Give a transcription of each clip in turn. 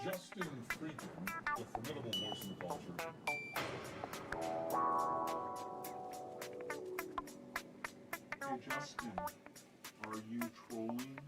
JustinFREAKIN, the formidable voice in the culture. Hey Justin, are you trolling?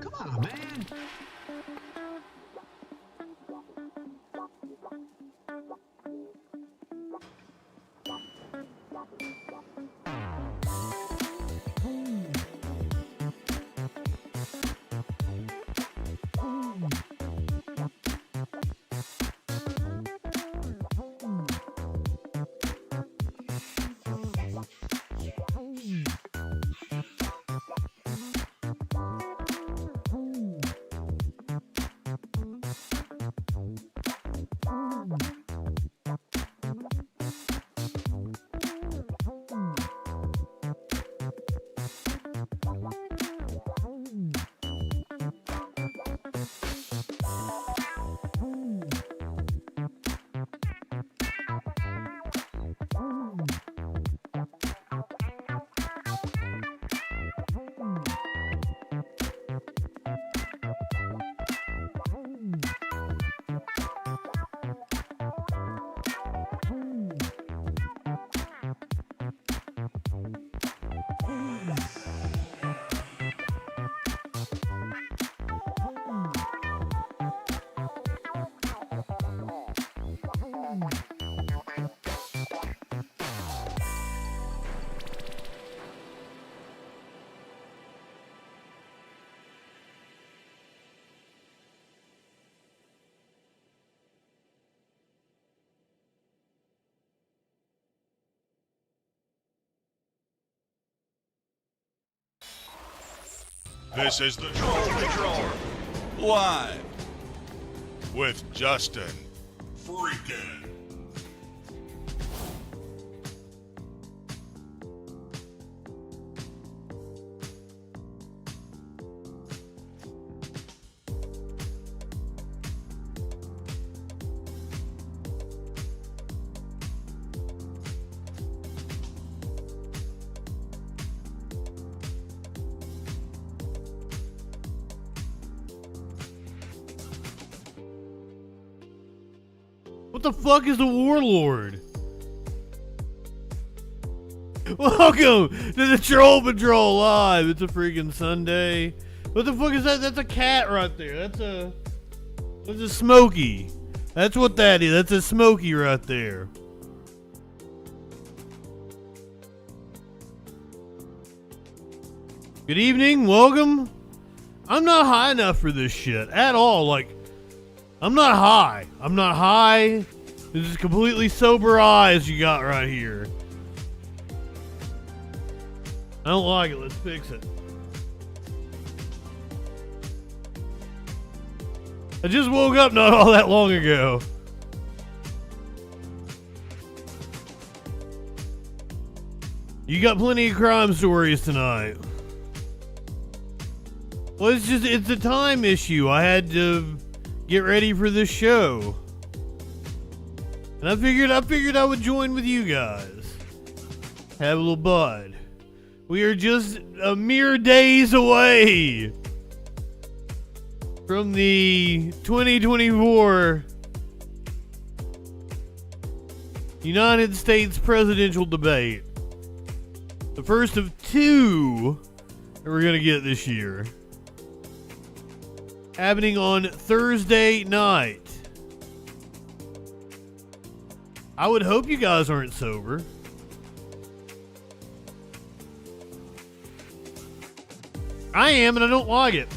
Come on, man. This is the Troll Patrol, live with Justin Freakin. What the fuck is the Warlord? Welcome to the Troll Patrol Live. It's a freaking Sunday. What the fuck is that? That's a cat right there. That's a Smokey. That's what that is. That's a Smokey right there. Good evening, welcome. I'm not high enough for this shit at all. Like, I'm not high. I'm not high. This is completely sober eyes you got right here. I don't like it. Let's fix it. I just woke up not all that long ago. You got plenty of crime stories tonight. Well, it's a time issue. I had to get ready for this show. And I figured I would join with you guys. Have a little bud. We are just a mere days away from the 2024 United States presidential debate. The first of two that we're going to get this year. Happening on Thursday night. I would hope you guys aren't sober. I am, and I don't like it.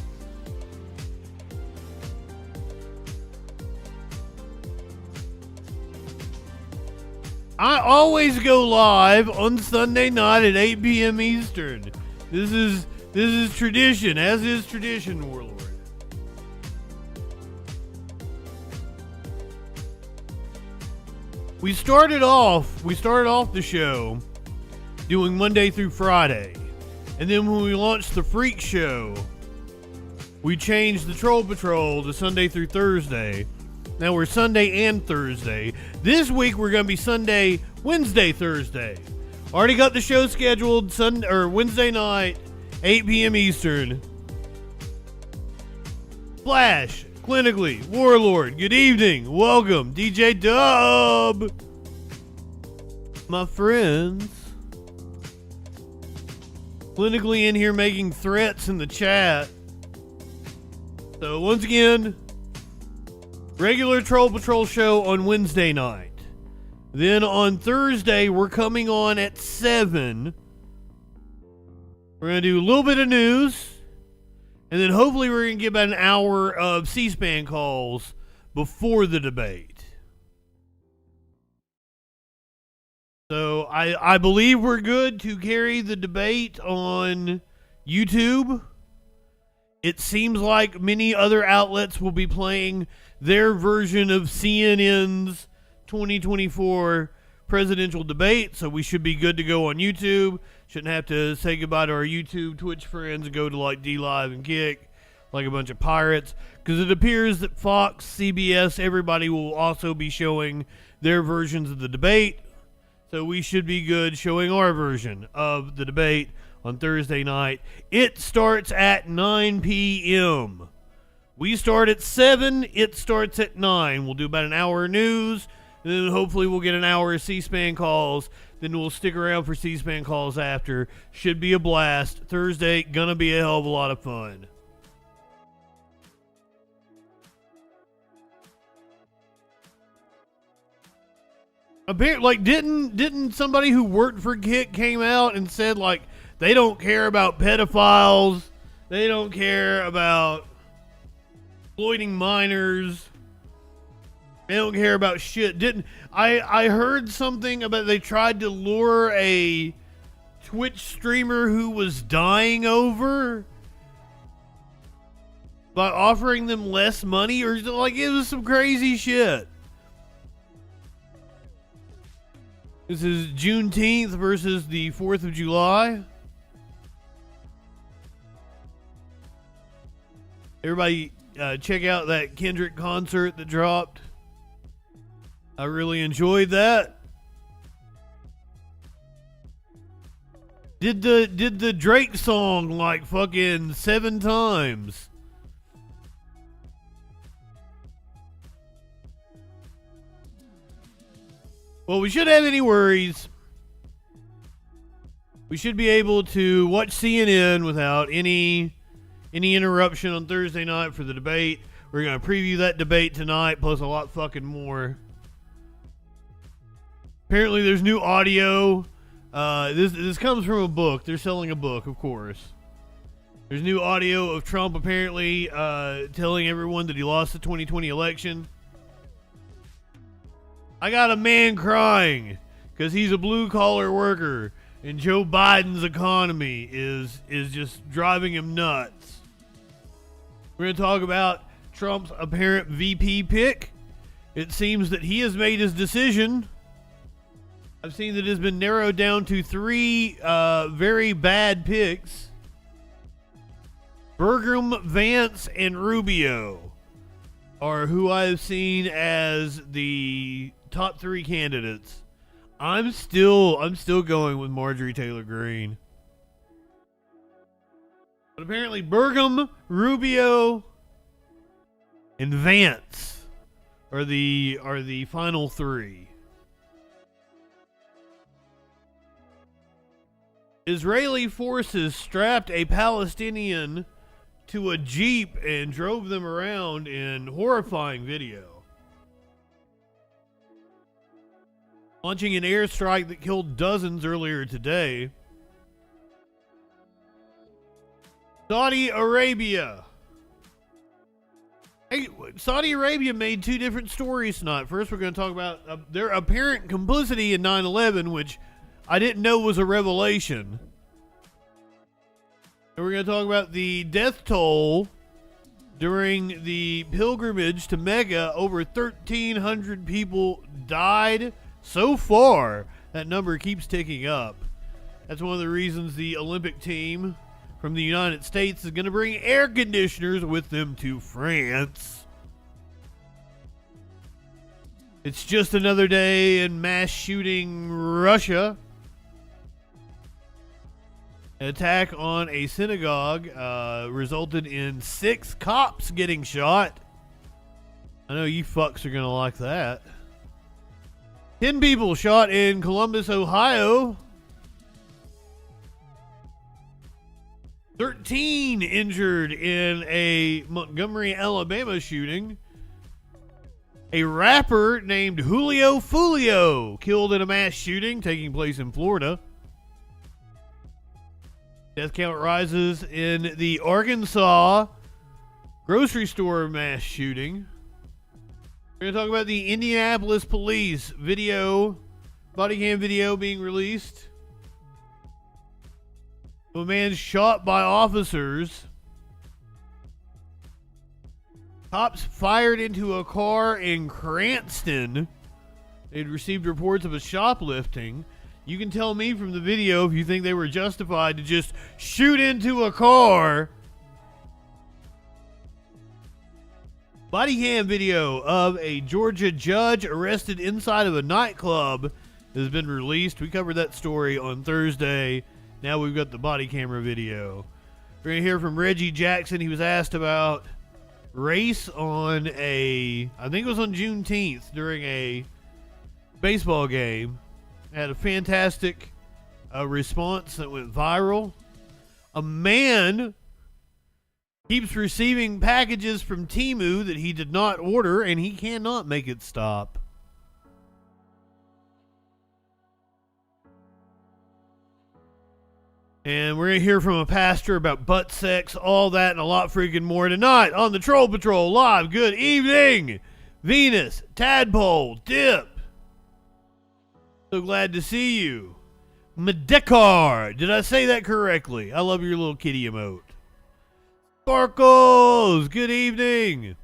I always go live on Sunday night at 8 p.m. Eastern. This is tradition, as is tradition, Warlord. We started off the show doing Monday through Friday. And then when we launched the Freak Show, we changed the Troll Patrol to Sunday through Thursday. Now we're Sunday and Thursday. This week we're going to be Sunday, Wednesday, Thursday. Already got the show scheduled Wednesday night, 8 p.m. Eastern. Flash, Clinically, Warlord, good evening, welcome, DJ Dub. My friends. Clinically in here making threats in the chat. So once again, regular Troll Patrol show on Wednesday night. Then on Thursday, we're coming on at 7. We're going to do a little bit of news. And then hopefully we're going to get about an hour of C-SPAN calls before the debate. So I believe we're good to carry the debate on YouTube. It seems like many other outlets will be playing their version of CNN's 2024 presidential debate, so we should be good to go on YouTube. Shouldn't have to say goodbye to our YouTube, Twitch friends and go to like D-Live and Kick like a bunch of pirates, because it appears that Fox, CBS, everybody will also be showing their versions of the debate. So we should be good showing our version of the debate on Thursday night. It starts at 9 p.m. We start at 7. It starts at 9. We'll do about an hour of news. And then hopefully we'll get an hour of C-SPAN calls. Then we'll stick around for C-SPAN calls after. Should be a blast. Thursday, gonna be a hell of a lot of fun. Like, didn't somebody who worked for Kick came out and said, like, they don't care about pedophiles, they don't care about exploiting minors, they don't care about shit. I heard something about they tried to lure a Twitch streamer who was dying over by offering them less money, or like, it was some crazy shit. This is Juneteenth versus the 4th of July. Everybody check out that Kendrick concert that dropped. I really enjoyed that. Did the Drake song like fucking 7 times. Well, we shouldn't have any worries. We should be able to watch CNN without any interruption on Thursday night for the debate. We're going to preview that debate tonight, plus a lot fucking more. Apparently there's new audio. This comes from a book. They're selling a book, of course. There's new audio of Trump apparently telling everyone that he lost the 2020 election. I got a man crying because he's a blue-collar worker, and Joe Biden's economy is just driving him nuts. We're going to talk about Trump's apparent VP pick. It seems that he has made his decision. I've seen that it has been narrowed down to 3 very bad picks. Burgum, Vance, and Rubio are who I've seen as the top 3 candidates. I'm still going with Marjorie Taylor Greene. But apparently Burgum, Rubio, and Vance are the final 3. Israeli forces strapped a Palestinian to a Jeep and drove them around in horrifying video. Launching an airstrike that killed dozens earlier today. Saudi Arabia. Hey, Saudi Arabia made 2 different stories tonight. First, we're going to talk about their apparent complicity in 9/11, which I didn't know was a revelation. And we're going to talk about the death toll during the pilgrimage to Mecca. Over 1,300 people died so far. That number keeps ticking up. That's one of the reasons the Olympic team from the United States is going to bring air conditioners with them to France. It's just another day in mass shooting Russia. An attack on a synagogue resulted in 6 cops getting shot. I know you fucks are going to like that. 10 people shot in Columbus, Ohio. 13 injured in a Montgomery, Alabama shooting. A rapper named Julio Fulio killed in a mass shooting taking place in Florida. Death count rises in the Arkansas grocery store mass shooting. We're going to talk about the Indianapolis police video, body cam video being released. A man shot by officers. Cops fired into a car in Cranston. They'd received reports of a shoplifting. You can tell me from the video if you think they were justified to just shoot into a car. Body cam video of a Georgia judge arrested inside of a nightclub has been released. We covered that story on Thursday. Now we've got the body camera video. We're going to hear from Reggie Jackson. He was asked about race on I think it was on Juneteenth during a baseball game. Had a fantastic response that went viral. A man keeps receiving packages from Temu that he did not order, and he cannot make it stop. And we're going to hear from a pastor about butt sex, all that, and a lot freaking more tonight on the Troll Patrol Live. Good evening, Venus, Tadpole, Dip. So glad to see you. Medekar, did I say that correctly? I love your little kitty emote. Sparkles, good evening.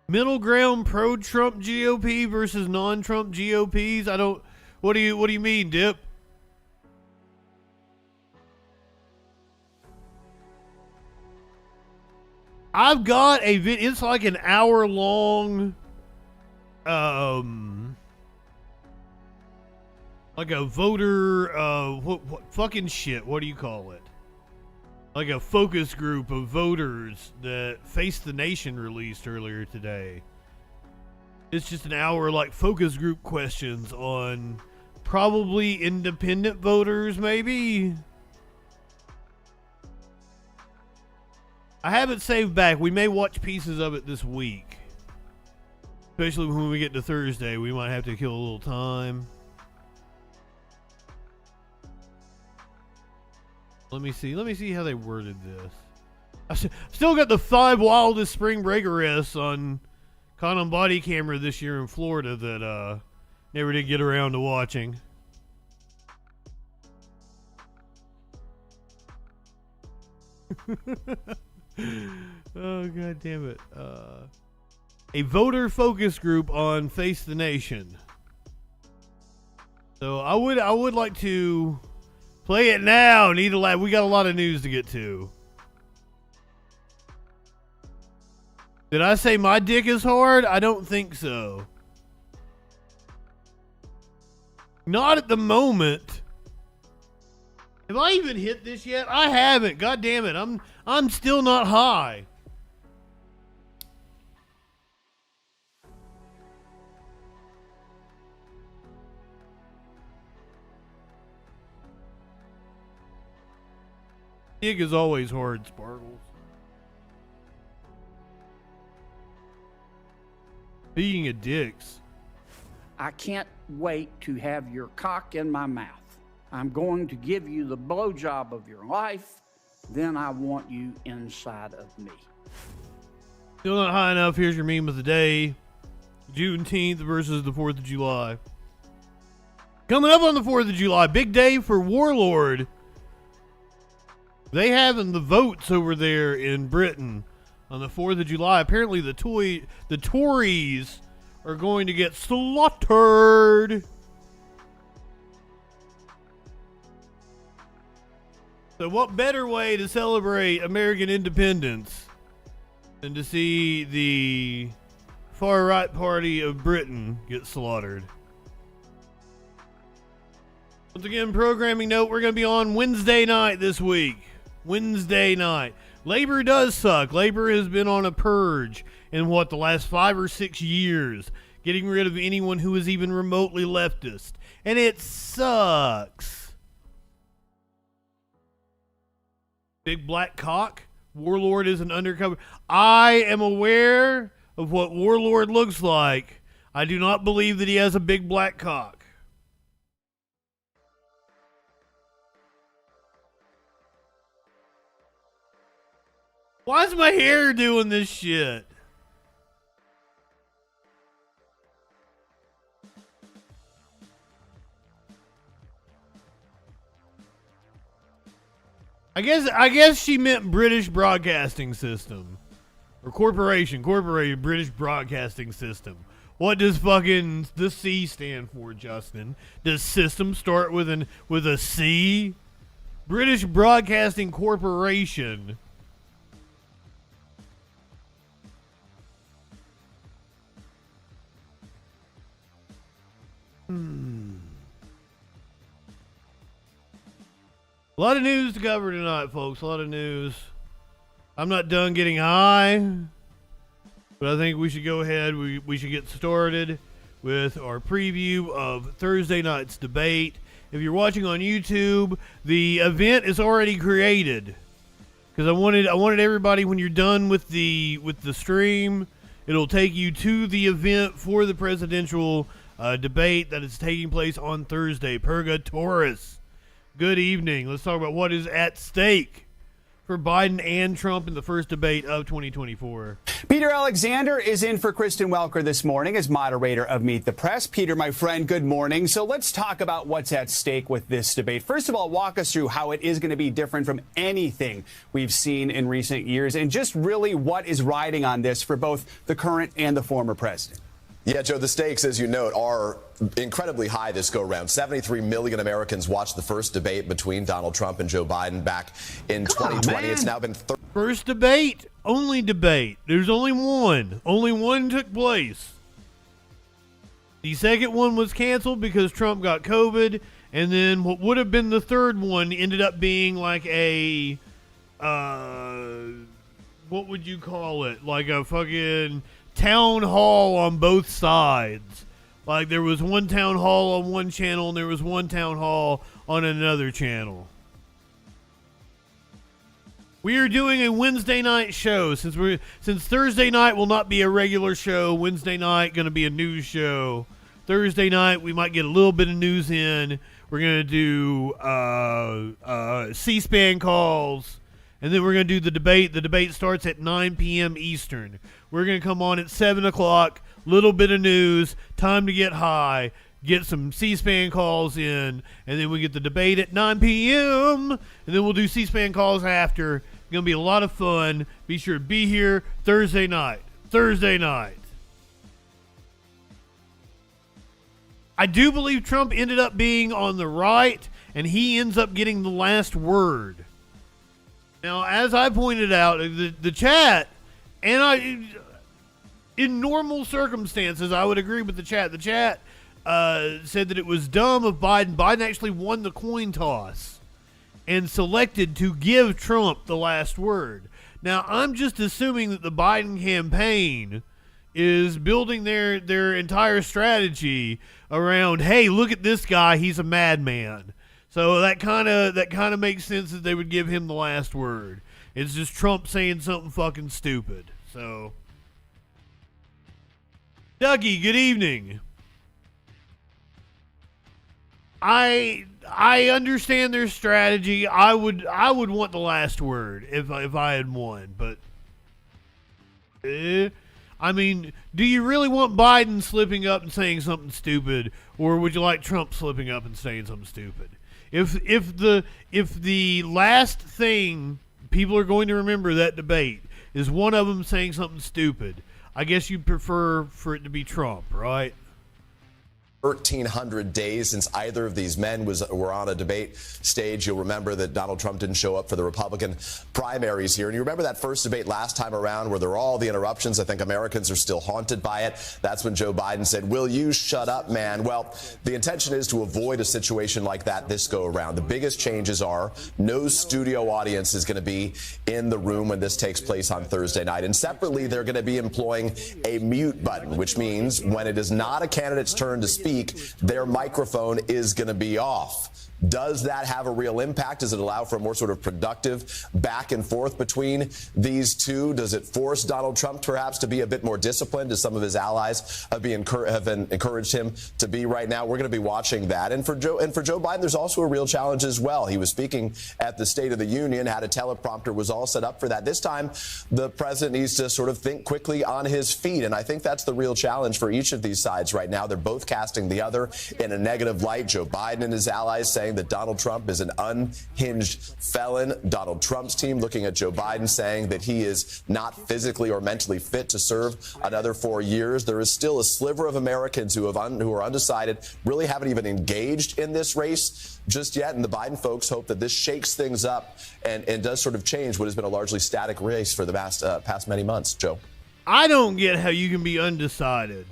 Middle ground pro-Trump GOP versus non-Trump GOPs. What do you mean, Dip? I've got a it's like an hour long like a voter what fucking shit, what do you call it? Like a focus group of voters that Face the Nation released earlier today. It's just an hour like focus group questions on probably independent voters, maybe. I have it saved back. We may watch pieces of it this week. Especially when we get to Thursday, we might have to kill a little time. Let me see how they worded this. I still got the 5 wildest spring break arrests on caught on body camera this year in Florida that never did get around to watching. Oh, god damn it. A voter focus group on Face the Nation. So I would like to play it now. We got a lot of news to get to. Did I say my dick is hard? I don't think so. Not at the moment. Have I even hit this yet? I haven't. God damn it. I'm still not high. Dick is always hard, Sparkles. Speaking of dicks. I can't wait to have your cock in my mouth. I'm going to give you the blowjob of your life. Then I want you inside of me. Still not high enough. Here's your meme of the day. Juneteenth versus the 4th of July. Coming up on the 4th of July, big day for Warlord. They having the votes over there in Britain on the 4th of July. Apparently the Tories are going to get slaughtered. So what better way to celebrate American independence than to see the far right party of Britain get slaughtered? Once again, programming note, we're going to be on Wednesday night this week. Wednesday night. Labor does suck. Labor has been on a purge in the last 5 or 6 years, getting rid of anyone who is even remotely leftist. And it sucks. Big black cock. Warlord is an undercover. I am aware of what Warlord looks like. I do not believe that he has a big black cock. Why is my hair doing this shit? I guess she meant British Broadcasting System. Or corporation, British Broadcasting System. What does fucking the C stand for, Justin? Does system start with a C? British Broadcasting Corporation. A lot of news to cover tonight, folks. A lot of news. I'm not done getting high, but I think we should go ahead. We should get started with our preview of Thursday night's debate. If you're watching on YouTube, the event is already created because I wanted everybody, when you're done with the stream, it'll take you to the event for the presidential debate that is taking place on Thursday. Purgatoris. Good evening. Let's talk about what is at stake for Biden and Trump in the first debate of 2024. Peter Alexander is in for Kristen Welker this morning as moderator of Meet the Press. Peter, my friend, good morning. So let's talk about what's at stake with this debate. First of all, walk us through how it is going to be different from anything we've seen in recent years, and just really what is riding on this for both the current and the former president. Yeah, Joe, the stakes, as you note, are incredibly high this go-round. 73 million Americans watched the first debate between Donald Trump and Joe Biden back in 2020. It's now been first debate, only debate. There's only one. Only one took place. The second one was canceled because Trump got COVID, and then what would have been the third one ended up being like a, what would you call it? Like a fucking town hall on both sides. Like there was one town hall on one channel and there was one town hall on another channel. We are doing a Wednesday night show since Thursday night will not be a regular show. Wednesday night going to be a news show. Thursday night we might get a little bit of news in. We're going to do C-SPAN calls. And then we're going to do the debate. The debate starts at 9 p.m. Eastern. We're going to come on at 7 o'clock. Little bit of news. Time to get high. Get some C-SPAN calls in. And then we get the debate at 9 p.m. And then we'll do C-SPAN calls after. It's going to be a lot of fun. Be sure to be here Thursday night. Thursday night. I do believe Trump ended up being on the right. And he ends up getting the last word. Now, as I pointed out, the chat, and in normal circumstances, I would agree with the chat. The chat said that it was dumb of Biden. Biden actually won the coin toss and selected to give Trump the last word. Now, I'm just assuming that the Biden campaign is building their entire strategy around, hey, look at this guy, he's a madman. So that kind of makes sense that they would give him the last word. It's just Trump saying something fucking stupid. So, Dougie, good evening. I understand their strategy. I would want the last word if I had won, but I mean, do you really want Biden slipping up and saying something stupid, or would you like Trump slipping up and saying something stupid? If the last thing people are going to remember that debate is one of them saying something stupid, I guess you'd prefer for it to be Trump, right? 1,300 days since either of these men were on a debate stage. You'll remember that Donald Trump didn't show up for the Republican primaries here. And you remember that first debate last time around where there were all the interruptions. I think Americans are still haunted by it. That's when Joe Biden said, "Will you shut up, man?" Well, the intention is to avoid a situation like that this go around. The biggest changes are no studio audience is going to be in the room when this takes place on Thursday night. And separately, they're going to be employing a mute button, which means when it is not a candidate's turn to speak, their microphone is going to be off. Does that have a real impact? Does it allow for a more sort of productive back and forth between these two? Does it force Donald Trump perhaps to be a bit more disciplined, as some of his allies have encouraged him to be right now? We're going to be watching that. And for Joe Biden, there's also a real challenge as well. He was speaking at the State of the Union, had a teleprompter, was all set up for that. This time, the president needs to sort of think quickly on his feet. And I think that's the real challenge for each of these sides right now. They're both casting the other in a negative light. Joe Biden and his allies saying that Donald Trump is an unhinged felon. Donald Trump's team looking at Joe Biden saying that he is not physically or mentally fit to serve another 4 years. There is still a sliver of Americans who are undecided, really haven't even engaged in this race just yet. And the Biden folks hope that this shakes things up and does sort of change what has been a largely static race for the past many months. Joe? I don't get how you can be undecided.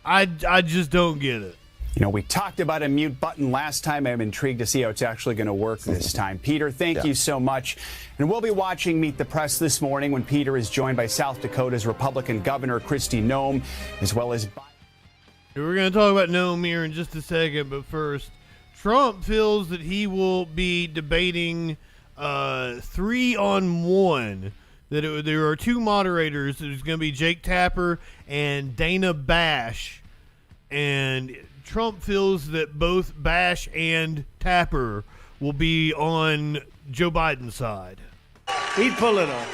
I just don't get it. You know, we talked about a mute button last time. I'm intrigued to see how it's actually going to work this time. Peter, thank you so much. And we'll be watching Meet the Press this morning when Peter is joined by South Dakota's Republican Governor Kristi Noem, as well as... We're going to talk about Noem here in just a second, but first, Trump feels that he will be debating 3-on-1. That there are two moderators. There's going to be Jake Tapper and Dana Bash. And Trump feels that both Bash and Tapper will be on Joe Biden's side. He'd pull it off.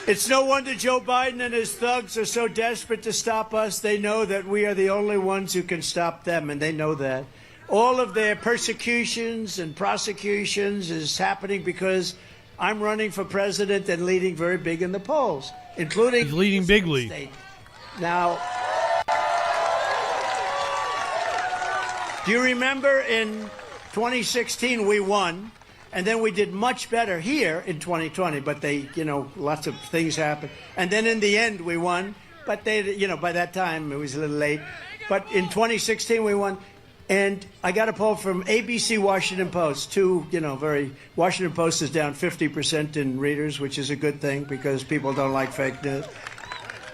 It's no wonder Joe Biden and his thugs are so desperate to stop us. They know that we are the only ones who can stop them, and they know that. All of their persecutions and prosecutions is happening because I'm running for president and leading very big in the polls, including... He's leading bigly. State. Now... Do you remember in 2016 we won, and then we did much better here in 2020, but lots of things happened. And then in the end we won, but by that time it was a little late. But in 2016 we won, and I got a poll from ABC Washington Post, Washington Post is down 50% in readers, which is a good thing because people don't like fake news.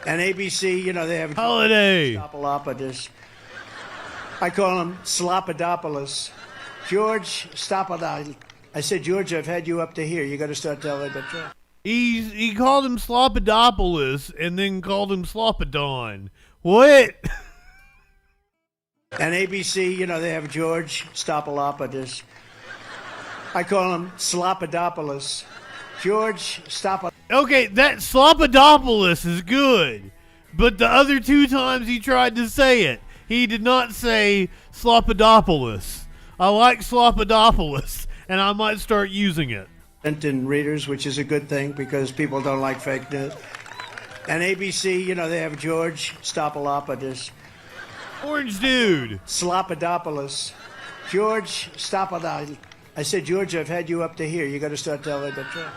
And ABC, they have... Holiday! I call him Slopadopoulos. George Stopadopoulos. I said, George, I've had you up to here. You got to start telling the truth. He called him Slopadopoulos and then called him Slopadon. What? And ABC, you know, they have George Stopalopoulos. I call him Slopadopoulos. George Stopalopoulos. Okay, that Slopadopoulos is good, but the other two times he tried to say it, he did not say Slopadopoulos. I like Slopadopoulos, and I might start using it. In readers, which is a good thing because people don't like fake news. And ABC, you know, they have George Stopalopoulos. Orange dude. Slopadopoulos. George Stopalopoulos. I said, George, I've had you up to here. You got to start telling the truth.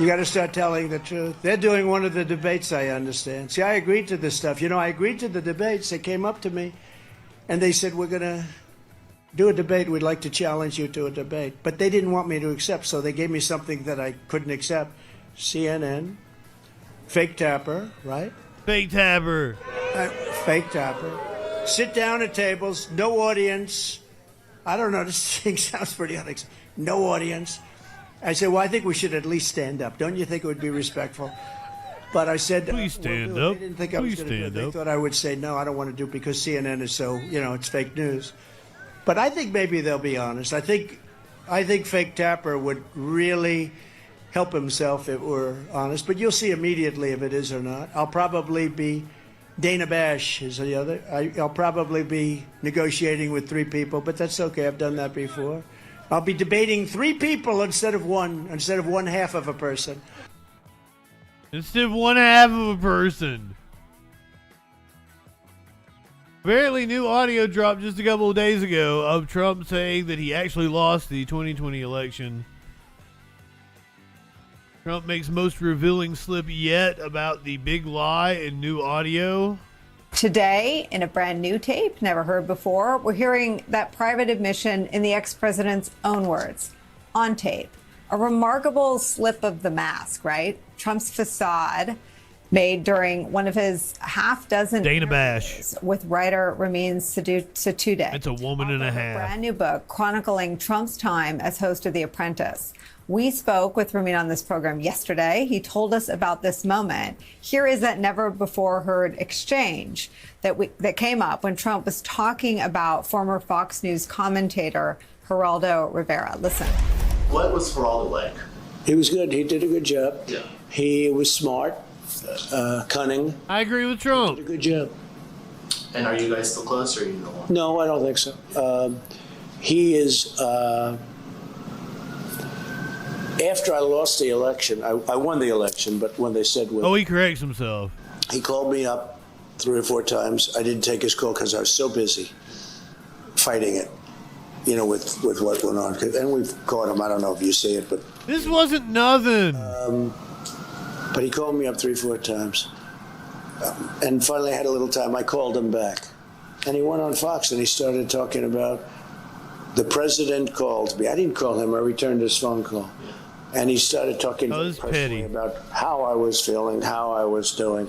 You got to start telling the truth. They're doing one of the debates, I understand. See, I agreed to this stuff. You know, I agreed to the debates. They came up to me, and they said, we're going to do a debate. We'd like to challenge you to a debate. But they didn't want me to accept, so they gave me something that I couldn't accept. CNN, fake tapper, right? Fake tapper. Fake tapper. Sit down at tables, no audience. I don't know, this thing sounds pretty unacceptable. No audience. I said, well, I think we should at least stand up. Don't you think it would be respectful? But I said, please stand we'll up. They didn't think I was going to do it. They thought I would say, no, I don't want to do it because CNN is so, you know, it's fake news. But I think maybe they'll be honest. I think fake tapper would really help himself if we're honest. But you'll see immediately if it is or not. I'll probably be Dana Bash is the other. I'll probably be negotiating with 3 people, but that's okay. I've done that before. I'll be debating 3 people instead of one half of a person. Instead of one half of a person. Apparently, new audio dropped just a couple of days ago of Trump saying that he actually lost the 2020 election. Trump makes most revealing slip yet about the big lie in new audio. Today, in a brand new tape, never heard before, we're hearing that private admission in the ex-president's own words, on tape. A remarkable slip of the mask, right? Trump's facade made during one of his half-dozen Dana Bash with writer Ramin Sotoudeh. It's a woman and a half. A brand new book chronicling Trump's time as host of The Apprentice. We spoke with Ramin on this program yesterday. He told us about this moment. Here is that never-before-heard exchange that came up when Trump was talking about former Fox News commentator Geraldo Rivera. Listen. What was Geraldo like? He was good. He did a good job. Yeah. He was smart, cunning. I agree with Trump. Did a good job. And are you guys still close, or are you no more? No, I don't think so. He is. After I lost the election, I won the election, but when they said... Oh, he corrects himself. He called me up 3 or 4 times. I didn't take his call because I was so busy fighting it, you know, with what went on. And we've caught him. I don't know if you see it, but... This wasn't nothing. But he called me up 3 or 4 times. And finally I had a little time. I called him back. And he went on Fox and he started talking about the president called me. I didn't call him. I returned his phone call. And he started talking personally about how I was feeling, how I was doing,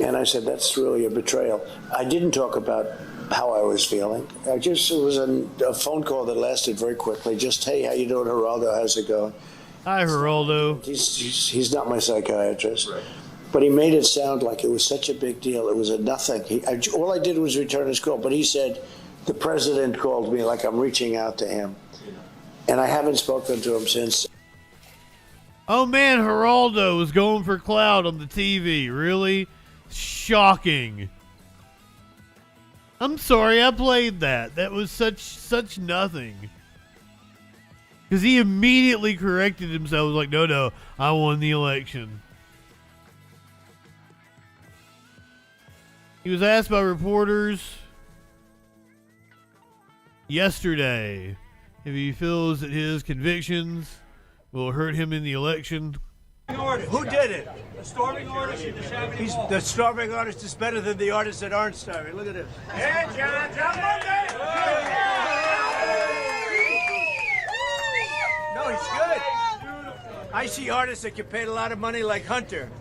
and I said, that's really a betrayal. I didn't talk about how I was feeling. It was a phone call that lasted very quickly. Just, hey, how you doing, Geraldo? How's it going? Hi, Geraldo. He's not my psychiatrist. Right. But he made it sound like it was such a big deal. It was a nothing. All I did was return his call. But he said, the president called me, like I'm reaching out to him. And I haven't spoken to him since. Oh, man, Geraldo was going for clout on the TV. Really? Shocking. I'm sorry I played that. That was such nothing. Because he immediately corrected himself. He was like, no, I won the election. He was asked by reporters yesterday if he feels that his convictions will hurt him in the election. Who did it? The starving artist. The starving artist is better than the artists that aren't starving. Look at this. Hey, John Monday! No, he's good. I see artists that get paid a lot of money like Hunter.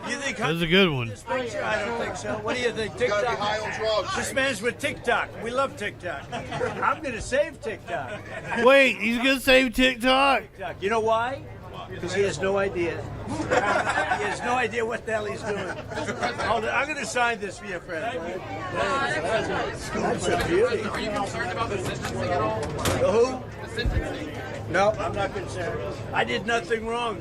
You think That's a good one. I don't think so. What do you think? TikTok? This man's with TikTok. We love TikTok. I'm going to save TikTok. Wait, he's going to save TikTok? You know why? because he has no idea. He has no idea what the hell he's doing. Hold on, I'm going to sign this for your friend. That's a beauty. Are you concerned about the sentencing at all? The who? The sentencing. No, I'm not concerned. I did nothing wrong.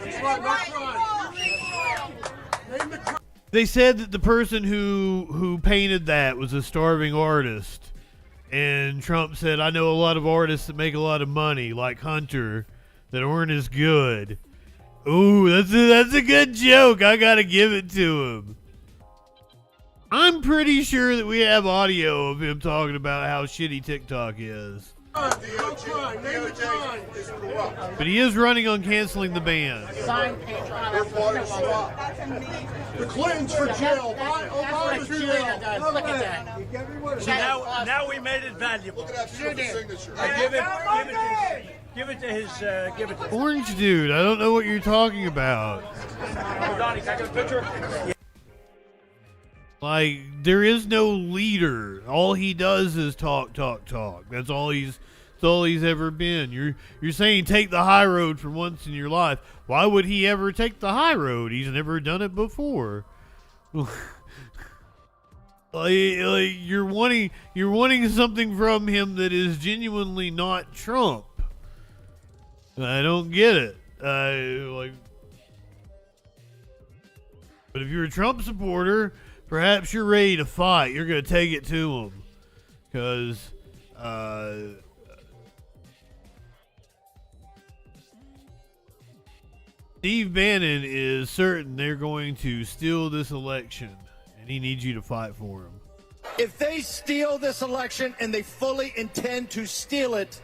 They said that the person who painted that was a starving artist. And Trump said, I know a lot of artists that make a lot of money, like Hunter, that aren't as good. Ooh, that's a good joke. I gotta give it to him. I'm pretty sure that we have audio of him talking about how shitty TikTok is. But he is running on canceling the ban. The Clintons for jail. Obama for jail. Look at that. So now we made it valuable. Look at that signature. Give it to his. Orange dude, I don't know what you're talking about. Donnie, can I get a picture? Like, there is no leader. All he does is talk. That's all he's ever been. You're saying take the high road for once in your life. Why would he ever take the high road? He's never done it before. like you're wanting something from him that is genuinely not Trump. I don't get it. But if you're a Trump supporter, perhaps you're ready to fight. You're going to take it to him. Because, Steve Bannon is certain they're going to steal this election. And he needs you to fight for him. If they steal this election and they fully intend to steal it,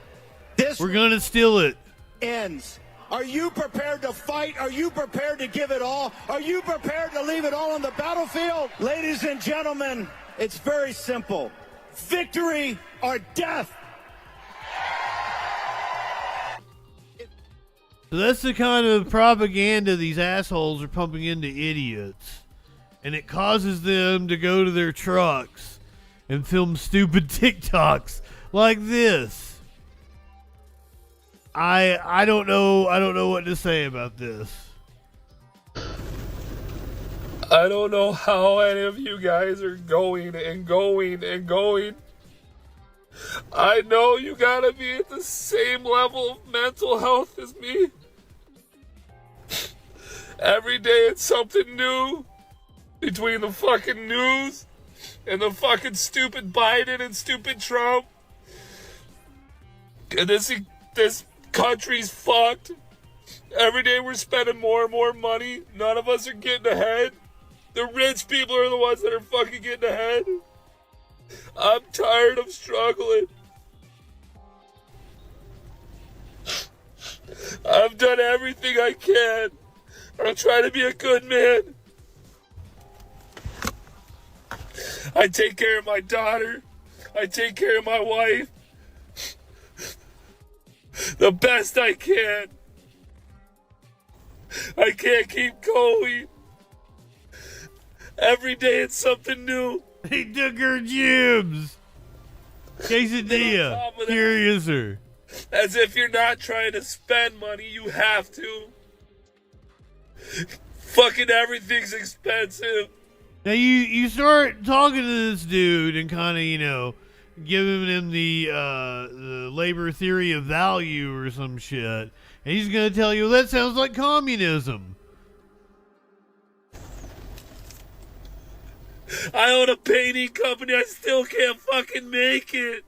we're going to steal it. Ends. Are you prepared to fight? Are you prepared to give it all? Are you prepared to leave it all on the battlefield? Ladies and gentlemen, it's very simple. Victory or death. So that's the kind of propaganda these assholes are pumping into idiots. And it causes them to go to their trucks and film stupid TikToks like this. I don't know what to say about this. I don't know how any of you guys are going. I know you gotta be at the same level of mental health as me. Every day it's something new. Between the fucking news and the fucking stupid Biden and stupid Trump. And this country's fucked. Every day we're spending more and more money. None of us are getting ahead. The rich people are the ones that are fucking getting ahead. I'm tired of struggling. I've done everything I can. I'm trying to be a good man. I take care of my daughter. I take care of my wife. The best I can. I can't keep going. Every day it's something new. They took her jibs. Quesadilla. Curiouser. As if you're not trying to spend money, you have to. Fucking everything's expensive. Now you start talking to this dude and kind of, giving him the labor theory of value or some shit. And he's going to tell you, that sounds like communism. I own a painting company. I still can't fucking make it.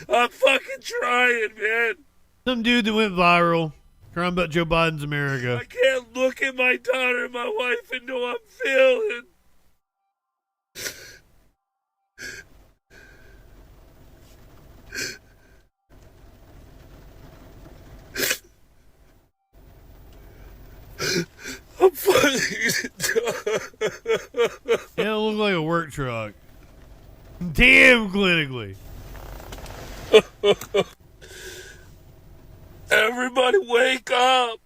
I'm fucking trying, man. Some dude that went viral crying about Joe Biden's America. I can't look at my daughter and my wife and know I'm failing. I'm fucking done. Yeah, it looked like a work truck. Damn clinically. Everybody wake up.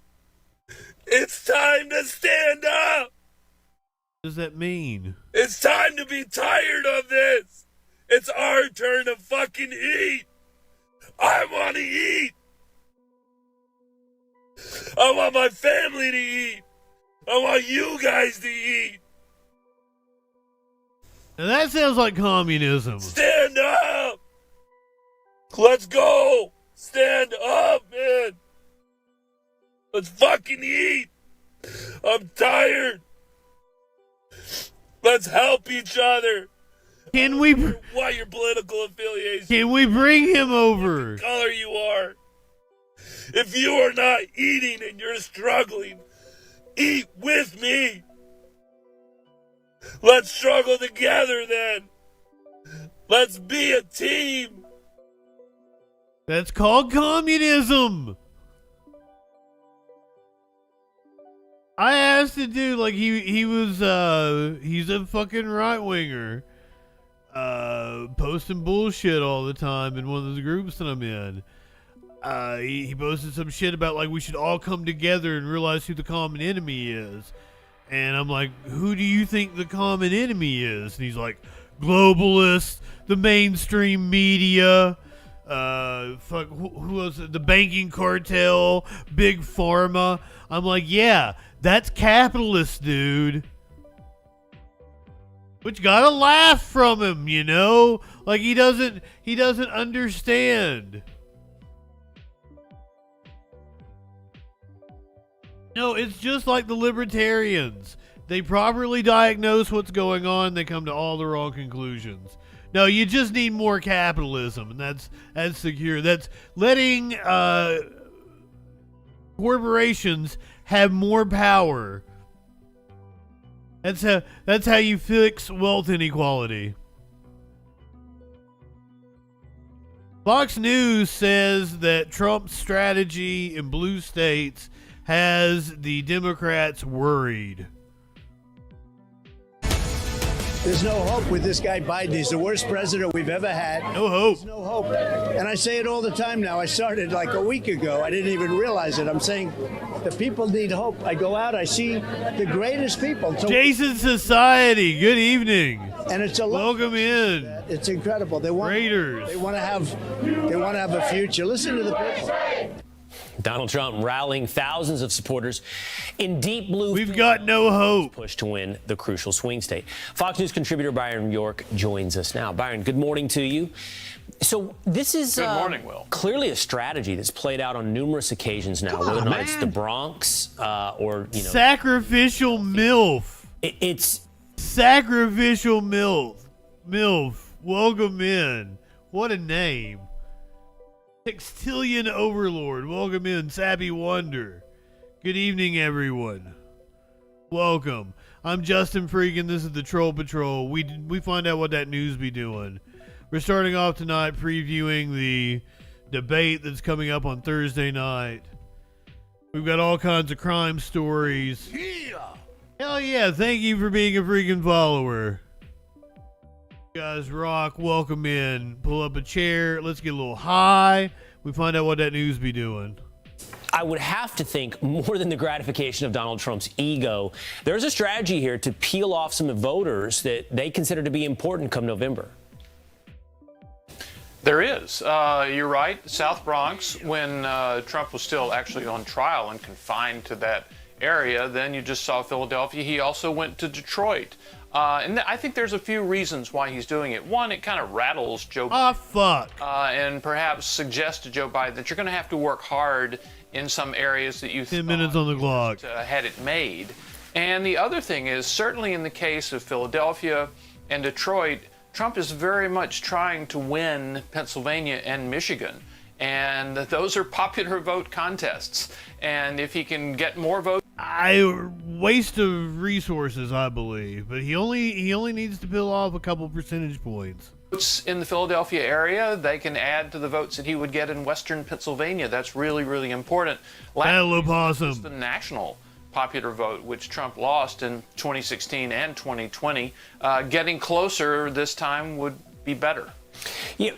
It's time to stand up. What does that mean? It's time to be tired of this. It's our turn to fucking eat. I want to eat. I want my family to eat. I want you guys to eat. Now that sounds like communism. Stand up. Let's go. Stand up, man. Let's fucking eat. I'm tired. Let's help each other. Can we? What your political affiliation? Can we bring him over? What color you are? If you are not eating and you're struggling, eat with me. Let's struggle together then. Let's be a team. That's called communism. I asked the dude, like he's a fucking right winger, posting bullshit all the time in one of those groups that I'm in. He posted some shit about like we should all come together and realize who the common enemy is. And I'm like, who do you think the common enemy is? And he's like, globalists, the mainstream media, who else? The banking cartel, big pharma. I'm like, yeah, that's capitalist, dude. But you gotta laugh from him, you know? Like he doesn't understand. No, it's just like the libertarians. They properly diagnose what's going on, they come to all the wrong conclusions. No, you just need more capitalism, and that's secure. That's letting corporations have more power. That's how you fix wealth inequality. Fox News says that Trump's strategy in blue states has the Democrats worried. There's no hope with this guy Biden. He's the worst president we've ever had. No hope. There's no hope. And I say it all the time now. I started like a week ago. I didn't even realize it. I'm saying the people need hope. I go out, I see the greatest people. So Jason Society, good evening. And it's a welcome in. It's incredible. They want Raiders. They want to have a future. Listen to the people. Donald Trump rallying thousands of supporters in deep blue. We've got no hope. Push to win the crucial swing state. Fox News contributor Byron York joins us now. Byron, good morning to you. So this is good morning, Will. Clearly a strategy that's played out on numerous occasions now, whether or not it's the Bronx or sacrificial MILF. It's sacrificial MILF. MILF. Welcome in. What a name. Sextillion Overlord, welcome in. Sappy Wonder, good evening, everyone. Welcome. I'm JustinFREAKIN. This is the Troll Patrol. We find out what that news be doing. We're starting off tonight previewing the debate that's coming up on Thursday night. We've got all kinds of crime stories. Yeah. Hell yeah! Thank you for being a freaking follower. You guys rock. Welcome in. Pull up a chair. Let's get a little high. We find out what that news be doing. I would have to think more than the gratification of Donald Trump's ego. There's a strategy here to peel off some voters that they consider to be important come November. There is. You're right. South Bronx, when Trump was still actually on trial and confined to that area. Then you just saw Philadelphia. He also went to Detroit. And I think there's a few reasons why he's doing it. One, it kind of rattles Joe Biden. Oh, fuck. And perhaps suggests to Joe Biden that you're going to have to work hard in some areas that you 10 minutes on the clock. Had it made. And the other thing is, certainly in the case of Philadelphia and Detroit, Trump is very much trying to win Pennsylvania and Michigan. And those are popular vote contests. And if he can get more votes... Waste of resources, I believe. But he only needs to peel off a couple percentage points. In the Philadelphia area, they can add to the votes that he would get in western Pennsylvania. That's really, really important. Last the national popular vote, which Trump lost in 2016 and 2020. Getting closer this time would be better. Yeah,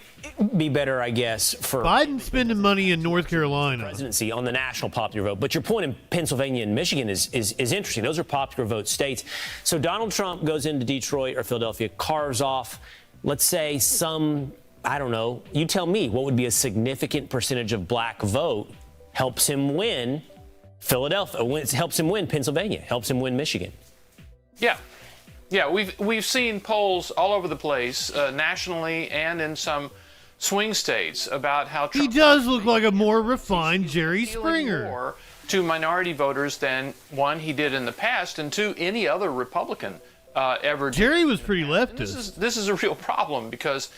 be better, I guess, for Biden spending money in North Carolina presidency on the national popular vote. But your point in Pennsylvania and Michigan is interesting. Those are popular vote states. So Donald Trump goes into Detroit or Philadelphia, carves off, let's say, some, I don't know, you tell me what would be a significant percentage of black vote, helps him win, Philadelphia helps him win Pennsylvania, helps him win Michigan. Yeah, we've seen polls all over the place, nationally and in some swing states, about how Trump he does look like a more refined Jerry Springer. More to minority voters than, one, he did in the past, and two, any other Republican ever did. Jerry was pretty leftist. This is a real problem because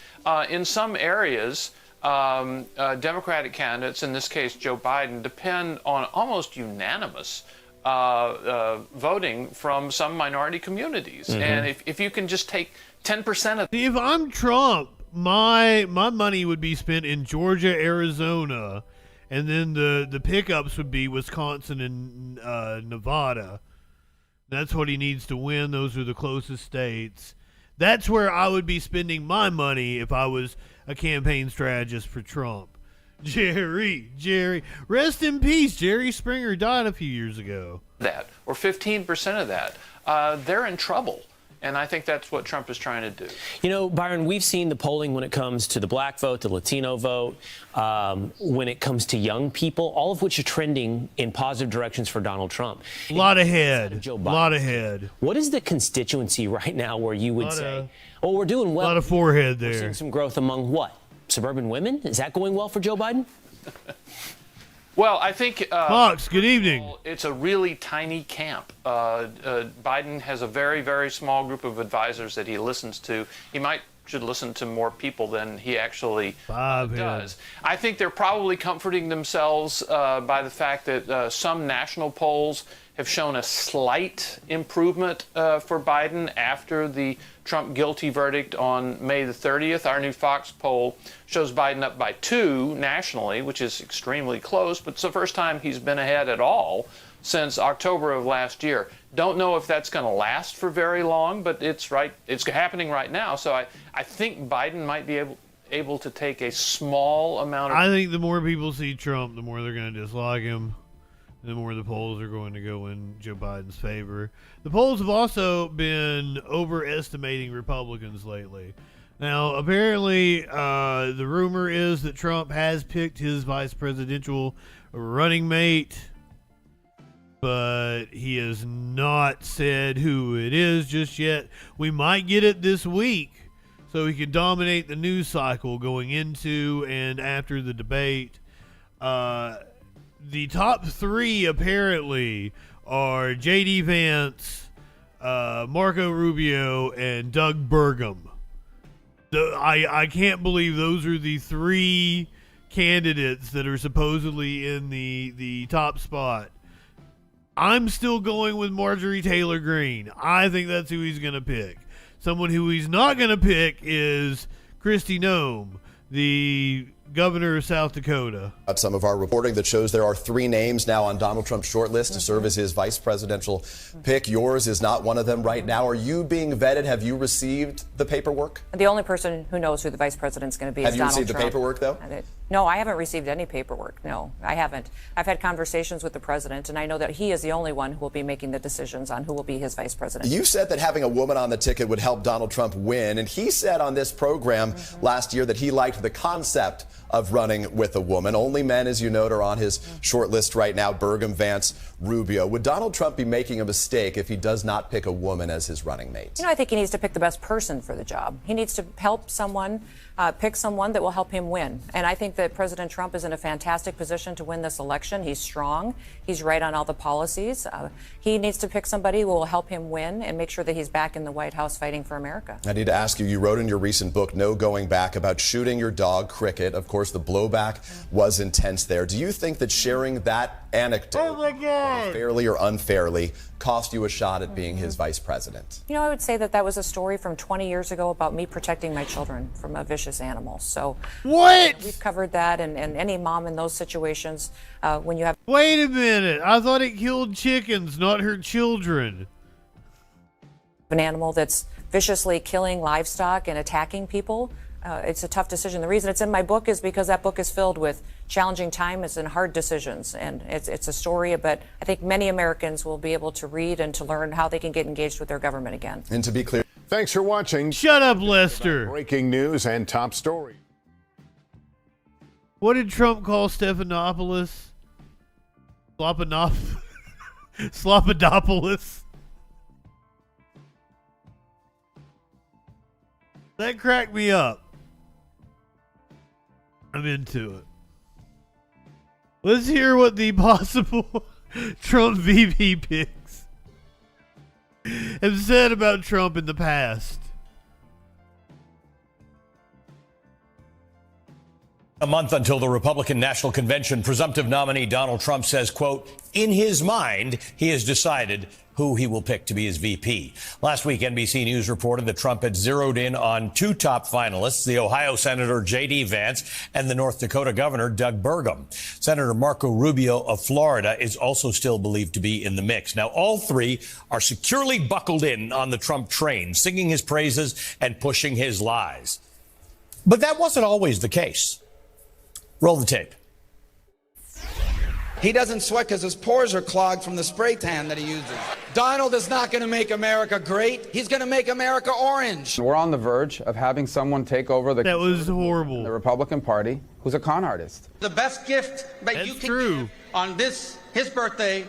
in some areas, Democratic candidates, in this case Joe Biden, depend on almost unanimous voting from some minority communities. Mm-hmm. And if you can just take 10% of... If I'm Trump, my money would be spent in Georgia, Arizona, and then the pickups would be Wisconsin and Nevada. That's what he needs to win. Those are the closest states. That's where I would be spending my money if I was a campaign strategist for Trump. Jerry, rest in peace. Jerry Springer died a few years ago. That, or 15% of that, they're in trouble. And I think that's what Trump is trying to do. You know, Byron, we've seen the polling when it comes to the black vote, the Latino vote, when it comes to young people, all of which are trending in positive directions for Donald Trump. A lot ahead. A lot ahead. What is the constituency right now where you would say, oh, we're doing well? A lot of forehead there. We're seeing some growth among what? Suburban women? Is that going well for Joe Biden? Well, I think... Fox, good evening. It's a really tiny camp. Biden has a very, very small group of advisors that he listens to. He should listen to more people than he actually does. I think they're probably comforting themselves by the fact that some national polls have shown a slight improvement for Biden after the Trump guilty verdict on May the 30th. Our new Fox poll shows Biden up by 2 nationally, which is extremely close, but it's the first time he's been ahead at all since October of last year. Don't know if that's going to last for very long, but it's happening right now. So I think Biden might be able to take a small amount of... I think the more people see Trump, the more they're going to dislike him. The more the polls are going to go in Joe Biden's favor. The polls have also been overestimating Republicans lately. Now, apparently, the rumor is that Trump has picked his vice presidential running mate, but he has not said who it is just yet. We might get it this week, so he can dominate the news cycle going into and after the debate. The top 3 apparently are J.D. Vance, Marco Rubio, and Doug Burgum. I can't believe those are the 3 candidates that are supposedly in the top spot. I'm still going with Marjorie Taylor Greene. I think that's who he's going to pick. Someone who he's not going to pick is Kristi Noem, the governor of South Dakota. Some of our reporting that shows there are 3 names now on Donald Trump's short list to serve as his vice presidential pick. Yours is not one of them right now. Are you being vetted? Have you received the paperwork? The only person who knows who the vice president's going to be is Donald Trump. Have you received the paperwork, though? No, I haven't received any paperwork. No, I haven't. I've had conversations with the president, and I know that he is the only one who will be making the decisions on who will be his vice president. You said that having a woman on the ticket would help Donald Trump win, and he said on this program last year that he liked the concept of running with a woman. Only men, as you note, are on his short list right now: Burgum, Vance, Rubio. Would Donald Trump be making a mistake if he does not pick a woman as his running mate? You know, I think he needs to pick the best person for the job. He needs to help someone, pick someone that will help him win. And I think that President Trump is in a fantastic position to win this election. He's strong. He's right on all the policies. He needs to pick somebody who will help him win and make sure that he's back in the White House fighting for America. I need to ask you, you wrote in your recent book, No Going Back, about shooting your dog, Cricket. Of course, the blowback was intense there. Do you think that sharing that anecdote, fairly or unfairly, cost you a shot at being his vice president? You know, I would say that was a story from 20 years ago about me protecting my children from a vicious animal. So we've covered that, and any mom in those situations, when you have... Wait a minute. I thought it killed chickens, not her children. An animal that's viciously killing livestock and attacking people, it's a tough decision. The reason it's in my book is because that book is filled with challenging times and hard decisions. And it's a story, but I think many Americans will be able to read and to learn how they can get engaged with their government again. And to be clear... Thanks for watching. Shut up, Lester. Breaking news and top story. What did Trump call Stephanopoulos? Slopanopoulos? Slopadopoulos. That cracked me up. I'm into it. Let's hear what the possible Trump VP picks have said about Trump in the past. A month until the Republican National Convention, presumptive nominee Donald Trump says, quote, in his mind, he has decided who he will pick to be his VP. Last week, NBC News reported that Trump had zeroed in on two top finalists, the Ohio Senator J.D. Vance and the North Dakota Governor Doug Burgum. Senator Marco Rubio of Florida is also still believed to be in the mix. Now, all three are securely buckled in on the Trump train, singing his praises and pushing his lies. But that wasn't always the case. Roll the tape. He doesn't sweat because his pores are clogged from the spray tan that he uses. Donald is not going to make America great. He's going to make America orange. We're on the verge of having someone take over the the Republican Party who's a con artist. The best gift that you can give on his birthday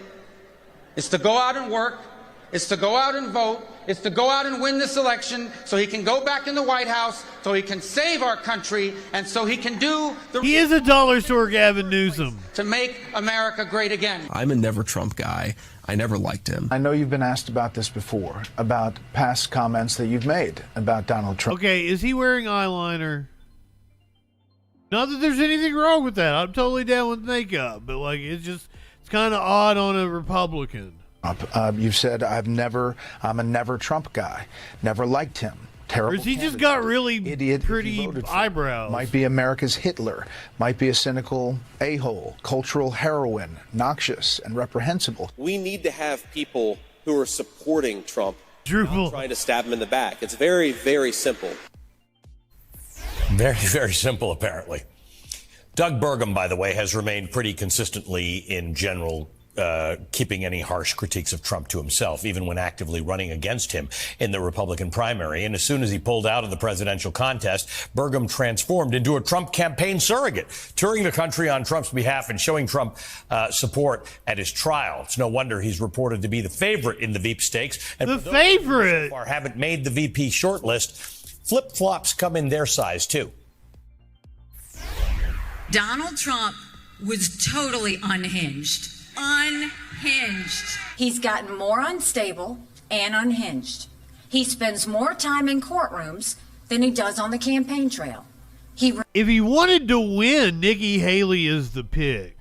is to go out and work, is to go out and vote, is to go out and win this election so he can go back in the White House, so he can save our country, and so he can do the... He is a dollar store Gavin Newsom. ...to make America great again. I'm a never Trump guy. I never liked him. I know you've been asked about this before, about past comments that you've made about Donald Trump. Okay, is he wearing eyeliner? Not that there's anything wrong with that. I'm totally down with makeup, but like it's kind of odd on a Republican. You've said I'm a never Trump guy. Never liked him. Terrible. Or has he just got really idiot pretty eyebrows? Might be America's Hitler. Might be a cynical a-hole, cultural heroine, noxious and reprehensible. We need to have people who are supporting Trump, not trying to stab him in the back. It's very, very simple. Very, very simple, apparently. Doug Burgum, by the way, has remained pretty consistently in general keeping any harsh critiques of Trump to himself, even when actively running against him in the Republican primary. And as soon as he pulled out of the presidential contest, Burgum transformed into a Trump campaign surrogate, touring the country on Trump's behalf and showing Trump support at his trial. It's no wonder he's reported to be the favorite in the Veep stakes. And the favorite! So far haven't made the VP shortlist. Flip-flops come in their size, too. Donald Trump was totally unhinged. Unhinged. He's gotten more unstable and unhinged. He spends more time in courtrooms than he does on the campaign trail. If he wanted to win, Nikki Haley is the pick.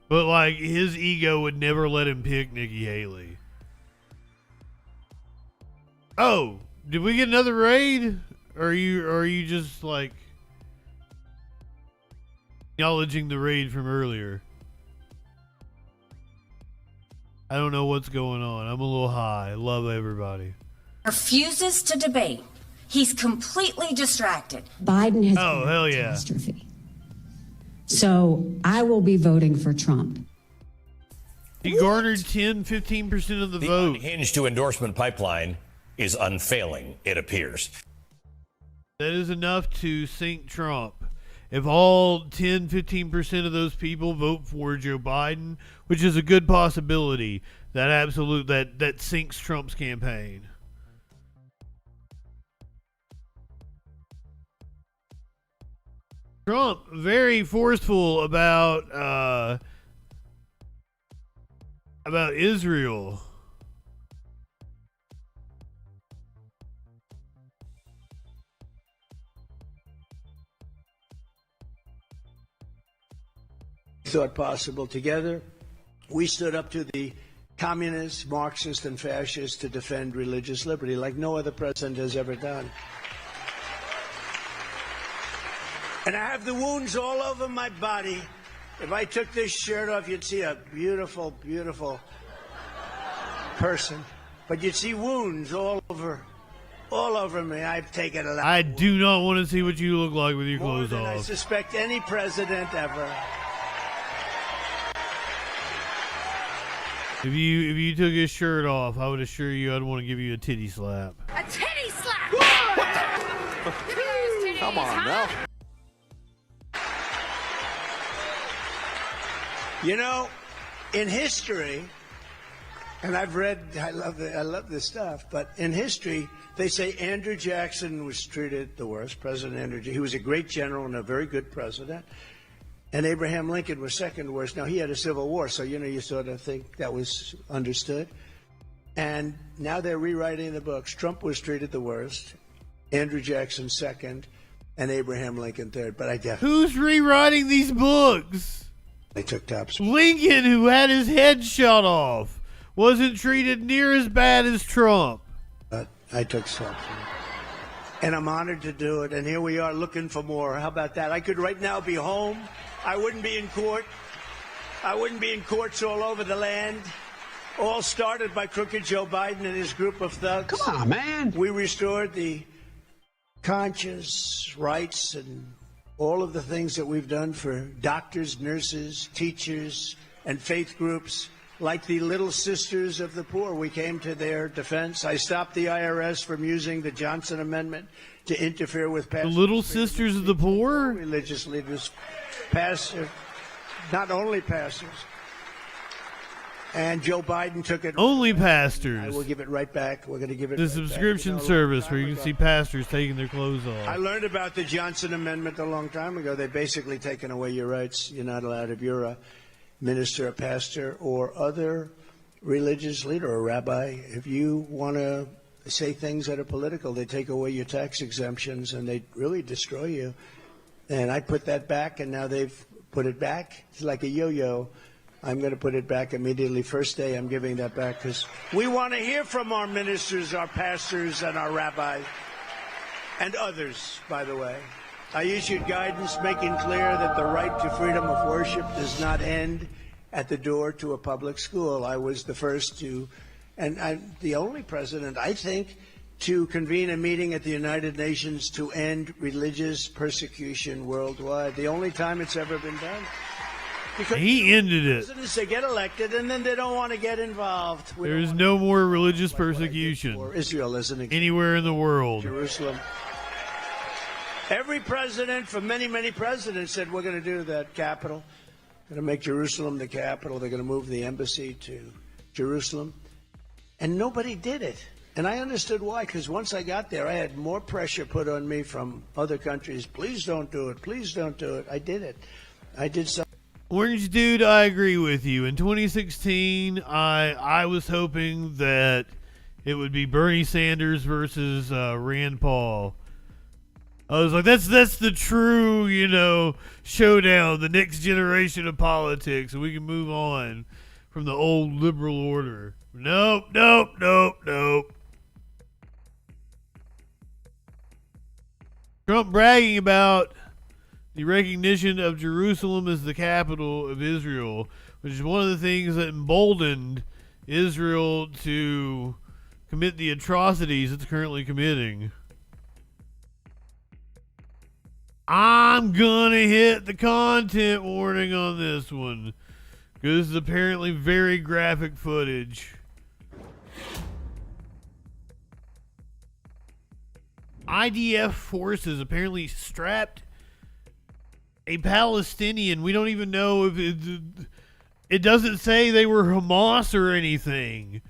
But like his ego would never let him pick Nikki Haley. Oh, did we get another raid? Or are you just like acknowledging the raid from earlier? I don't know what's going on. I'm a little high. Love everybody. Refuses to debate. He's completely distracted. Biden has been hell yeah. Catastrophe. So I will be voting for Trump. He garnered 10-15% of the vote. The unhinged to endorsement pipeline is unfailing, it appears. That is enough to sink Trump. If all 10-15% of those people vote for Joe Biden, which is a good possibility, that sinks Trump's campaign. Trump very forceful about Israel. Thought possible. Together, we stood up to the communists, Marxists, and fascists to defend religious liberty like no other president has ever done. And I have the wounds all over my body. If I took this shirt off, you'd see a beautiful, beautiful person. But you'd see wounds all over me. I've taken a lot. I do not want to see what you look like with your clothes More than off. I suspect any president ever. If you took his shirt off, I would assure you I'd want to give you a titty slap. A titty slap! Come on now. You know, in history, And I've read, I love this stuff, but in history, they say Andrew Jackson was treated the worst, President Andrew. He was a great general and a very good president. And Abraham Lincoln was second worst. Now, he had a civil war, so, you sort of think that was understood. And now they're rewriting the books. Trump was treated the worst, Andrew Jackson second, and Abraham Lincoln third. But I definitely... Who's rewriting these books? They took top spot. Lincoln, who had his head shot off, wasn't treated near as bad as Trump. But I took top spot. And I'm honored to do it. And here we are looking for more. How about that? I could right now be home. I wouldn't be in court. I wouldn't be in courts all over the land. All started by crooked Joe Biden and his group of thugs. Come on, man. We restored the conscience rights and all of the things that we've done for doctors, nurses, teachers, and faith groups like the Little Sisters of the Poor. We came to their defense. I stopped the IRS from using the Johnson Amendment to interfere with the Little Sisters of the Poor? Religious leaders, pastors, not only pastors. And Joe Biden took it. Only pastors. I will give it right back. We're going to give it the right subscription back. service where you can see pastors taking their clothes off. I learned about the Johnson Amendment a long time ago. They've basically taken away your rights. You're not allowed, if you're a minister, a pastor, or other religious leader or rabbi, if you want to say things that are political, they take away your tax exemptions and they really destroy you. And I put that back, and now they've put it back. It's like a yo-yo. I'm going to put it back immediately. First day, I'm giving that back because we want to hear from our ministers, our pastors, and our rabbis, and others, by the way. I issued guidance making clear that the right to freedom of worship does not end at the door to a public school. I was the first to, and I'm the only president, I think, to convene a meeting at the United Nations to end religious persecution worldwide. The only time it's ever been done. Because he ended it. Presidents, they get elected and then they don't want to get involved. There is no more religious persecution Israel is an example. Anywhere in the world. Jerusalem. Every president for many, many presidents said we're going to do that capital. Going to make Jerusalem the capital. They're going to move the embassy to Jerusalem. And nobody did it. And I understood why, because once I got there, I had more pressure put on me from other countries. Please don't do it. Please don't do it. I did it. I did something. Orange Dude, I agree with you. In 2016, I was hoping that it would be Bernie Sanders versus Rand Paul. I was like, that's the true, showdown, the next generation of politics, and we can move on from the old liberal order. Nope. Trump bragging about the recognition of Jerusalem as the capital of Israel, which is one of the things that emboldened Israel to commit the atrocities it's currently committing. I'm gonna hit the content warning on this one, because this is apparently very graphic footage. IDF forces apparently strapped a Palestinian. We don't even know if it doesn't say they were Hamas or anything.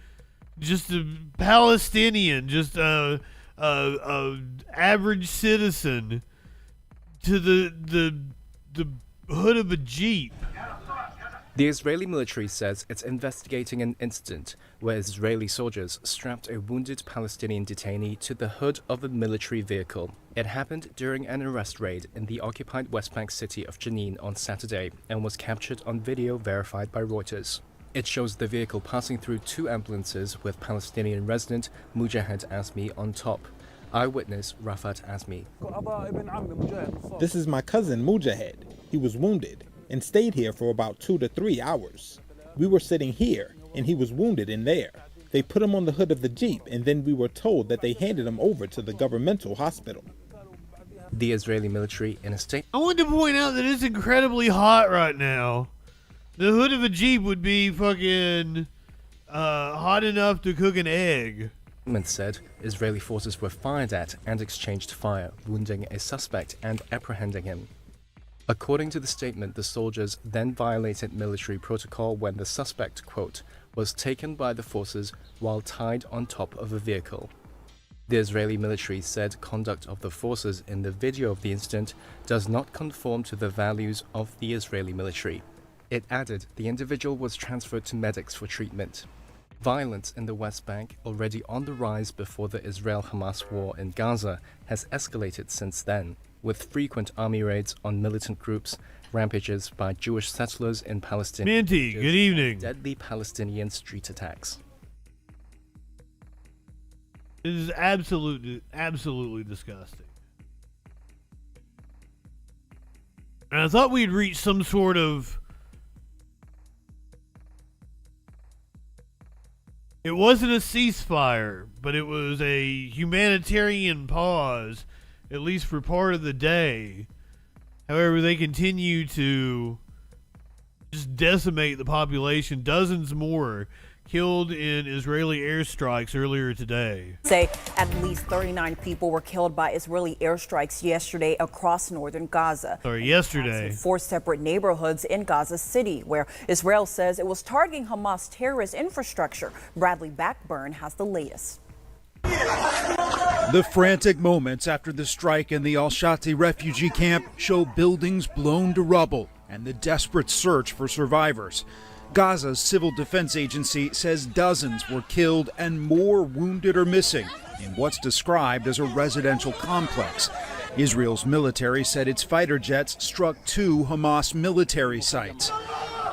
Just a Palestinian, just a average citizen to the hood of a Jeep. The Israeli military says it's investigating an incident where Israeli soldiers strapped a wounded Palestinian detainee to the hood of a military vehicle. It happened during an arrest raid in the occupied West Bank city of Jenin on Saturday and was captured on video verified by Reuters. It shows the vehicle passing through two ambulances with Palestinian resident Mujahid Azmi on top. Eyewitness Rafat Azmi. This is my cousin Mujahid. He was wounded and stayed here for about 2 to 3 hours. We were sitting here and he was wounded in there. They put him on the hood of the Jeep and then we were told that they handed him over to the governmental hospital. The Israeli military in a state. I want to point out that it's incredibly hot right now. The hood of a Jeep would be fucking hot enough to cook an egg. Said Israeli forces were fired at and exchanged fire, wounding a suspect and apprehending him. According to the statement, the soldiers then violated military protocol when the suspect, quote, was taken by the forces while tied on top of a vehicle. The Israeli military said conduct of the forces in the video of the incident does not conform to the values of the Israeli military. It added the individual was transferred to medics for treatment. Violence in the West Bank, already on the rise before the Israel-Hamas war in Gaza, has escalated since then, with frequent army raids on militant groups, rampages by Jewish settlers in Palestine, Minty, good evening. Deadly Palestinian street attacks. It is absolutely disgusting. And I thought we'd reach some sort of... It wasn't a ceasefire, but it was a humanitarian pause, at least for part of the day. However, they continue to just decimate the population. Dozens more killed in Israeli airstrikes earlier today. Say at least 39 people were killed by Israeli airstrikes yesterday across northern Gaza. Yesterday. 4 separate neighborhoods in Gaza City, where Israel says it was targeting Hamas terrorist infrastructure. Bradley Backburn has the latest. The frantic moments after the strike in the Al-Shati refugee camp show buildings blown to rubble and the desperate search for survivors. Gaza's Civil Defense Agency says dozens were killed and more wounded or missing in what's described as a residential complex. Israel's military said its fighter jets struck 2 Hamas military sites.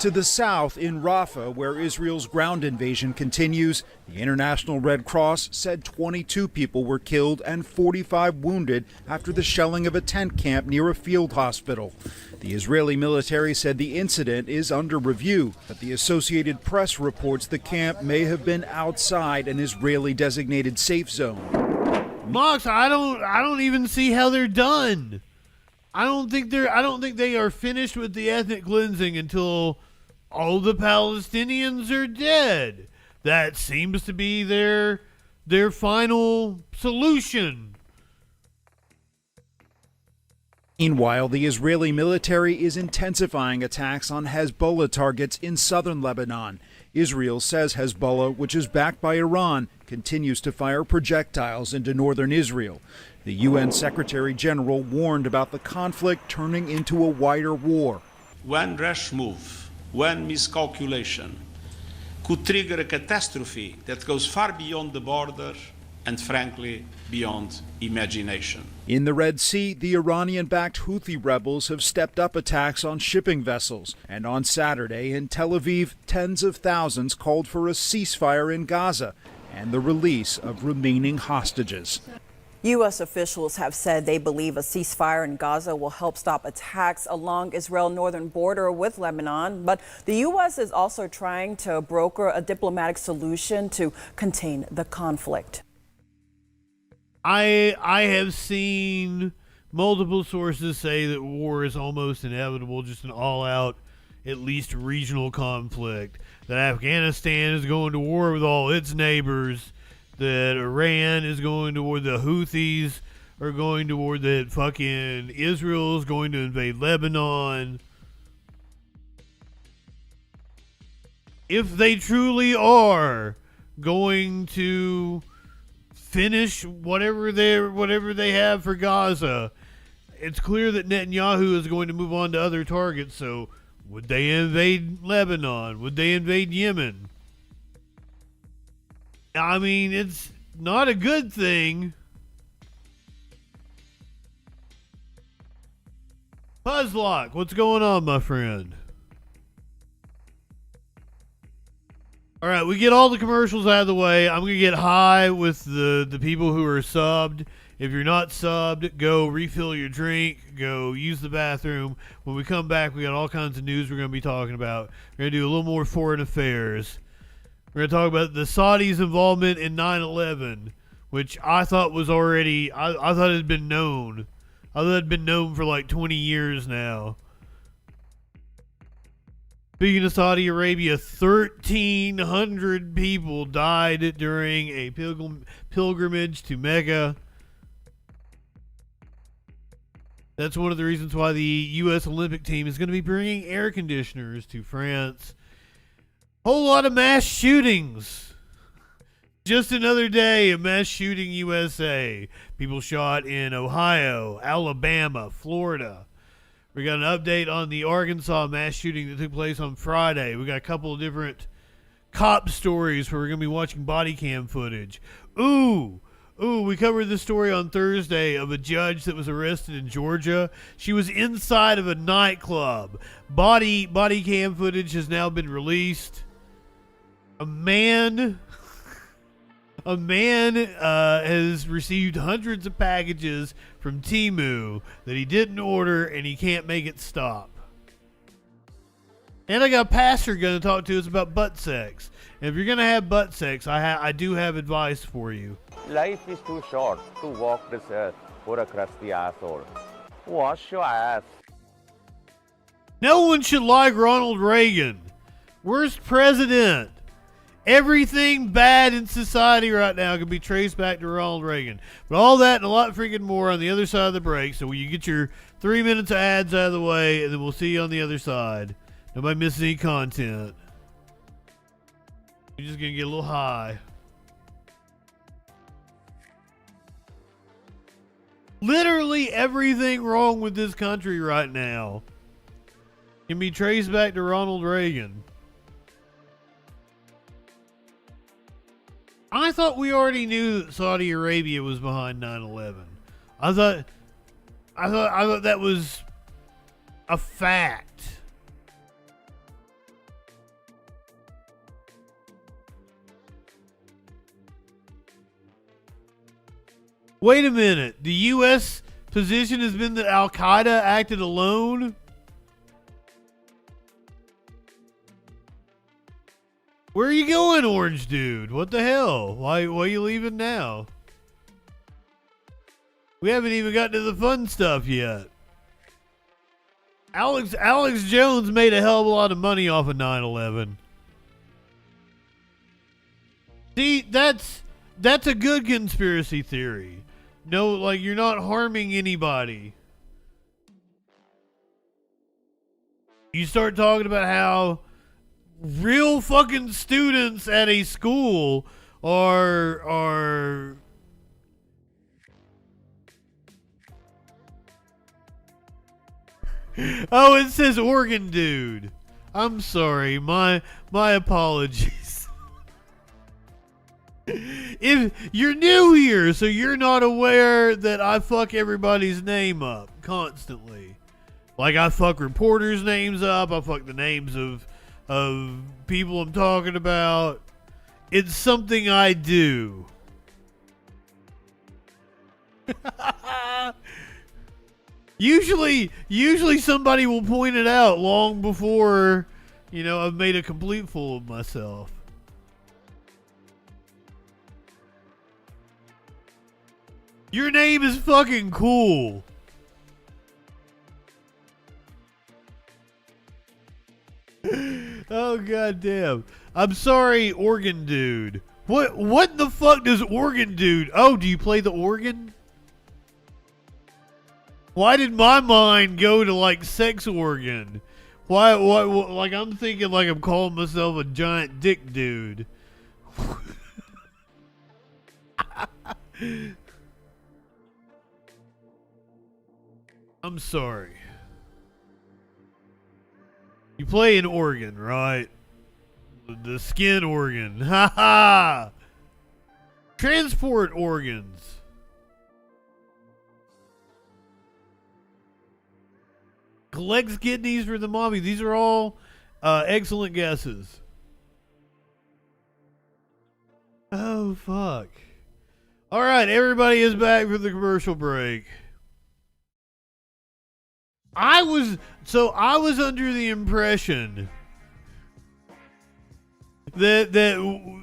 To the south, in Rafah, where Israel's ground invasion continues, the International Red Cross said 22 people were killed and 45 wounded after the shelling of a tent camp near a field hospital. The Israeli military said the incident is under review, but the Associated Press reports the camp may have been outside an Israeli designated safe zone. Mox, I don't even see how they're done. I don't think they are finished with the ethnic cleansing until all the Palestinians are dead. That seems to be their final solution. Meanwhile, the Israeli military is intensifying attacks on Hezbollah targets in southern Lebanon. Israel says Hezbollah, which is backed by Iran, continues to fire projectiles into northern Israel. The UN Secretary General warned about the conflict turning into a wider war. One rash move, one miscalculation could trigger a catastrophe that goes far beyond the border and, frankly, beyond imagination. In the Red Sea, the Iranian-backed Houthi rebels have stepped up attacks on shipping vessels. And on Saturday in Tel Aviv, tens of thousands called for a ceasefire in Gaza and the release of remaining hostages. U.S. officials have said they believe a ceasefire in Gaza will help stop attacks along Israel's northern border with Lebanon. But the U.S. is also trying to broker a diplomatic solution to contain the conflict. I have seen multiple sources say that war is almost inevitable, just an all-out, at least regional conflict. That Afghanistan is going to war with all its neighbors. That Iran is going to war, the Houthis are going to war, that fucking Israel is going to invade Lebanon. If they truly are going to finish whatever they have for Gaza, it's clear that Netanyahu is going to move on to other targets. So would they invade Lebanon? Would they invade Yemen? I mean, it's not a good thing. Puzzlock, what's going on, my friend? All right, we get all the commercials out of the way. I'm going to get high with the people who are subbed. If you're not subbed, go refill your drink. Go use the bathroom. When we come back, we got all kinds of news we're going to be talking about. We're going to do a little more foreign affairs. We're going to talk about the Saudis' involvement in 9/11, which I thought was already, I thought it had been known. I thought it had been known for like 20 years now. Speaking of Saudi Arabia, 1,300 people died during a pilgrimage to Mecca. That's one of the reasons why the U.S. Olympic team is going to be bringing air conditioners to France. Whole lot of mass shootings. Just another day of mass shooting USA. People shot in Ohio, Alabama, Florida. We got an update on the Arkansas mass shooting that took place on Friday. We got a couple of different cop stories where we're going to be watching body cam footage. Ooh, we covered this story on Thursday of a judge that was arrested in Georgia. She was inside of a nightclub. Body cam footage has now been released. A man has received hundreds of packages from Temu that he didn't order, and he can't make it stop. And I got a pastor going to talk to us about butt sex. And if you're going to have butt sex, I do have advice for you. Life is too short to walk this earth for a crusty asshole. Wash your ass. No one should like Ronald Reagan. Worst president. Everything bad in society right now can be traced back to Ronald Reagan. But all that and a lot freaking more on the other side of the break. So you get your 3 minutes of ads out of the way, and then we'll see you on the other side. Nobody misses any content. You're just going to get a little high. Literally everything wrong with this country right now can be traced back to Ronald Reagan. I thought we already knew that Saudi Arabia was behind 9/11. I thought that was a fact. Wait a minute. The U.S. position has been that Al-Qaeda acted alone? Where are you going, orange dude? What the hell? Why are you leaving now? We haven't even gotten to the fun stuff yet. Alex Jones made a hell of a lot of money off of 9/11. See, that's a good conspiracy theory. No, like, you're not harming anybody. You start talking about how real fucking students at a school are oh, it says Oregon dude. I'm sorry. My apologies. If you're new here, so you're not aware that I fuck everybody's name up constantly. Like, I fuck reporters' names up. I fuck the names of people I'm talking about. It's something I do. Usually somebody will point it out long before, I've made a complete fool of myself. Your name is fucking cool. Oh, goddamn. I'm sorry, organ dude. What the fuck does organ dude? Oh, do you play the organ? Why did my mind go to, like, sex organ? Why, like, I'm thinking like I'm calling myself a giant dick dude. I'm sorry. You play an organ, right? The skin organ. Ha ha! Transport organs. Collects kidneys for the mommy. These are all excellent guesses. Oh, fuck. All right, everybody is back for the commercial break. I was under the impression that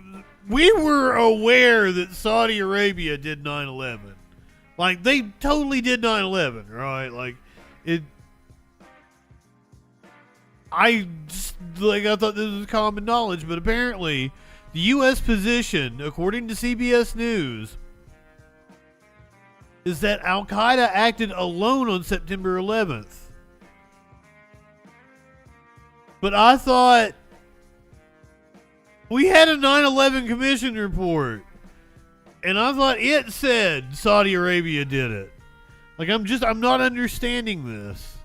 we were aware that Saudi Arabia did 9/11. Like, they totally did 9/11, right? Like, I thought this was common knowledge, but apparently the U.S. position, according to CBS News, is that Al-Qaeda acted alone on September 11th. But I thought We had a 9/11 commission report, and I thought it said Saudi Arabia did it. Like, I'm not understanding this.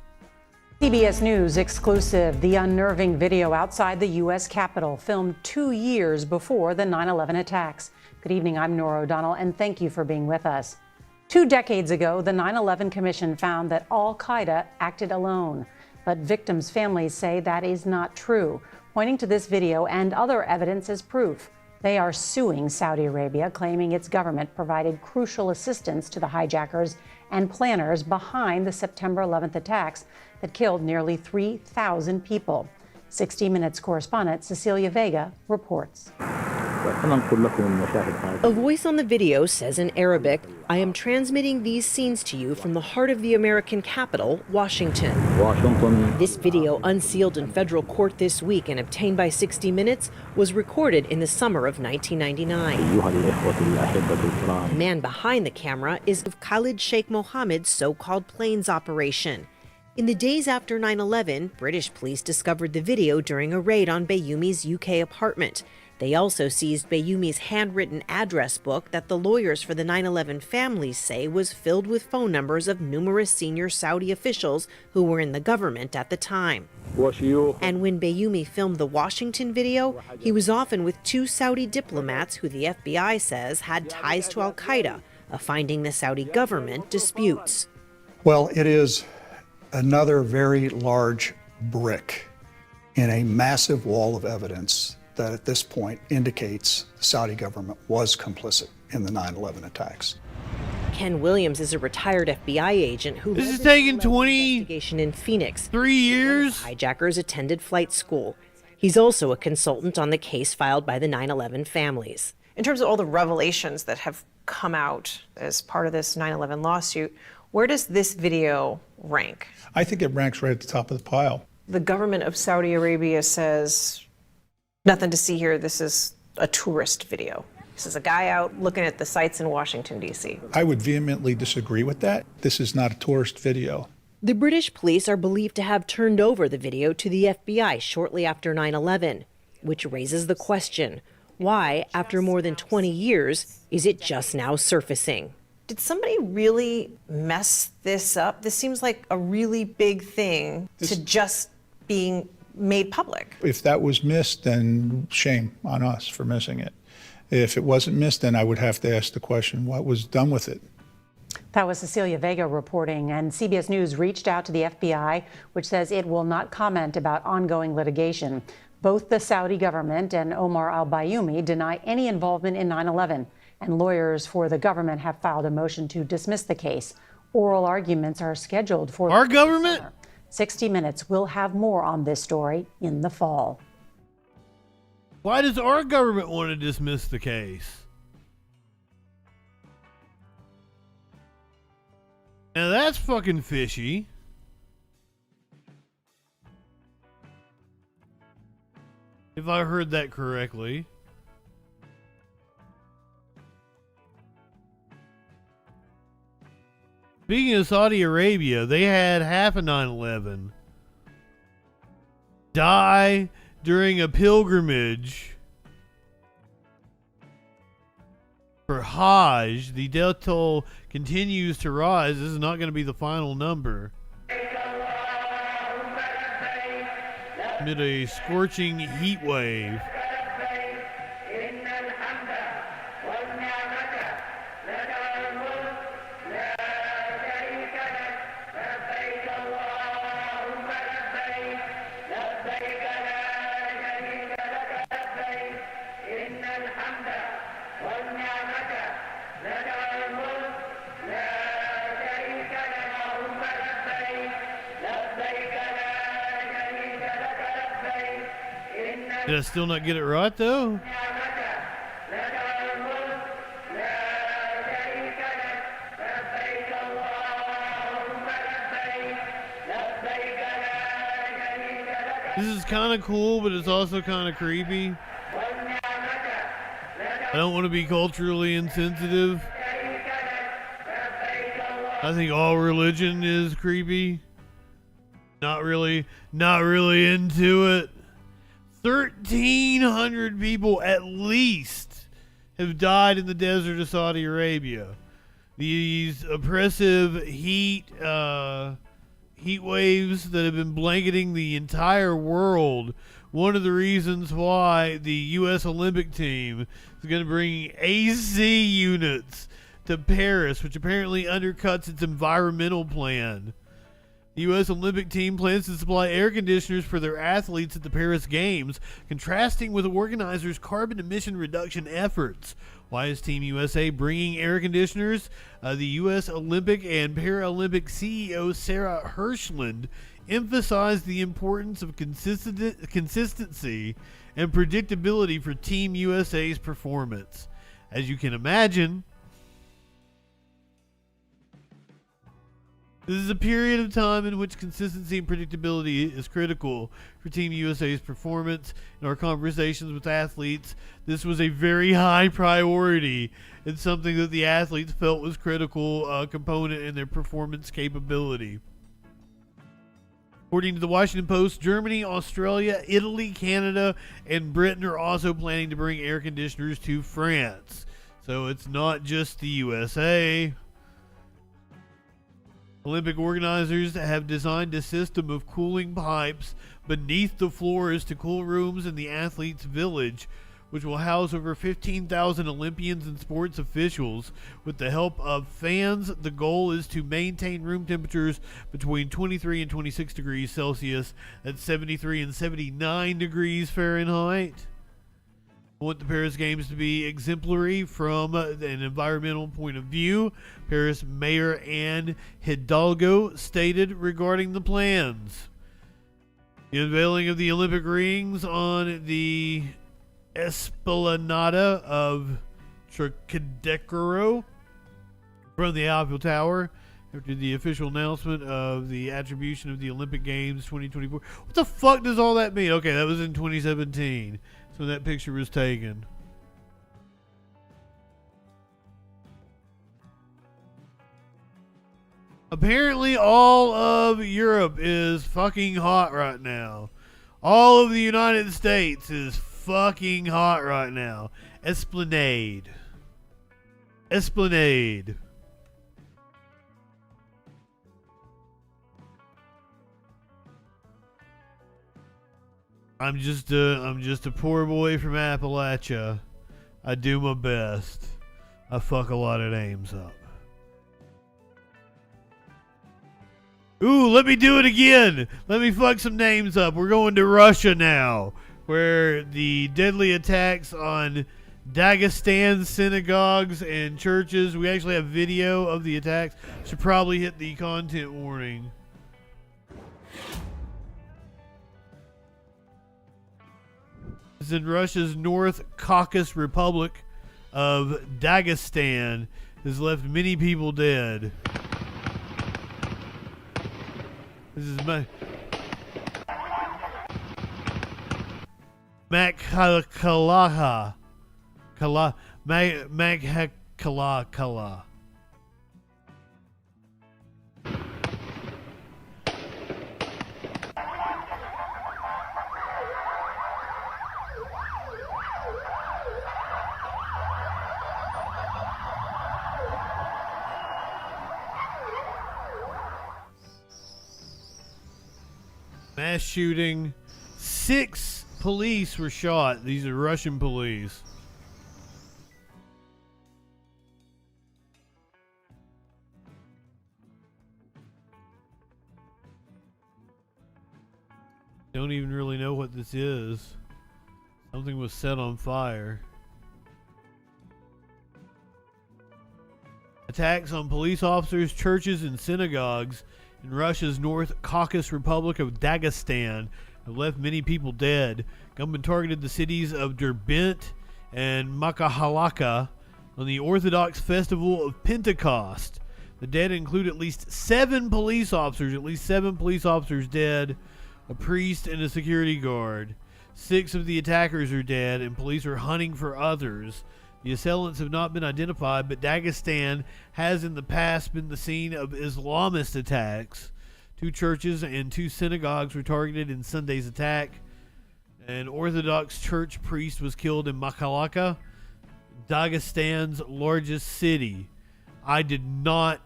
CBS News exclusive. The unnerving video outside the U.S. Capitol, filmed 2 years before the 9/11 attacks. Good evening, I'm Nora O'Donnell, and thank you for being with us. 2 decades ago, the 9/11 Commission found that Al-Qaeda acted alone. But victims' families say that is not true, pointing to this video and other evidence as proof. They are suing Saudi Arabia, claiming its government provided crucial assistance to the hijackers and planners behind the September 11th attacks that killed nearly 3,000 people. 60 Minutes correspondent Cecilia Vega reports. A voice on the video says in Arabic, "I am transmitting these scenes to you from the heart of the American capital, Washington." This video, unsealed in federal court this week and obtained by 60 Minutes, was recorded in the summer of 1999. The man behind the camera is of Khalid Sheikh Mohammed's so-called planes operation. In the days after 9/11, British police discovered the video during a raid on Bayoumy's UK apartment. They also seized Bayoumy's handwritten address book that the lawyers for the 9/11 families say was filled with phone numbers of numerous senior Saudi officials who were in the government at the time. And when Bayoumi filmed the Washington video, he was often with 2 Saudi diplomats who the FBI says had ties to Al-Qaeda, a finding the Saudi government disputes. Well, it is another very large brick in a massive wall of evidence that at this point indicates the Saudi government was complicit in the 9/11 attacks. Ken Williams is a retired FBI agent who This is taking investigation in Phoenix. 3 years? Hijackers attended flight school. He's also a consultant on the case filed by the 9/11 families. In terms of all the revelations that have come out as part of this 9/11 lawsuit, where does this video rank? I think it ranks right at the top of the pile. The government of Saudi Arabia says, nothing to see here, this is a tourist video. This is a guy out looking at the sights in Washington, D.C. I would vehemently disagree with that. This is not a tourist video. The British police are believed to have turned over the video to the FBI shortly after 9/11, which raises the question, why, after more than 20 years, is it just now surfacing? Did somebody really mess this up? This seems like a really big thing to just being made public. If that was missed, then shame on us for missing it. If it wasn't missed, then I would have to ask the question, what was done with it? That was Cecilia Vega reporting, and CBS News reached out to the FBI, which says it will not comment about ongoing litigation. Both the Saudi government and Omar al-Bayoumi deny any involvement in 9/11, and lawyers for the government have filed a motion to dismiss the case. Oral arguments are scheduled for our government. Summer. 60 Minutes will have more on this story in the fall. Why does our government want to dismiss the case? Now that's fucking fishy. If I heard that correctly. Speaking of Saudi Arabia, they had half a 9/11 die during a pilgrimage for Hajj. The death toll continues to rise. This is not going to be the final number. Amid a scorching heat wave. Did I still not get it right, though? This is kind of cool, but it's also kind of creepy. I don't want to be culturally insensitive. I think all religion is creepy. Not really into it. 1,300 people at least have died in the desert of Saudi Arabia. These oppressive heat waves that have been blanketing the entire world. One of the reasons why the U.S. Olympic team is going to bring AC units to Paris, which apparently undercuts its environmental plan. The U.S. Olympic team plans to supply air conditioners for their athletes at the Paris Games, contrasting with the organizers' carbon emission reduction efforts. Why is Team USA bringing air conditioners? The U.S. Olympic and Paralympic CEO Sarah Hirshland emphasized the importance of consistency and predictability for Team USA's performance. As you can imagine, this is a period of time in which consistency and predictability is critical for Team USA's performance. In our conversations with athletes, this was a very high priority and something that the athletes felt was critical component in their performance capability. According to the Washington Post, Germany, Australia, Italy, Canada, and Britain are also planning to bring air conditioners to France. So it's not just the USA. Olympic organizers have designed a system of cooling pipes beneath the floors to cool rooms in the athletes' village, which will house over 15,000 Olympians and sports officials. With the help of fans, the goal is to maintain room temperatures between 23 and 26 degrees Celsius at 73 and 79 degrees Fahrenheit. I want the Paris Games to be exemplary from an environmental point of view, Paris Mayor Anne Hidalgo stated regarding the plans. The unveiling of the Olympic rings on the Esplanada of Trocadero from the Eiffel Tower after the official announcement of the attribution of the Olympic Games 2024. What the fuck does all that mean? Okay, that was in 2017. So that picture was taken. Apparently all of Europe is fucking hot right now. All of the United States is fucking hot right now. Esplanade. Esplanade. I'm just a poor boy from Appalachia. I do my best. I fuck a lot of names up. Ooh, let me do it again. Let me fuck some names up. We're going to Russia now, where the deadly attacks on Dagestan synagogues and churches. We actually have video of the attacks. Should probably hit the content warning. This is in Russia's North Caucasus Republic of Dagestan. Has left many people dead. This is Makhachkala. Makhachkala. Mass shooting. 6 police were shot. These are Russian police. Don't even really know what this is. Something was set on fire. Attacks on police officers, churches, and synagogues in Russia's North Caucasus Republic of Dagestan have left many people dead. Gunmen targeted the cities of Derbent and Makhalaka on the Orthodox festival of Pentecost. The dead include at least 7 police officers, dead, a priest, and a security guard. 6 of the attackers are dead, and police are hunting for others. The assailants have not been identified, but Dagestan has in the past been the scene of Islamist attacks. 2 churches and 2 synagogues were targeted in Sunday's attack. An Orthodox church priest was killed in Makalaka, Dagestan's largest city. I did not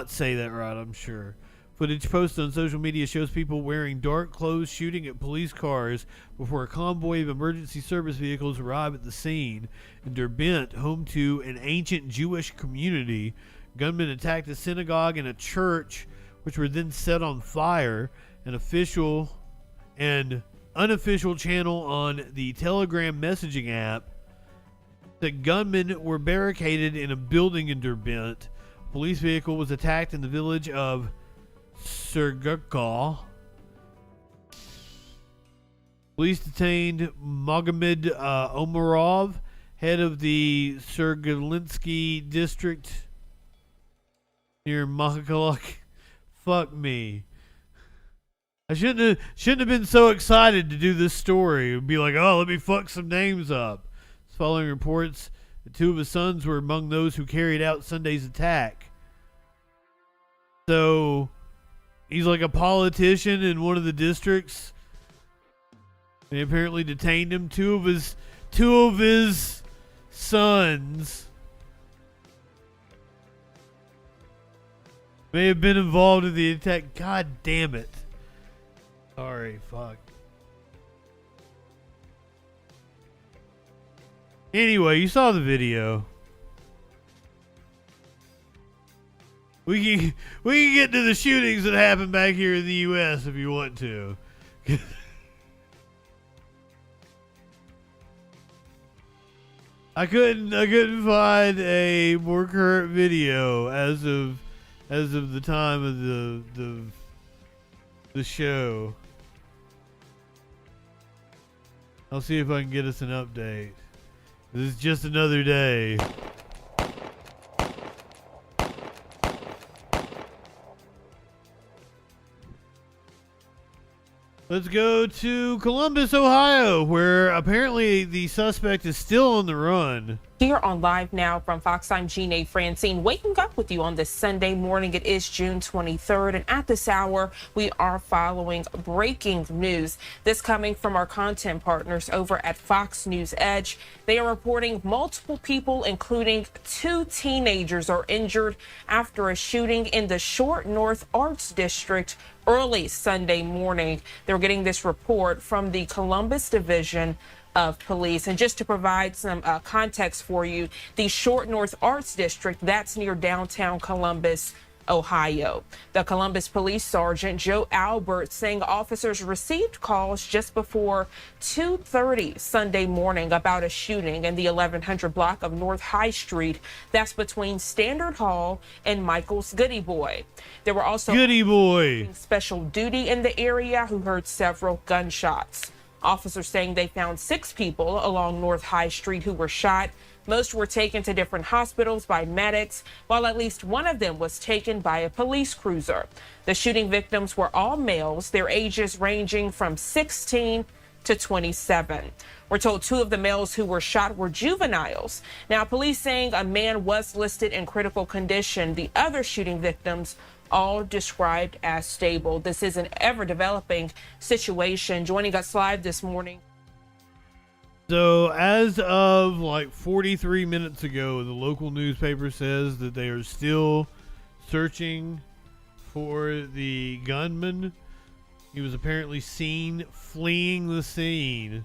say that right, I'm sure. Footage posted on social media shows people wearing dark clothes shooting at police cars before a convoy of emergency service vehicles arrived at the scene. In Derbent, home to an ancient Jewish community, gunmen attacked a synagogue and a church, which were then set on fire. An official and unofficial channel on the Telegram messaging app, the gunmen were barricaded in a building in Derbent. A police vehicle was attacked in the village of Sergakal. Police detained Magomed Omarov, head of the Sergalinsky district near Makalak. Fuck me. I shouldn't have been so excited to do this story. It'd be like, oh, let me fuck some names up. Following reports, the two of his sons were among those who carried out Sunday's attack. So he's like a politician in one of the districts. They apparently detained him. Two of his sons may have been involved in the attack. God damn it. Sorry, fuck. Anyway, you saw the video. We can get to the shootings that happened back here in the U.S. if you want to. I couldn't find a more current video as of the time of the show. I'll see if I can get us an update. This is just another day. Let's go to Columbus, Ohio, where apparently the suspect is still on the run. Here on Live Now from Fox, I'm Jeanne Francine, waking up with you on this Sunday morning. It is June 23rd, and at this hour, we are following breaking news. This coming from our content partners over at Fox News Edge. They are reporting multiple people, including 2 teenagers, are injured after a shooting in the Short North Arts District early Sunday morning. They're getting this report from the Columbus Division of Police. And just to provide some context for you, the Short North Arts District, that's near downtown Columbus, Ohio. The Columbus Police Sergeant Joe Albert saying officers received calls just before 2:30 Sunday morning about a shooting in the 1100 block of North High Street. That's between Standard Hall and Michael's Goody Boy. There were also Goody Boy special duty in the area who heard several gunshots. Officers saying they found 6 people along North High Street who were shot. Most were taken to different hospitals by medics, while at least one of them was taken by a police cruiser. The shooting victims were all males, their ages ranging from 16 to 27. We're told 2 of the males who were shot were juveniles. Now, police saying a man was listed in critical condition. The other shooting victims all described as stable. This is an ever-developing situation. Joining us live this morning. So as of like 43 minutes ago, the local newspaper says that they are still searching for the gunman. He was apparently seen fleeing the scene.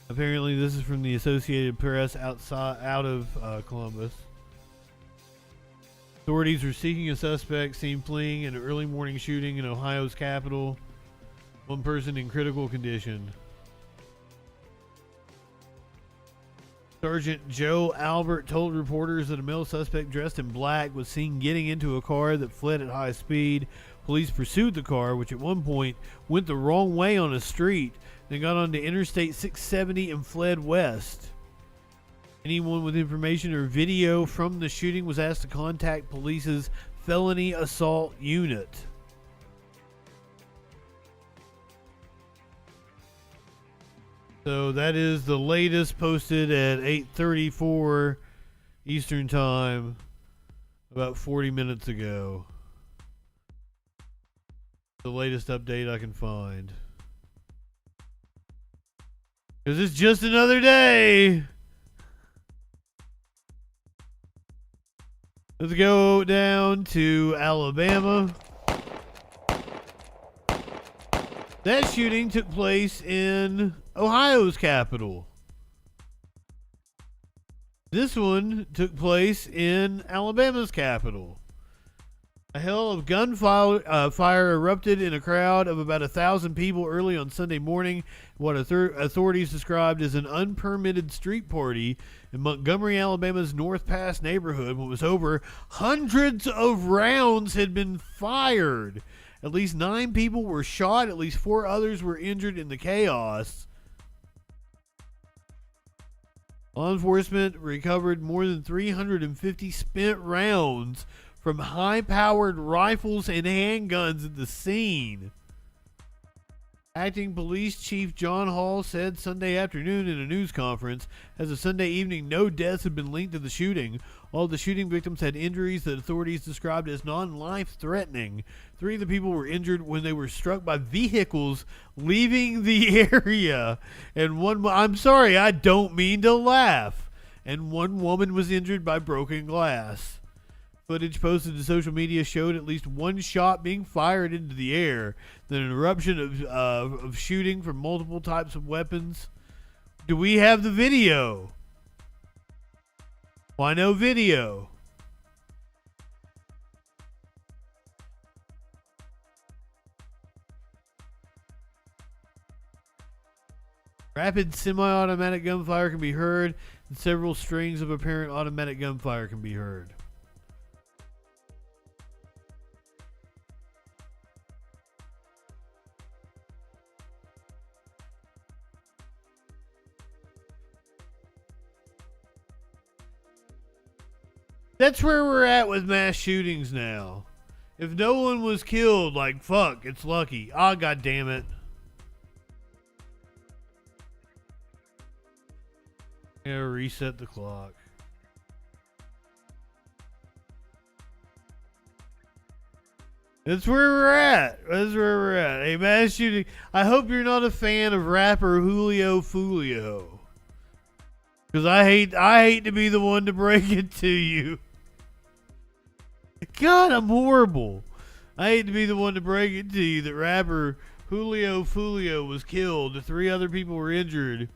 Apparently, this is from the Associated Press out of Columbus. Authorities are seeking a suspect seen fleeing in an early morning shooting in Ohio's capital. One person in critical condition. Sergeant Joe Albert told reporters that a male suspect dressed in black was seen getting into a car that fled at high speed. Police pursued the car, which at one point went the wrong way on a street, then got onto Interstate 670 and fled west. Anyone with information or video from the shooting was asked to contact police's felony assault unit. So that is the latest, posted at 8:34 Eastern Time, about 40 minutes ago. The latest update I can find. Because it's just another day. Let's go down to Alabama. That shooting took place in Ohio's capital. This one took place in Alabama's capital. A hail of gunfire erupted in a crowd of about 1,000 people early on Sunday morning. What authorities described as an unpermitted street party in Montgomery, Alabama's North Pass neighborhood. What was over, hundreds of rounds had been fired. At least 9 people were shot. At least 4 others were injured in the chaos. Law enforcement recovered more than 350 spent rounds from high-powered rifles and handguns at the scene. Acting Police Chief John Hall said Sunday afternoon in a news conference, as of Sunday evening, no deaths had been linked to the shooting. All the shooting victims had injuries that authorities described as non-life-threatening. 3 of the people were injured when they were struck by vehicles leaving the area. And I'm sorry, I don't mean to laugh. And 1 woman was injured by broken glass. Footage posted to social media showed at least 1 shot being fired into the air, then an eruption of shooting from multiple types of weapons. Do we have the video? Why no video? Rapid semi-automatic gunfire can be heard, and several strings of apparent automatic gunfire can be heard. That's where we're at with mass shootings now. If no one was killed, like, fuck, it's lucky. Ah, god damn it. Yeah, reset the clock. That's where we're at. That's where we're at. A mass shooting. I hope you're not a fan of rapper Julio Fulio. Because I hate to be the one to break it to you. God, I'm horrible. I hate to be the one to break it to you that rapper Julio Fulio was killed. 3 other people were injured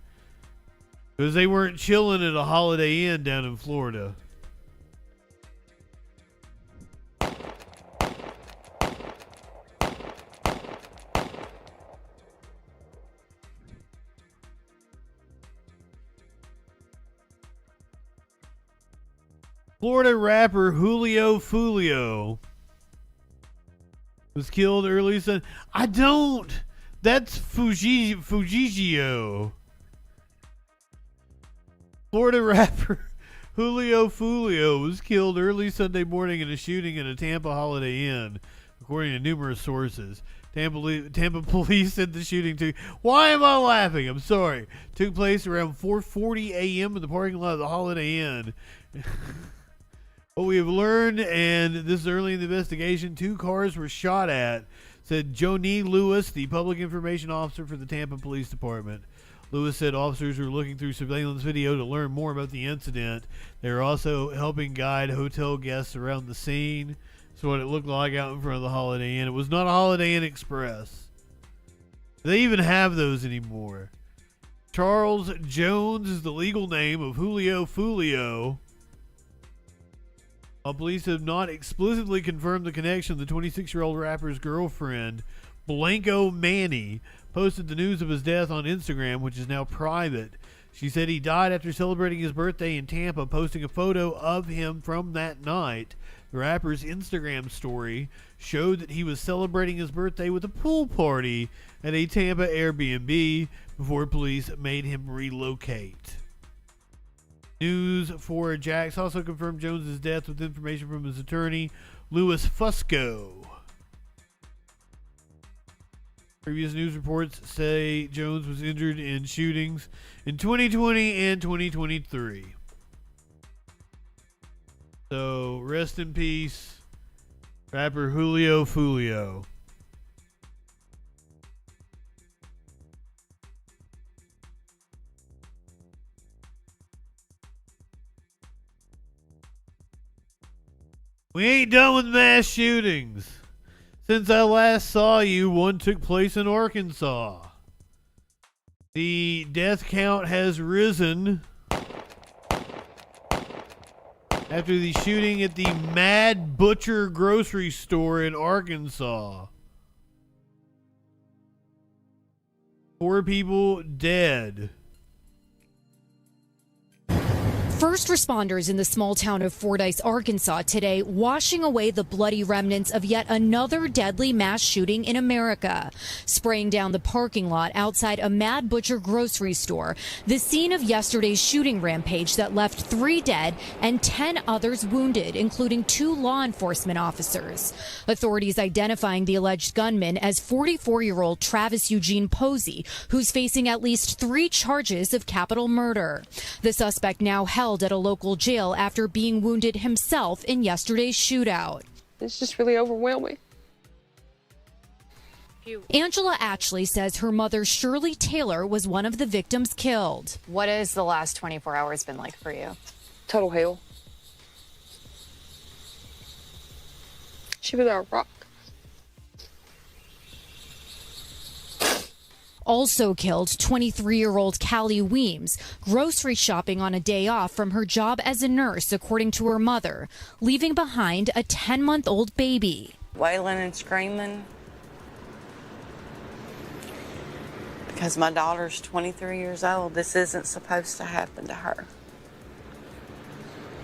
because they weren't chilling at a Holiday Inn down in Florida. Florida rapper Julio Fulio was killed early Sunday. That's Fujigio. Florida rapper Julio Fulio was killed early Sunday morning in a shooting in a Tampa Holiday Inn, according to numerous sources. Tampa police said the shooting why am I laughing? I'm sorry. Took place around 4:40 a.m. in the parking lot of the Holiday Inn. What we have learned, and this is early in the investigation, 2 cars were shot at, said Joni Lewis, the public information officer for the Tampa Police Department. Lewis said officers were looking through surveillance video to learn more about the incident. They were also helping guide hotel guests around the scene. That's what it looked like out in front of the Holiday Inn. It was not a Holiday Inn Express. Do they even have those anymore? Charles Jones is the legal name of Julio Fulio. While police have not explicitly confirmed the connection, the 26-year-old rapper's girlfriend, Blanco Manny, posted the news of his death on Instagram, which is now private. She said he died after celebrating his birthday in Tampa, posting a photo of him from that night. The rapper's Instagram story showed that he was celebrating his birthday with a pool party at a Tampa Airbnb before police made him relocate. News 4 Jax also confirmed Jones's death with information from his attorney, Louis Fusco. Previous news reports say Jones was injured in shootings in 2020 and 2023. So, rest in peace, rapper Julio Fulio. We ain't done with mass shootings. Since I last saw you, one took place in Arkansas. The death count has risen after the shooting at the Mad Butcher grocery store in Arkansas. 4 people dead. First responders in the small town of Fordyce, Arkansas today washing away the bloody remnants of yet another deadly mass shooting in America. Spraying down the parking lot outside a Mad Butcher grocery store, the scene of yesterday's shooting rampage that left 3 dead and 10 others wounded, including 2 law enforcement officers. Authorities identifying the alleged gunman as 44-year-old Travis Eugene Posey, who's facing at least 3 charges of capital murder. The suspect now held at a local jail after being wounded himself in yesterday's shootout. It's just really overwhelming. Angela Atchley says her mother, Shirley Taylor, was one of the victims killed. What has the last 24 hours been like for you? Total hell. She was our rock. Also killed 23-year-old Callie Weems, grocery shopping on a day off from her job as a nurse, according to her mother, leaving behind a 10-month-old baby. Wailing and screaming because my daughter's 23 years old. This isn't supposed to happen to her.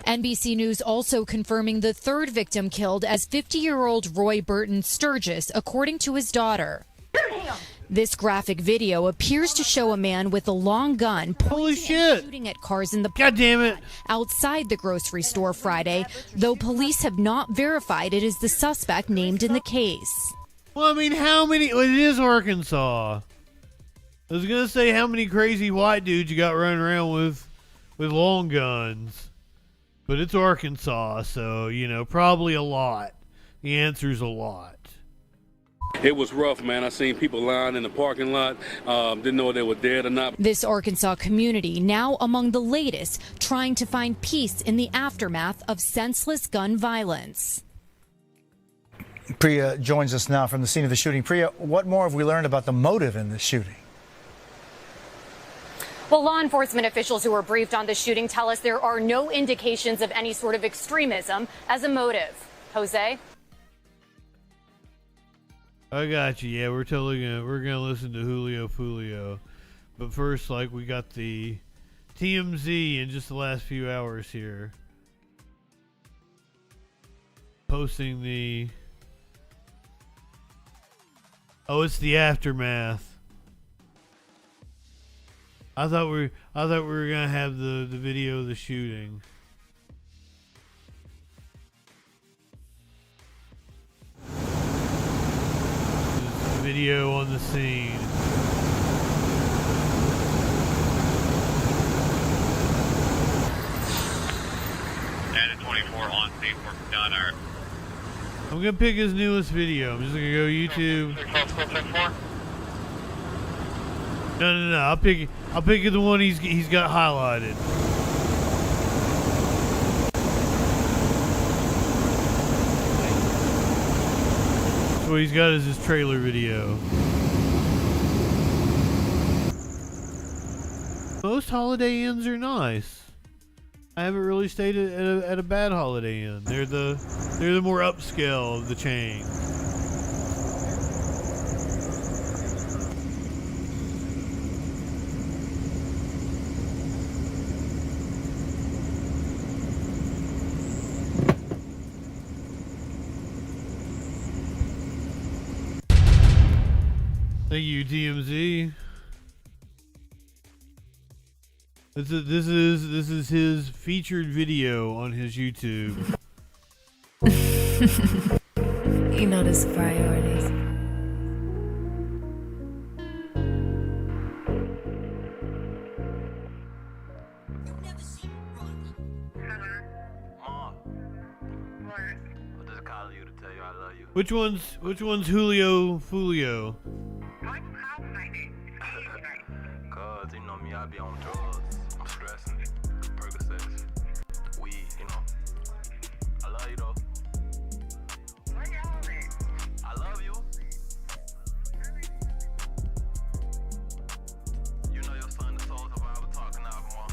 NBC News also confirming the 3rd victim killed as 50-year-old Roy Burton Sturgis, according to his daughter. This graphic video appears to show a man with a long gun pointing and shooting at cars in the parking lot outside the grocery store Friday, though police have not verified it is the suspect named in the case. Well, I mean, how many? Well, it is Arkansas. I was gonna say how many crazy white dudes you got running around with long guns, but it's Arkansas, so you know probably a lot. The answer's a lot. It was rough, man. I seen people lying in the parking lot. Didn't know if they were dead or not. This Arkansas community now among the latest trying to find peace in the aftermath of senseless gun violence. Priya joins us now from the scene of the shooting. Priya, what more have we learned about the motive in this shooting? Well, law enforcement officials who were briefed on the shooting tell us there are no indications of any sort of extremism as a motive. Jose? I got you. Yeah, we're gonna listen to Julio Fulio, but first, like, we got the TMZ in just the last few hours here, posting the it's the aftermath. I thought we were gonna have the video of the shooting. Video on the scene. And 24 on scene work done. I'm gonna pick his newest video. I'm just gonna go YouTube. No. I'll pick the one he's got highlighted. What he's got is his trailer video. Most Holiday Inns are nice. I haven't really stayed at a bad Holiday Inn. They're the more upscale of the chain. Thank you, TMZ. This is his featured video on his YouTube. You know this priorities. Which one's Julio Fulio? Cause you know me, I be on drugs. I'm stressing. Percocets, weed, you know. I love you though. I love you. You know your son, the soul survivor, talking alcohol.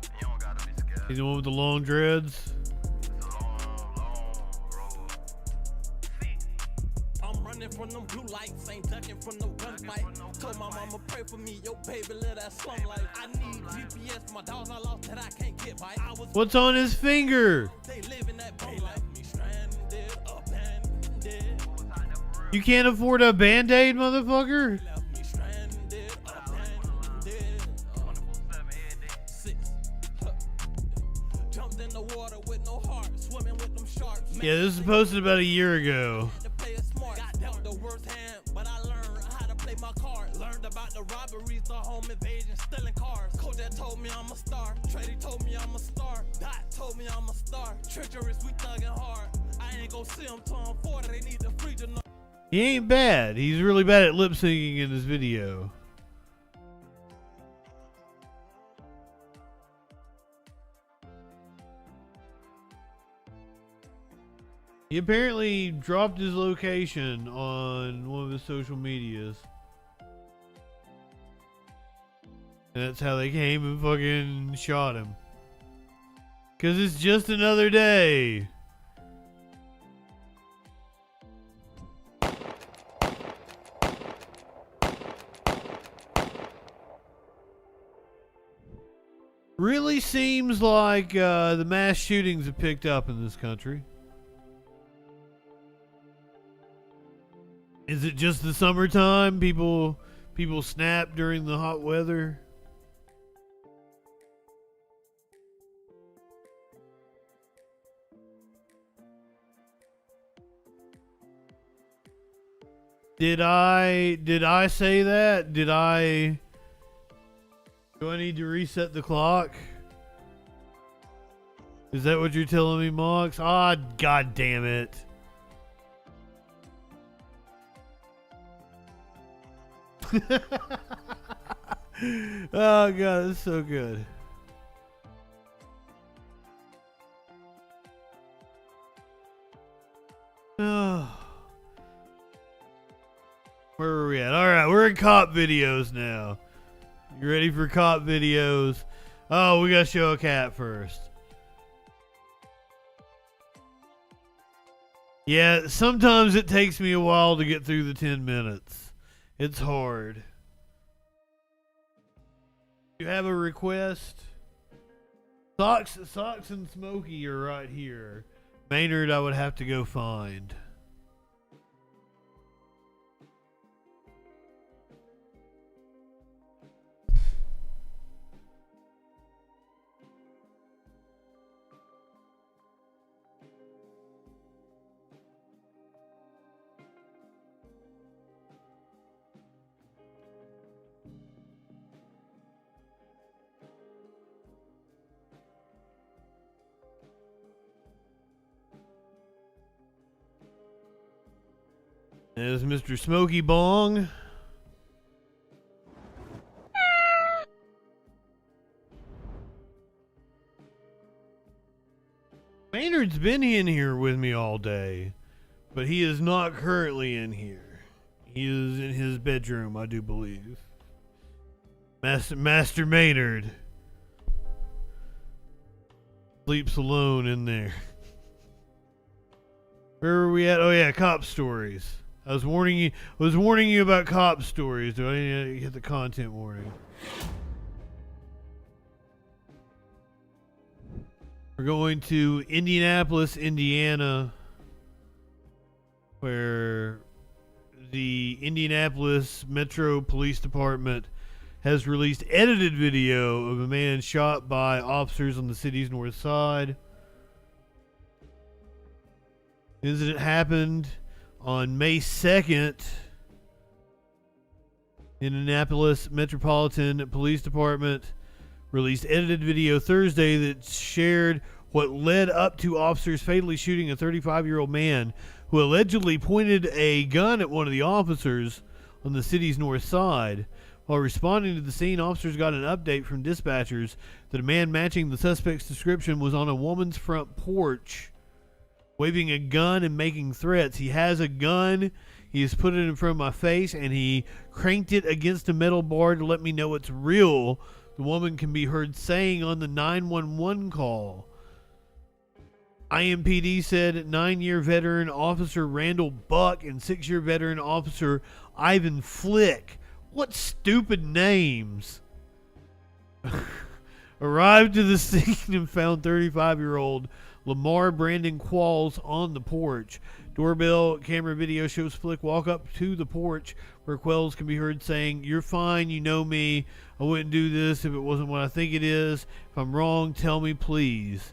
You don't gotta be scared. He's the one with the long dreads. From them blue lights, ain't ducking from no gunfight. Told my mama pray for me, yo baby, live that slum life. I need GPS, my dogs I lost that I can't get by. What's on his finger? They live in that bum life. Me stranded, abandoned. You can't afford a Band-Aid, motherfucker? Me stranded, abandoned. 6. Jumped in the water with no heart, swimming with them sharks. Yeah, this was posted about a year ago. The robberies, the home invasion, stealing cars. Coach that told me I'm a star. Trady told me I'm a star. Dot told me I'm a star. Treacherous, we thugging hard. I ain't gon' see him till I'm 40. They need to free to know. He ain't bad. He's really bad at lip syncing in this video. He apparently dropped his location on one of his social medias. And that's how they came and fucking shot him. 'Cause it's just another day. Really seems like the mass shootings have picked up in this country. Is it just the summertime? People snap during the hot weather? Did I say that? Do I need to reset the clock? Is that what you're telling me, Mox? Ah, god damn it. Oh god, that's so good. Oh. Where are we at? Alright, we're in cop videos now. You ready for cop videos? Oh, we gotta show a cat first. Yeah, sometimes it takes me a while to get through the 10 minutes. It's hard. You have a request? Socks and Smokey are right here. Maynard I would have to go find. There's Mr. Smokey Bong. Maynard's been in here with me all day, but he is not currently in here. He is in his bedroom, I do believe. Master Maynard sleeps alone in there. Where are we at? Oh yeah, cop stories. I was warning you about cop stories. Do I need to hit the content warning? We're going to Indianapolis, Indiana, where the Indianapolis Metro Police Department has released edited video of a man shot by officers on the city's north side. The incident happened on May 2nd. Indianapolis Metropolitan Police Department released edited video Thursday that shared what led up to officers fatally shooting a 35-year-old man who allegedly pointed a gun at one of the officers on the city's north side. While responding to the scene, officers got an update from dispatchers that a man matching the suspect's description was on a woman's front porch, waving a gun and making threats. He has a gun. He has put it in front of my face, and he cranked it against a metal bar to let me know it's real, the woman can be heard saying on the 911 call. IMPD said 9-year veteran Officer Randall Buck and 6-year veteran Officer Ivan Flick, what stupid names, arrived to the scene and found 35-year-old Lamar Brandon Qualls on the porch. Doorbell camera video shows Flick walk up to the porch where Quells can be heard saying, "You're fine, you know me. I wouldn't do this if it wasn't what I think it is. If I'm wrong, tell me, please."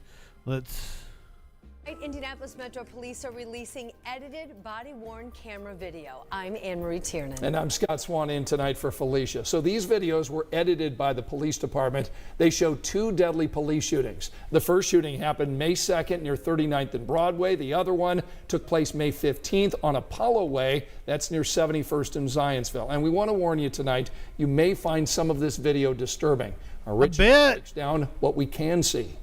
Indianapolis Metro Police are releasing edited body-worn camera video. I'm Anne-Marie Tiernan. And I'm Scott Swan in tonight for Felicia. So these videos were edited by the police department. They show 2 deadly police shootings. The first shooting happened May 2nd near 39th and Broadway. The other one took place May 15th on Apollo Way. That's near 71st and Zionsville. And we want to warn you tonight, you may find some of this video disturbing. Our Rich breaks down what we can see.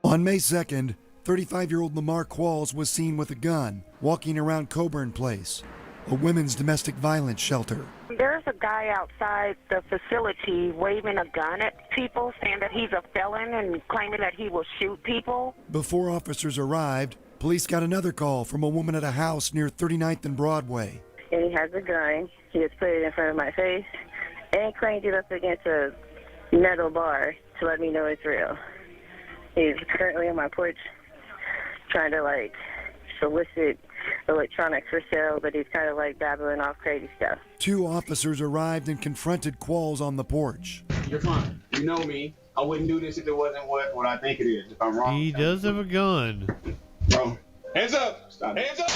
On May 2nd, 35-year-old Lamar Qualls was seen with a gun walking around Coburn Place, a women's domestic violence shelter. There's a guy outside the facility waving a gun at people, saying that he's a felon and claiming that he will shoot people. Before officers arrived, police got another call from a woman at a house near 39th and Broadway. And he has a gun. He just put it in front of my face and cranked it up against a metal bar to let me know it's real. He's currently on my porch trying to solicit electronics for sale, but he's kind of babbling off crazy stuff. 2 officers arrived and confronted Qualls on the porch. You're fine. You know me. I wouldn't do this if it wasn't what I think it is. If I'm wrong. He does have a gun. Bro, hands up! Stop. Hands up!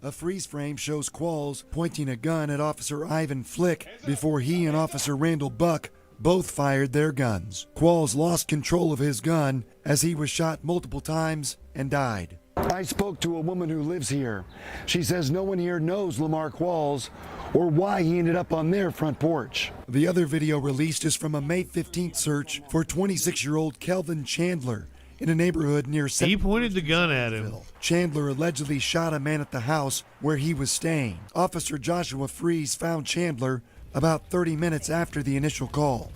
A freeze frame shows Qualls pointing a gun at Officer Ivan Flick before he and Officer Randall Buck both fired their guns. Qualls lost control of his gun as he was shot multiple times and died. I spoke to a woman who lives here. She says no one here knows Lamar Qualls or why he ended up on their front porch. The other video released is from a May 15th search for 26-year-old Kelvin Chandler in a neighborhood near. He pointed the gun at him. Chandler allegedly shot a man at the house where he was staying. Officer Joshua Fries found Chandler about 30 minutes after the initial call.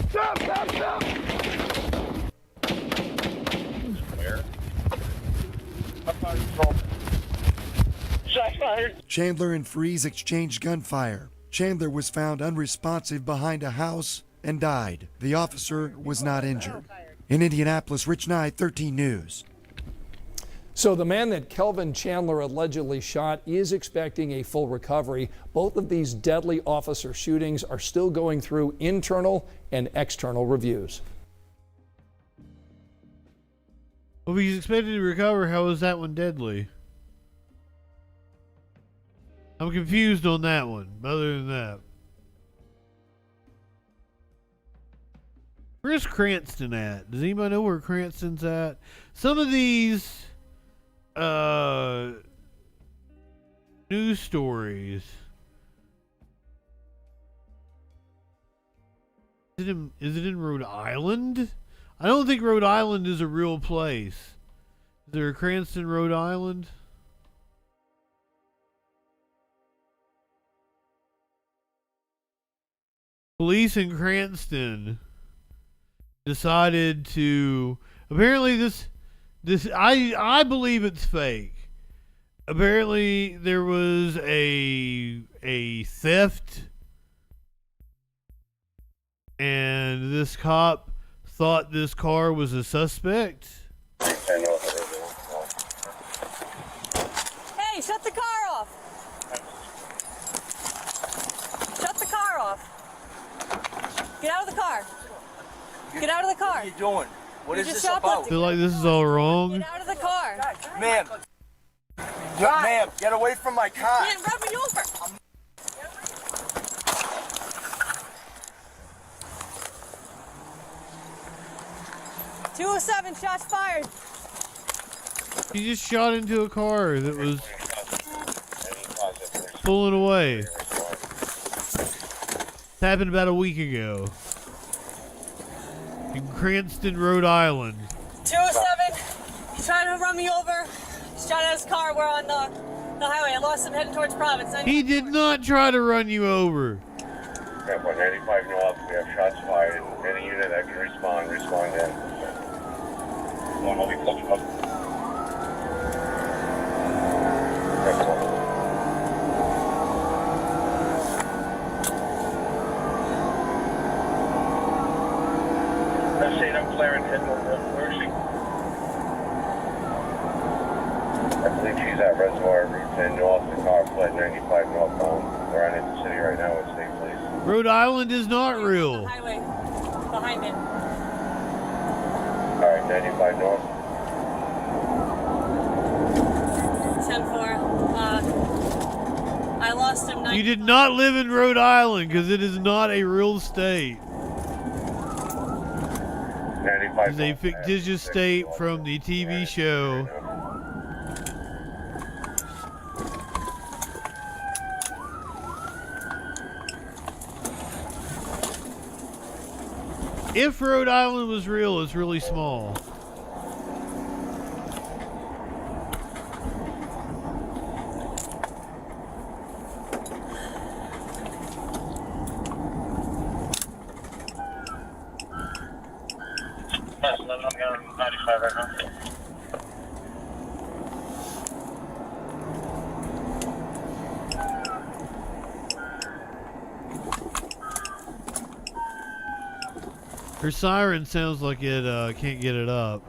Stop! Stop! Stop! Where? Shots fired. Chandler and Fries exchanged gunfire. Chandler was found unresponsive behind a house and died. The officer was not injured. In Indianapolis, Rich Nye, 13 News. So the man that Kelvin Chandler allegedly shot is expecting a full recovery. Both of these deadly officer shootings are still going through internal and external reviews. Well, if he's expected to recover, how is that one deadly? I'm confused on that one, other than that. Where's Cranston at? Does anybody know where Cranston's at? Some of these news stories. Is it in Rhode Island? I don't think Rhode Island is a real place. Is there a Cranston, Rhode Island? Police in Cranston decided to, apparently this I believe it's fake. Apparently there was a theft, and this cop thought this car was a suspect. Hey, shut the car off. Shut the car off. Get out of the car. Get out of the car. What are you doing? What is this about? I feel like this is all wrong. Get out of the car. Ma'am. Ma'am, get away from my car. Man, run me over. 207, shots fired. He just shot into a car that was pulling away. It happened about a week ago in Cranston, Rhode Island. 207. He's trying to run me over. He's trying out his car. We're on the highway. I lost him heading towards Providence. He did not try to run you over. 95 north, we have shots fired. Any unit that can respond then. One will be close up. Let's say I'm clearing head where is she? I believe she's at Reservoir Route 10 north. The car fled 95 northbound. We're on into the city right now with state police. Rhode Island is not real. Highway behind me. All right, 95 north. 10-4. I lost him. You did not live in Rhode Island because it is not a real state. It's a fictitious state from the TV show. If Rhode Island was real, it's really small. Yes, I'm on 95 right now. Her siren sounds like it can't get it up.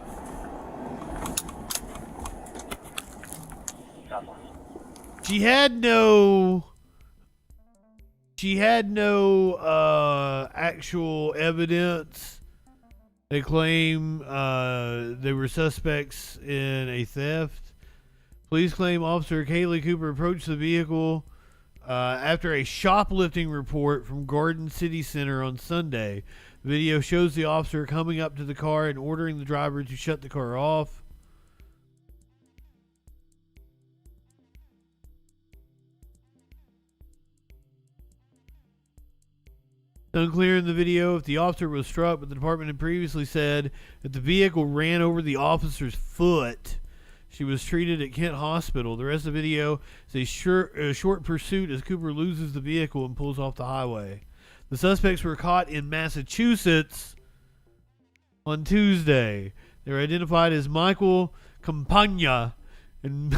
She had no actual evidence. They claim they were suspects in a theft. Police claim Officer Kaylee Cooper approached the vehicle after a shoplifting report from Garden City Center on Sunday. The video shows the officer coming up to the car and ordering the driver to shut the car off. It's unclear in the video if the officer was struck, but the department had previously said that the vehicle ran over the officer's foot. She was treated at Kent Hospital. The rest of the video is a short pursuit as Cooper loses the vehicle and pulls off the highway. The suspects were caught in Massachusetts on Tuesday. They were identified as Michael Campagna and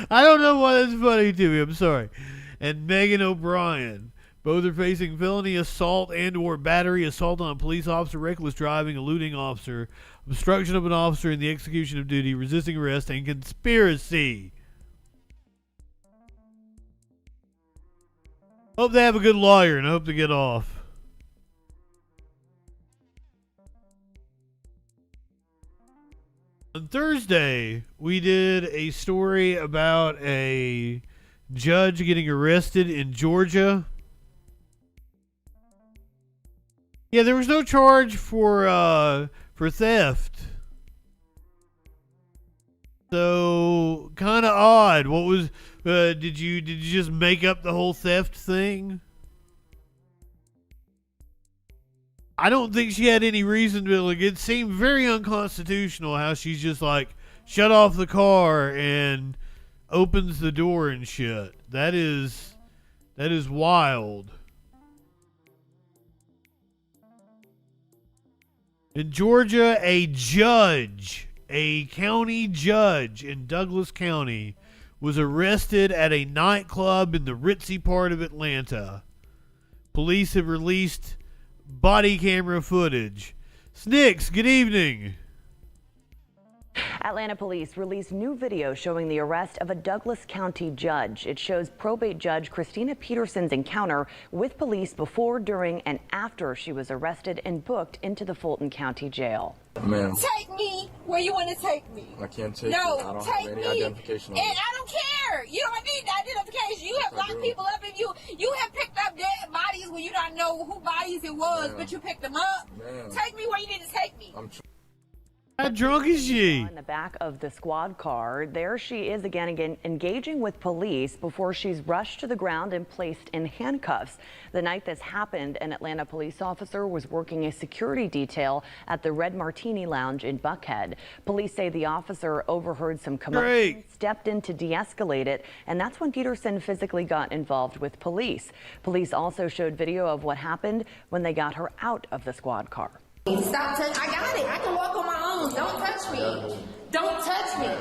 I don't know why that's funny to me. I'm sorry. And Megan O'Brien. Both are facing felony assault and or battery, assault on a police officer, reckless driving, eluding officer, obstruction of an officer in the execution of duty, resisting arrest, and conspiracy. Hope they have a good lawyer and I hope to get off. On Thursday, we did a story about a judge getting arrested in Georgia. Yeah, there was no charge for theft. So kind of odd. What was did you just make up the whole theft thing? I don't think she had any reason to. Like, it seemed very unconstitutional how she's just like shut off the car and opens the door and shit. That is wild. In Georgia, a county judge in Douglas County was arrested at a nightclub in the ritzy part of Atlanta. Police have released body camera footage. Snicks, good evening. Atlanta police released new video showing the arrest of a Douglas County judge. It shows probate judge Christina Peterson's encounter with police before, during, and after she was arrested and booked into the Fulton County Jail. Ma'am, Take me where you want to take me. I can't take No, you. I don't take have any me. identification on And me. I don't care. You don't need identification. You have I locked do. people up and you have picked up dead bodies when you don't know who bodies it was, Ma'am. but you picked them up. Ma'am. Take me where you need to take me. How drunk is she? In the back of the squad car, there she is again engaging with police before she's rushed to the ground and placed in handcuffs. The night this happened, an Atlanta police officer was working a security detail at the Red Martini Lounge in Buckhead. Police say the officer overheard some commotion, stepped in to de-escalate it, and that's when Peterson physically got involved with police. Police also showed video of what happened when they got her out of the squad car. Stop touching. I got it. I can walk on my own. Don't touch me. Don't touch me.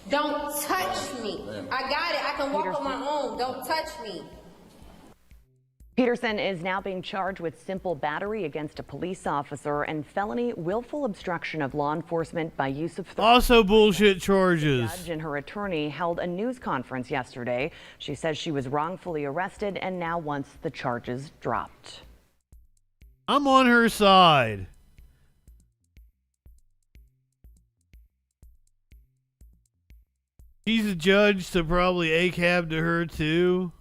Don't touch me. I got it. I can walk on my own. Don't touch me. Peterson is now being charged with simple battery against a police officer and felony willful obstruction of law enforcement by use of threats. Also bullshit charges. The judge and her attorney held a news conference yesterday. She says she was wrongfully arrested and now wants the charges dropped. I'm on her side. She's a judge, so probably ACAB to her too.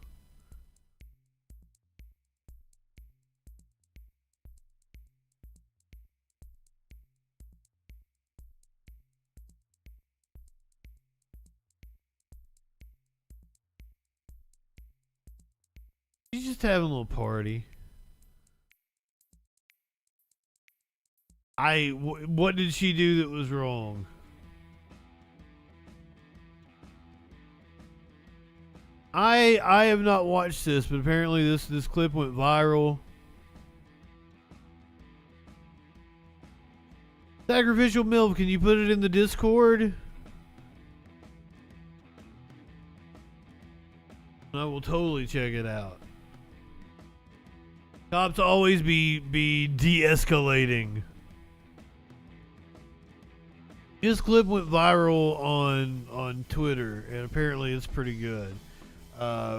She's just having a little party. What did she do that was wrong? I have not watched this, but apparently this clip went viral. Sacrificial milk, can you put it in the Discord? I will totally check it out. Cops always be de-escalating. This clip went viral on Twitter, and apparently it's pretty good.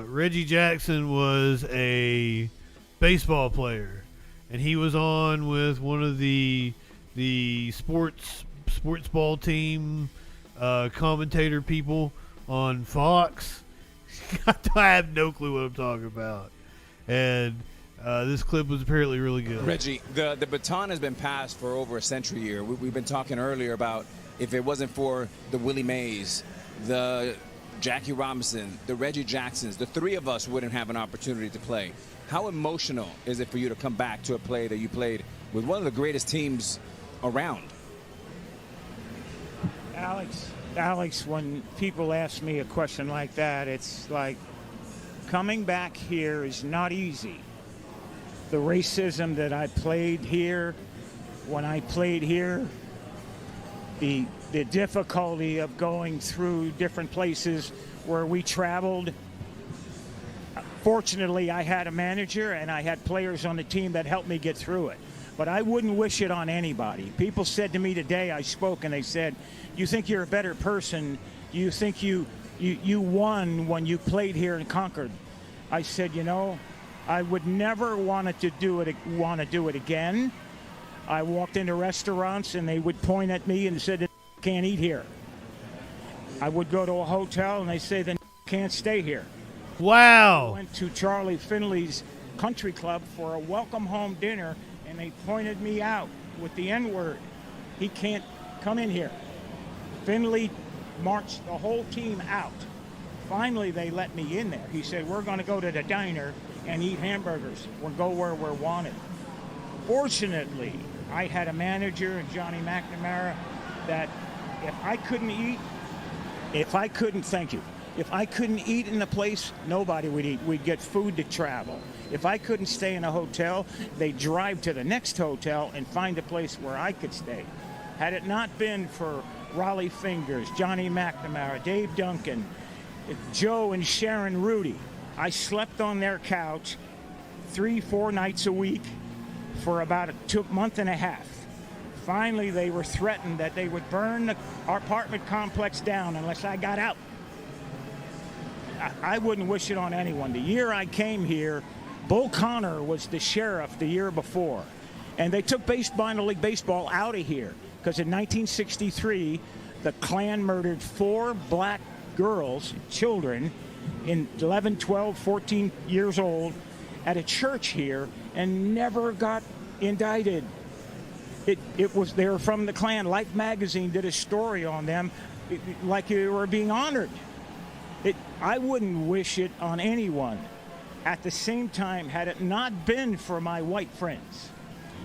Reggie Jackson was a baseball player, and he was on with one of the sports ball team commentator people on Fox. I have no clue what I'm talking about, and this clip was apparently really good. Reggie, the baton has been passed for over a century here. We've been talking earlier about if it wasn't for the Willie Mays, the Jackie Robinson, the Reggie Jacksons, the three of us wouldn't have an opportunity to play. How emotional is it for you to come back to a play that you played with one of the greatest teams around? Alex, when people ask me a question like that, it's like coming back here is not easy. The racism that I played here, when I played here, the difficulty of going through different places where we traveled. Fortunately, I had a manager and I had players on the team that helped me get through it. But I wouldn't wish it on anybody. People said to me today, I spoke, and they said, you think you're a better person? You think you won when you played here in Concord? I said, you know, I would never want to do it again. I walked into restaurants and they would point at me and said, can't eat here. I would go to a hotel and they say, then can't stay here. Wow. I went to Charlie Finley's country club for a welcome home dinner and they pointed me out with the N-word. He can't come in here. Finley marched the whole team out. Finally, they let me in there. He said, we're going to go to the diner and eat hamburgers. We'll go where we're wanted. Fortunately, I had a manager, Johnny McNamara, that if I couldn't eat in the place, nobody would eat. We'd get food to travel. If I couldn't stay in a hotel, they'd drive to the next hotel and find a place where I could stay. Had it not been for Raleigh Fingers, Johnny McNamara, Dave Duncan, Joe and Sharon Rudy, I slept on their couch 3-4 nights a week for about a month and a half. Finally, they were threatened that they would burn our apartment complex down unless I got out. I wouldn't wish it on anyone. The year I came here, Bull Connor was the sheriff the year before. And they took minor league baseball out of here because in 1963, the Klan murdered 4 black girls, children, in 11, 12, 14 years old at a church here and never got indicted. They were from the Klan. Life magazine did a story on them, like they were being honored. I wouldn't wish it on anyone. At the same time, had it not been for my white friends,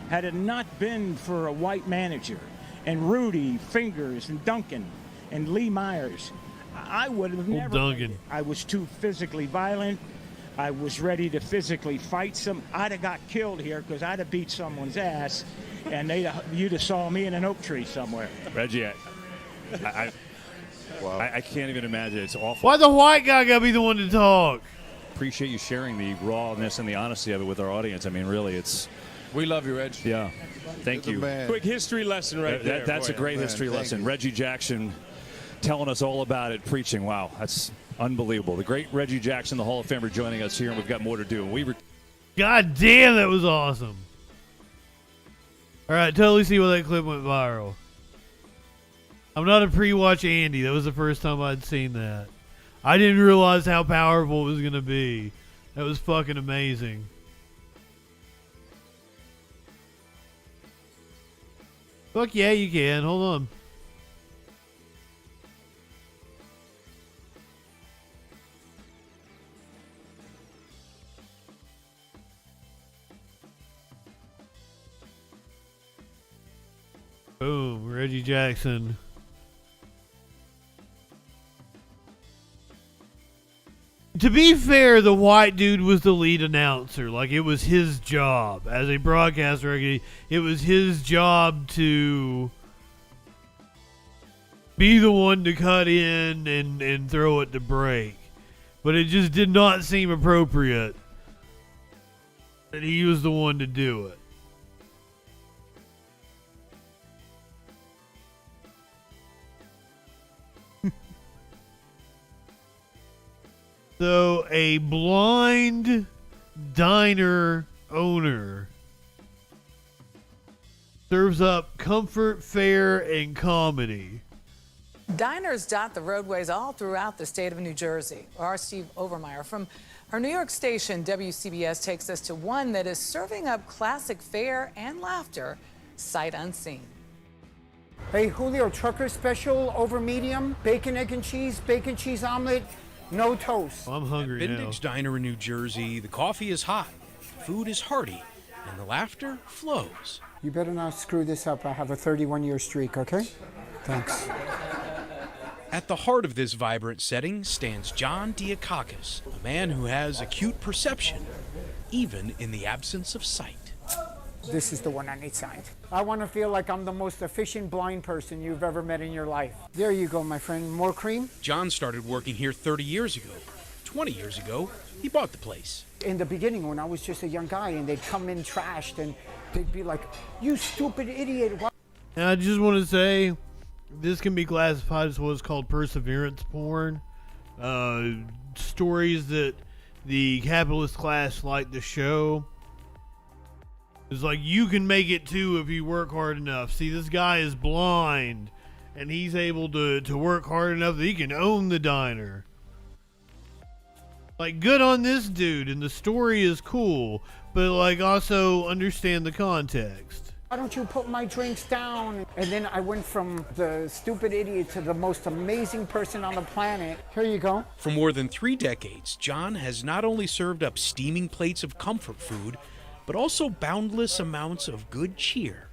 had it not been for a white manager, and Rudy, Fingers, and Duncan, and Lee Myers, I would have never. Duncan. I was too physically violent. I was ready to physically fight some. I'd have got killed here because I'd have beat someone's ass, and you'd have saw me in an oak tree somewhere. Reggie, I can't even imagine. It's awful. Why the white guy got to be the one to talk? Appreciate you sharing the rawness and the honesty of it with our audience. I mean, really, we love you, Reg. Yeah, thank you. Quick history lesson right there. That's a great history lesson. Reggie Jackson telling us all about it, preaching. Wow, that's unbelievable. The great Reggie Jackson, the Hall of Famer, joining us here, and we've got more to do. God damn, that was awesome. All right, totally see why that clip went viral. I'm not a pre-watch Andy. That was the first time I'd seen that. I didn't realize how powerful it was going to be. That was fucking amazing. Fuck yeah, you can. Hold on. Boom, Reggie Jackson. To be fair, the white dude was the lead announcer. Like, it was his job. As a broadcaster, it was his job to be the one to cut in and throw it to break. But it just did not seem appropriate that he was the one to do it. So, a blind diner owner serves up comfort, fare, and comedy. Diners dot the roadways all throughout the state of New Jersey. Our Steve Overmeyer from our New York station, WCBS, takes us to one that is serving up classic fare and laughter, sight unseen. Hey, Julio, trucker special over medium, bacon, egg, and cheese, bacon, cheese omelet. No toast. I'm hungry now. Vintage Diner in New Jersey, the coffee is hot, food is hearty, and the laughter flows. You better not screw this up. I have a 31-year streak, okay? Thanks. At the heart of this vibrant setting stands John Diakakis, a man who has acute perception, even in the absence of sight. This is the one on each side. I want to feel like I'm the most efficient blind person you've ever met in your life. There you go, my friend. More cream? John started working here 30 years ago. 20 years ago, he bought the place. In the beginning, when I was just a young guy, and they'd come in trashed, and they'd be like, "You stupid idiot." And I just want to say, this can be classified as what's called perseverance porn. Stories that the capitalist class like to show. It's like, you can make it too if you work hard enough. See, this guy is blind, and he's able to work hard enough that he can own the diner. Like, good on this dude, and the story is cool, but like, also understand the context. Why don't you put my drinks down? And then I went from the stupid idiot to the most amazing person on the planet. Here you go. For more than 3 decades, John has not only served up steaming plates of comfort food, but also boundless amounts of good cheer.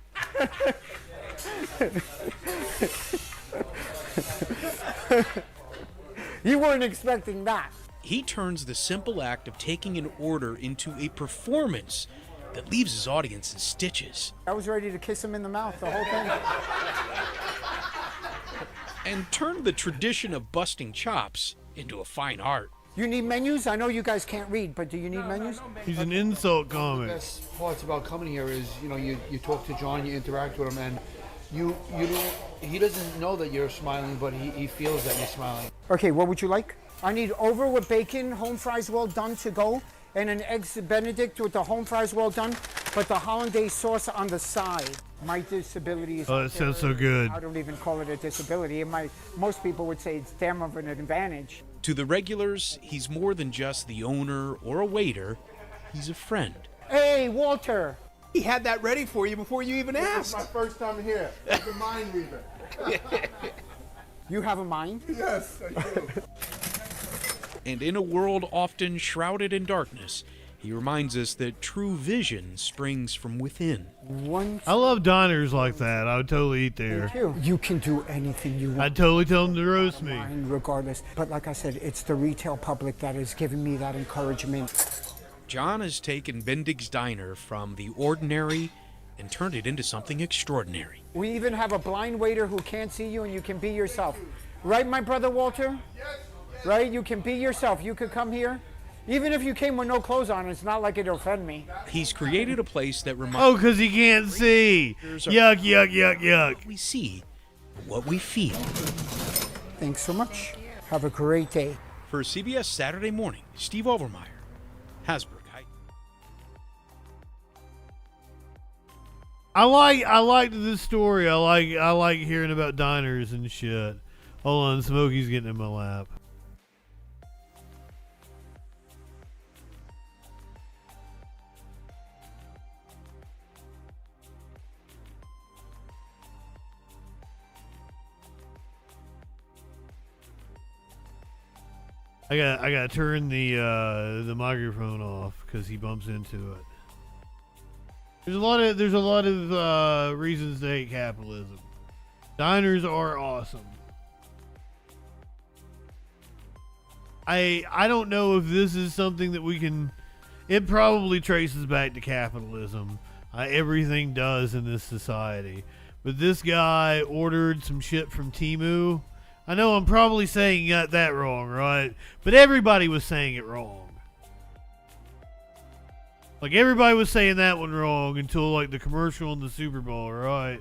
You weren't expecting that. He turns the simple act of taking an order into a performance that leaves his audience in stitches. I was ready to kiss him in the mouth, the whole thing. And turned the tradition of busting chops into a fine art. You need menus? I know you guys can't read, but do you need menus? He's an insult comic. The best parts about coming here is, you talk to John, you interact with him, and he doesn't know that you're smiling, but he feels that you're smiling. Okay, what would you like? I need over with bacon, home fries well done to go, and an eggs Benedict with the home fries well done, but the hollandaise sauce on the side. My disability is... Oh, that sounds so good. I don't even call it a disability. Most people would say it's damn of an advantage. To the regulars, he's more than just the owner or a waiter. He's a friend. Hey, Walter. He had that ready for you before you even This asked. is my first time here. It's a mind reader. You have a mind? Yes, I do. And in a world often shrouded in darkness, he reminds us that true vision springs from within. I love diners like that. I would totally eat there. You can do anything you want. I'd totally tell them to roast me. Regardless. But like I said, it's the retail public that is giving me that encouragement. John has taken Bendig's Diner from the ordinary and turned it into something extraordinary. We even have a blind waiter who can't see you and you can be yourself. Right, my brother Walter? Right? You can be yourself. You could come here. Even if you came with no clothes on, it's not like it'll offend me. He's created a place that reminds... Oh, because he can't see. Yuck, yuck, yuck, yuck. What we see, what we feel. Thanks so much. Have a great day. For CBS Saturday Morning, Steve Overmeyer, Hasbrook. I like this story. I like hearing about diners and shit. Hold on, Smokey's getting in my lap. I gotta turn the microphone off because he bumps into it. There's a lot of reasons to hate capitalism. Diners are awesome. I don't know if this is something that we can. It probably traces back to capitalism. Everything does in this society. But this guy ordered some shit from Temu. I know I'm probably saying that wrong, right? But everybody was saying it wrong. Like, everybody was saying that one wrong until, like, the commercial in the Super Bowl, right?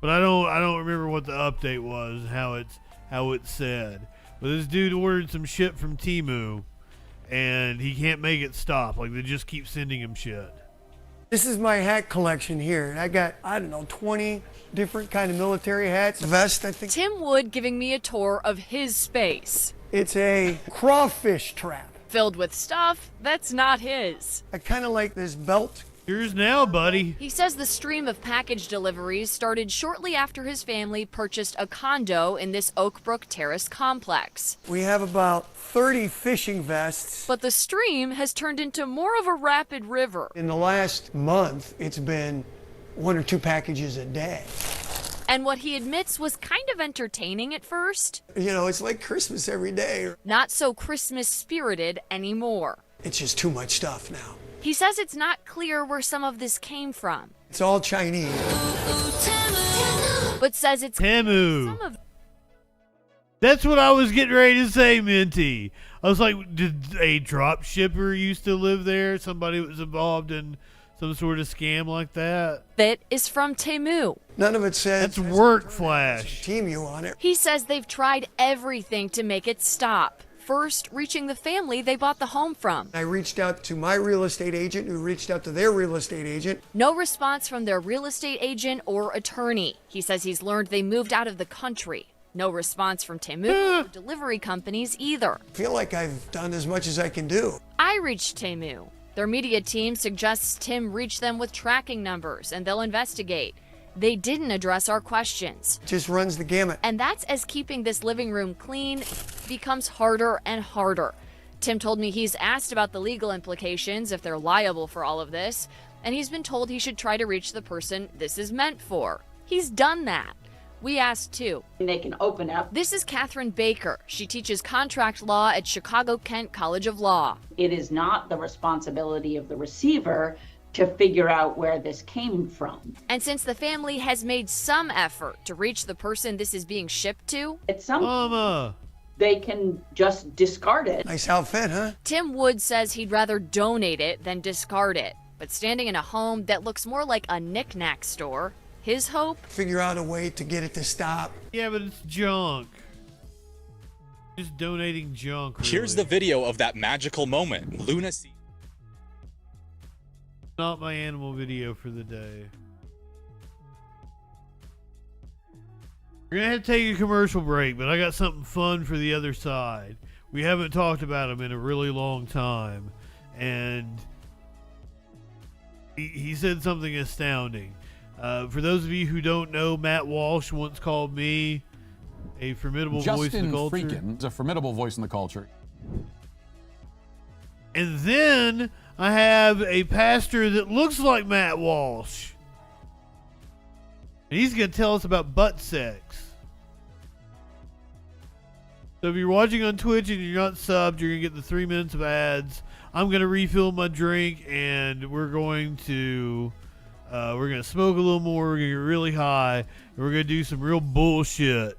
But I don't remember what the update was and how it said. But this dude ordered some shit from Temu, and he can't make it stop. Like, they just keep sending him shit. This is my hat collection here. And I got, 20 different kind of military hats. Vest, I think. Tim Wood giving me a tour of his space. It's a crawfish trap. Filled with stuff that's not his. I kind of like this belt. Yours now, buddy. He says the stream of package deliveries started shortly after his family purchased a condo in this Oakbrook Terrace complex. We have about 30 fishing vests. But the stream has turned into more of a rapid river. In the last month, it's been 1 or 2 packages a day. And what he admits was kind of entertaining at first. You know, it's like Christmas every day. Not so Christmas spirited anymore. It's just too much stuff now. He says it's not clear where some of this came from. It's all Chinese. But says it's Temu. That's what I was getting ready to say, Minty. I was like, did a drop shipper used to live there? Somebody was involved in some sort of scam like that? That is from Temu. None of it says... That's work flash. Temu on it. He says they've tried everything to make it stop. First, reaching the family they bought the home from. I reached out to my real estate agent, who reached out to their real estate agent. No response from their real estate agent or attorney. He says he's learned they moved out of the country. No response from Temu or delivery companies either. I feel like I've done as much as I can do. I reached Temu. Their media team suggests Tim reach them with tracking numbers and they'll investigate. They didn't address our questions. Just runs the gamut. And that's as keeping this living room clean becomes harder and harder. Tim told me he's asked about the legal implications if they're liable for all of this, and he's been told he should try to reach the person this is meant for. He's done that. We asked too. They can open up. This is Catherine Baker. She teaches contract law at Chicago-Kent College of Law. It is not the responsibility of the receiver to figure out where this came from. And since the family has made some effort to reach the person this is being shipped to, at some they can just discard it. Nice outfit, huh? Tim Wood says he'd rather donate it than discard it. But standing in a home that looks more like a knick-knack store, his hope? Figure out a way to get it to stop. Yeah, but it's junk. Just donating junk. Really. Here's the video of that magical moment. Luna sees. Not my animal video for the day. We're gonna have to take a commercial break, but I got something fun for the other side. We haven't talked about them in a really long time, and he said something astounding. For those of you who don't know, Matt Walsh once called me a formidable voice in the culture. JustinFREAKIN is a formidable voice in the culture. And then I have a pastor that looks like Matt Walsh. And he's going to tell us about butt sex. So if you're watching on Twitch and you're not subbed, you're going to get the 3 minutes of ads. I'm going to refill my drink, and we're going to smoke a little more. We're going to get really high, and we're going to do some real bullshit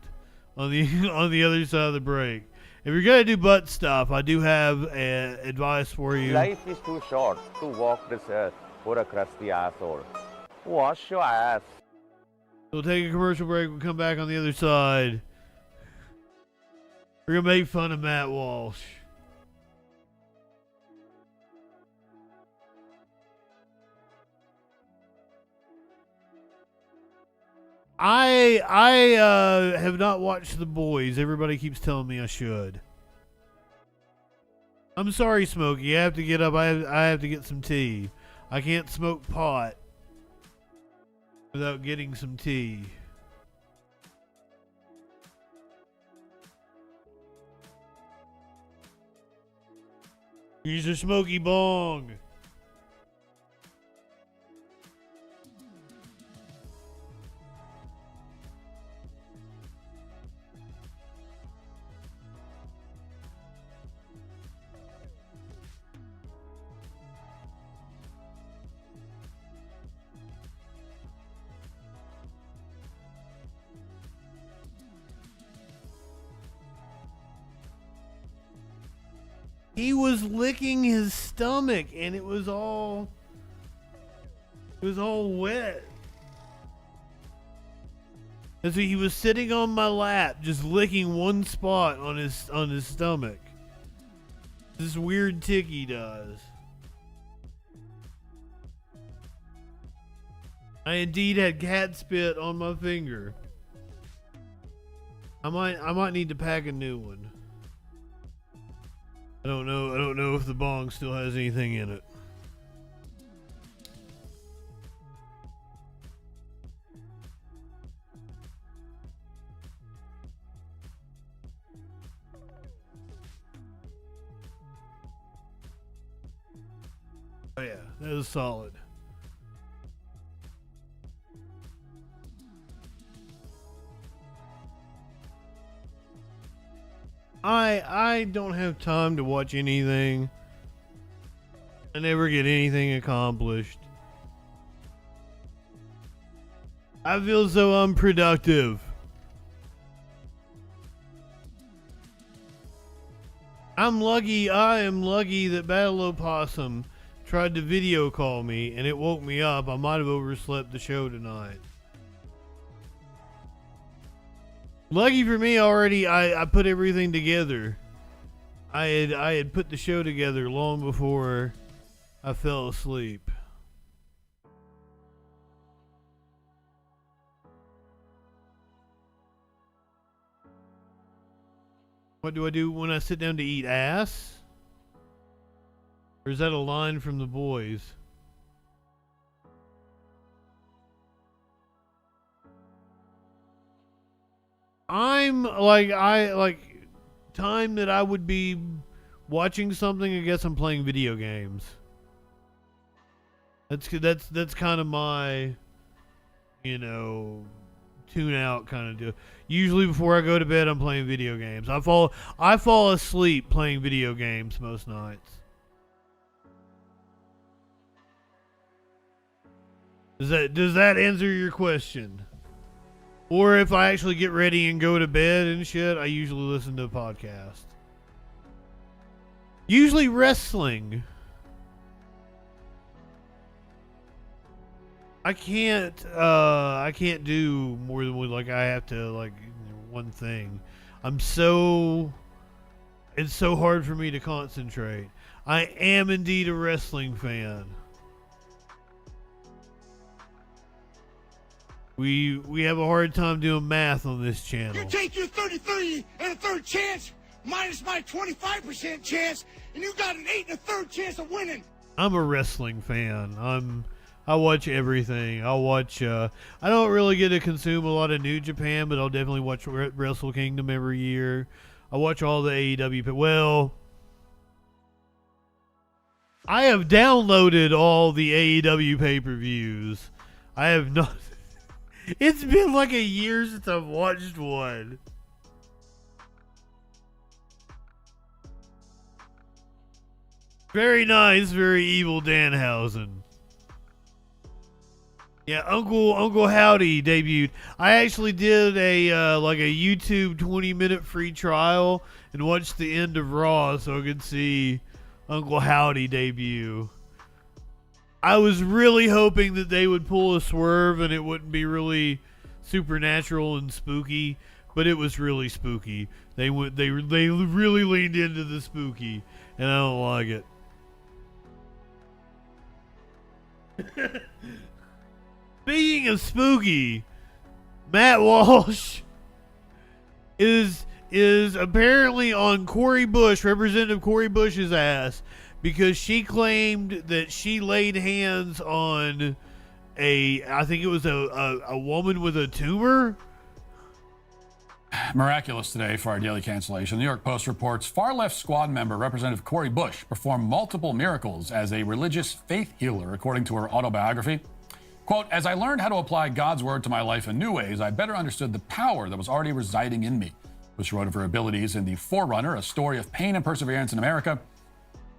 on the other side of the break. If you're going to do butt stuff, I do have advice for you. Life is too short to walk this earth for a crusty asshole. Wash your ass. We'll take a commercial break. We'll come back on the other side. We're going to make fun of Matt Walsh. I have not watched The Boys. Everybody keeps telling me I should. I'm sorry, Smokey. I have to get up. I have to get some tea. I can't smoke pot without getting some tea. Here's a Smokey Bong. He was licking his stomach and it was all wet. And so he was sitting on my lap just licking one spot on his stomach. This weird tick he does. I indeed had cat spit on my finger. I might need to pack a new one. I don't know if the bong still has anything in it. Oh yeah, that is solid. I don't have time to watch anything. I never get anything accomplished. I feel so unproductive. I am lucky that Battle Opossum tried to video call me and it woke me up. I might have overslept the show tonight. Lucky for me already, I put everything together. I had put the show together long before I fell asleep. What do I do when I sit down to eat ass? Or is that a line from The Boys? I'm like time that I would be watching something. I guess I'm playing video games. That's kind of my, tune out kind of deal. Usually before I go to bed, I'm playing video games. I fall asleep playing video games most nights. Does that answer your question? Or if I actually get ready and go to bed and shit, I usually listen to a podcast. Usually wrestling. I can't do more than one, I have to one thing. It's so hard for me to concentrate. I am indeed a wrestling fan. We have a hard time doing math on this channel. You take your 33 and a third chance minus my 25% chance, and you got an 8 and a third chance of winning. I'm a wrestling fan. I watch everything. I'll watch. I don't really get to consume a lot of New Japan, but I'll definitely watch Wrestle Kingdom every year. I watch all the AEW. Well, I have downloaded all the AEW pay-per-views. I have not. It's been like a year since I've watched one. Very nice, very evil Danhausen. Yeah, Uncle Howdy debuted. I actually did a like a YouTube 20-minute free trial and watched the end of Raw so I could see Uncle Howdy debut. I was really hoping that they would pull a swerve and it wouldn't be really supernatural and spooky, but it was really spooky. They really leaned into the spooky, and I don't like it. Speaking of spooky, Matt Walsh is apparently on Cori Bush, Representative Cori Bush's ass, because she claimed that she laid hands on I think it was a woman with a tumor. Miraculous today for our daily cancellation. The New York Post reports far-left squad member Representative Cori Bush performed multiple miracles as a religious faith healer, according to her autobiography. Quote, as I learned how to apply God's word to my life in new ways, I better understood the power that was already residing in me. Bush wrote of her abilities in The Forerunner, a story of pain and perseverance in America.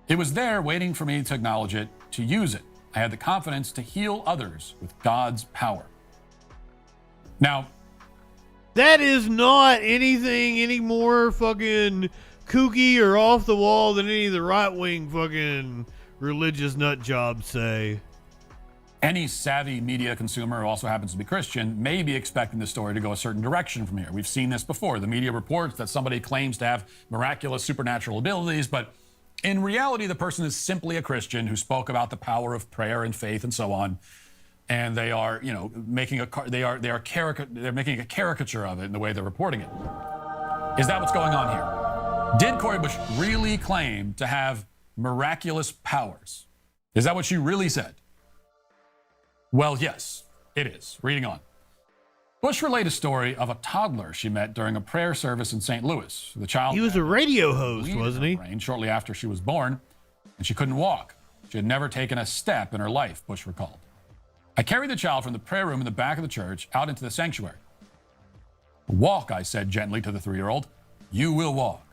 It was there waiting for me to acknowledge it, to use it. I had the confidence to heal others with God's power. Now, that is not anything any more fucking kooky or off the wall than any of the right-wing fucking religious nut jobs say. Any savvy media consumer who also happens to be Christian may be expecting the story to go a certain direction from here. We've seen this before. The media reports that somebody claims to have miraculous supernatural abilities, but in reality, the person is simply a Christian who spoke about the power of prayer and faith and so on. And they are, making a caricature of it in the way they're reporting it. Is that what's going on here? Did Cori Bush really claim to have miraculous powers? Is that what she really said? Well, yes, it is. Reading on. Bush relayed a story of a toddler she met during a prayer service in St. Louis. The child He was a radio host, wasn't he? Shortly after she was born, and she couldn't walk. She had never taken a step in her life, Bush recalled. I carried the child from the prayer room in the back of the church out into the sanctuary. Walk, I said gently to the 3-year-old. You will walk.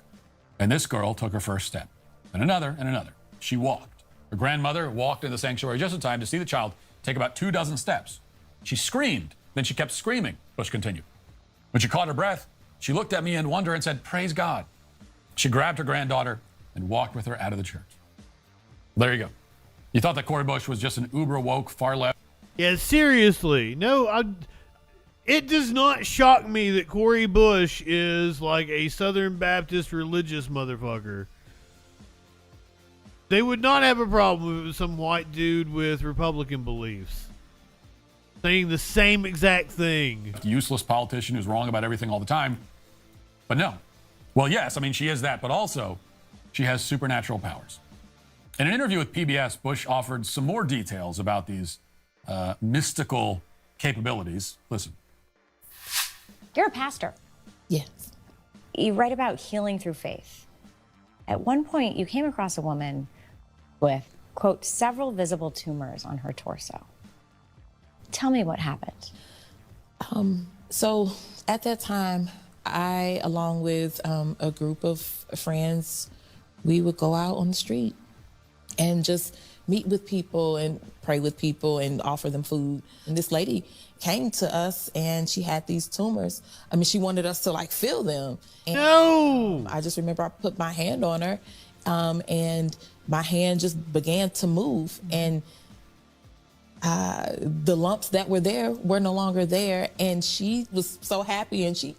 And this girl took her first step. And another and another. She walked. Her grandmother walked into the sanctuary just in time to see the child take about 24 steps. She screamed. Then she kept screaming, Bush continued. When she caught her breath, she looked at me in wonder and said, praise God. She grabbed her granddaughter and walked with her out of the church. There you go. You thought that Cori Bush was just an uber woke, far left? Yeah, seriously. No, it does not shock me that Cori Bush is like a Southern Baptist religious motherfucker. They would not have a problem if it was some white dude with Republican beliefs saying the same exact thing. Useless politician who's wrong about everything all the time. But no. Well, yes, I mean, she is that, but also she has supernatural powers. In an interview with PBS, Bush offered some more details about these mystical capabilities. Listen. You're a pastor. Yes. You write about healing through faith. At one point, you came across a woman with, quote, several visible tumors on her torso. Tell me what happened. So at that time, I, along with a group of friends, we would go out on the street and just meet with people and pray with people and offer them food. And this lady came to us and she had these tumors. I mean, she wanted us to like feel them. And, no! I just remember I put my hand on her and my hand just began to move. And the lumps that were there were no longer there. And she was so happy and she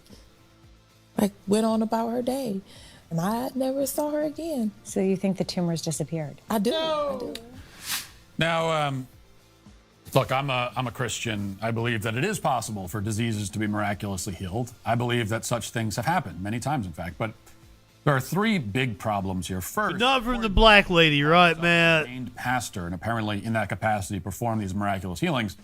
like went on about her day. And I never saw her again. So you think the tumors disappeared? I do. No. I do. Now, look, I'm a Christian. I believe that it is possible for diseases to be miraculously healed. I believe that such things have happened many times, in fact. But There are three big problems here. First, But not from the black lady, right, Matt? Named pastor, and apparently in that capacity perform these miraculous healings,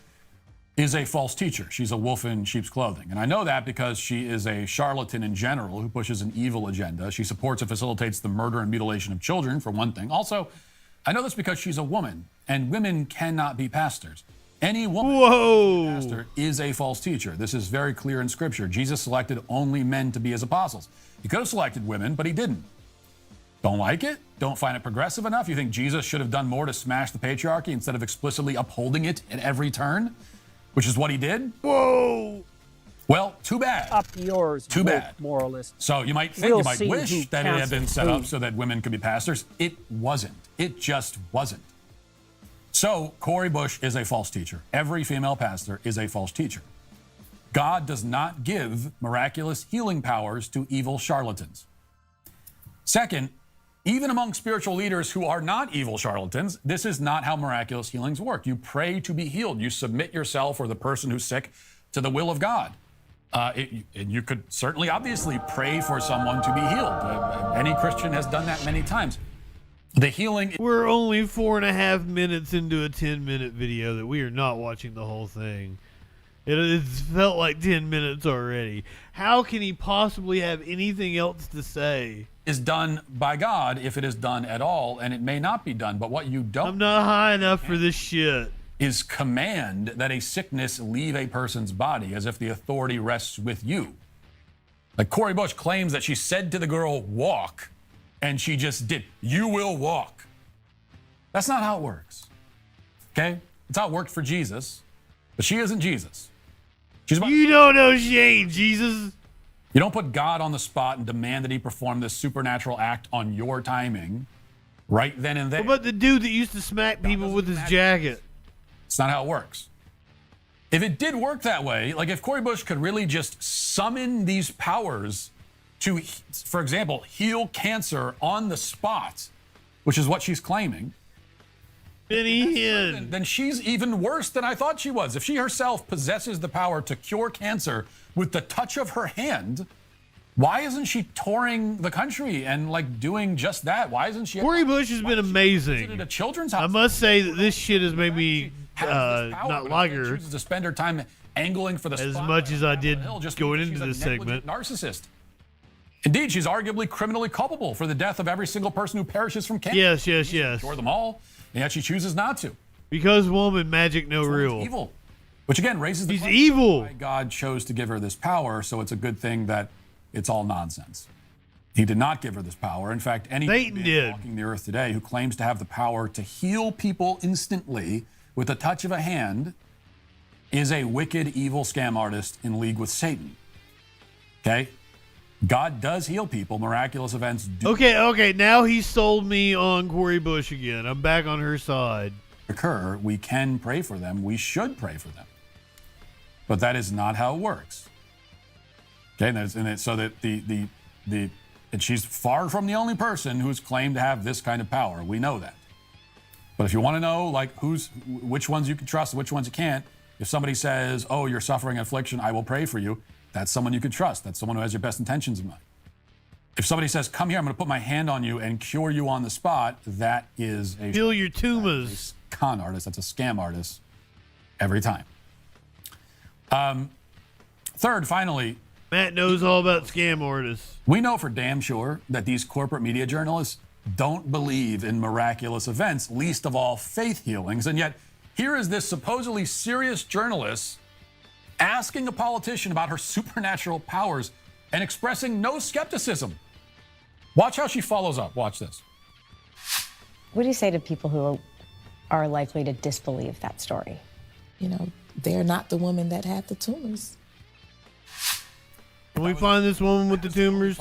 is a false teacher. She's a wolf in sheep's clothing. And I know that because she is a charlatan in general who pushes an evil agenda. She supports and facilitates the murder and mutilation of children, for one thing. Also, I know this because she's a woman, and women cannot be pastors. Any woman pastor is a false teacher. This is very clear in Scripture. Jesus selected only men to be his apostles. He could have selected women, but he didn't. Don't like it? Don't find it progressive enough? You think Jesus should have done more to smash the patriarchy instead of explicitly upholding it at every turn? Which is what he did? Whoa! Well, too bad. Up yours, too bad. Moralist. So you might think, you might wish that it had been set up so that women could be pastors. It wasn't. It just wasn't. So Cori Bush is a false teacher. Every female pastor is a false teacher. God does not give miraculous healing powers to evil charlatans. Second, even among spiritual leaders who are not evil charlatans, this is not how miraculous healings work. You pray to be healed. You submit yourself or the person who's sick to the will of God. And you could certainly, obviously, pray for someone to be healed. Any Christian has done that many times. The healing... We're only 4.5 minutes into a 10-minute video that we are not watching the whole thing. It's felt like 10 minutes already. How can he possibly have anything else to say? Is done by God if it is done at all, and it may not be done. But what you don't... I'm not high enough for this shit. ...is command that a sickness leave a person's body as if the authority rests with you. Like Cori Bush claims that she said to the girl, walk, and she just did. You will walk. That's not how it works. Okay? It's how it worked for Jesus, but she isn't Jesus. You don't know she ain't Jesus. You don't put God on the spot and demand that he perform this supernatural act on your timing right then and there. What about the dude that used to smack people with his jacket? It's not how it works. If it did work that way, like if Cori Bush could really just summon these powers to, for example, heal cancer on the spot, which is what she's claiming, then she's even worse than I thought she was. If she herself possesses the power to cure cancer with the touch of her hand, why isn't she touring the country and like doing just that? Why isn't she? Cori Bush has been amazing. At a children's house. I must say that this shit has made me not like her to spend her time angling for the as much as I did going into this segment. Narcissist. Indeed, she's arguably criminally culpable for the death of every single person who perishes from cancer. Yes. Cure them all, and yet she chooses not to. Because woman, magic no real. Evil. Which again raises the question evil. Why God chose to give her this power, so it's a good thing that it's all nonsense. He did not give her this power. In fact, any man walking the earth today who claims to have the power to heal people instantly with the touch of a hand is a wicked, evil scam artist in league with Satan. Okay? God does heal people. Miraculous events do. Okay. Now he sold me on Cori Bush again. I'm back on her side. Occur. We can pray for them. We should pray for them. But that is not how it works. Okay, and she's far from the only person who's claimed to have this kind of power. We know that. But if you want to know, like, which ones you can trust, which ones you can't, if somebody says, "Oh, you're suffering affliction, I will pray for you," that's someone you can trust. That's someone who has your best intentions in mind. If somebody says, "Come here, I'm going to put my hand on you and cure you on the spot," that is a heal your tumors. Con artist. That's a scam artist every time. Third, finally, Matt knows all about scam artists. We know for damn sure that these corporate media journalists don't believe in miraculous events, least of all faith healings. And yet, here is this supposedly serious journalist asking a politician about her supernatural powers and expressing no skepticism. Watch how she follows up. Watch this. What do you say to people who are likely to disbelieve that story? You know, they're not the woman that had the tumors. Can we find this woman with the tumors?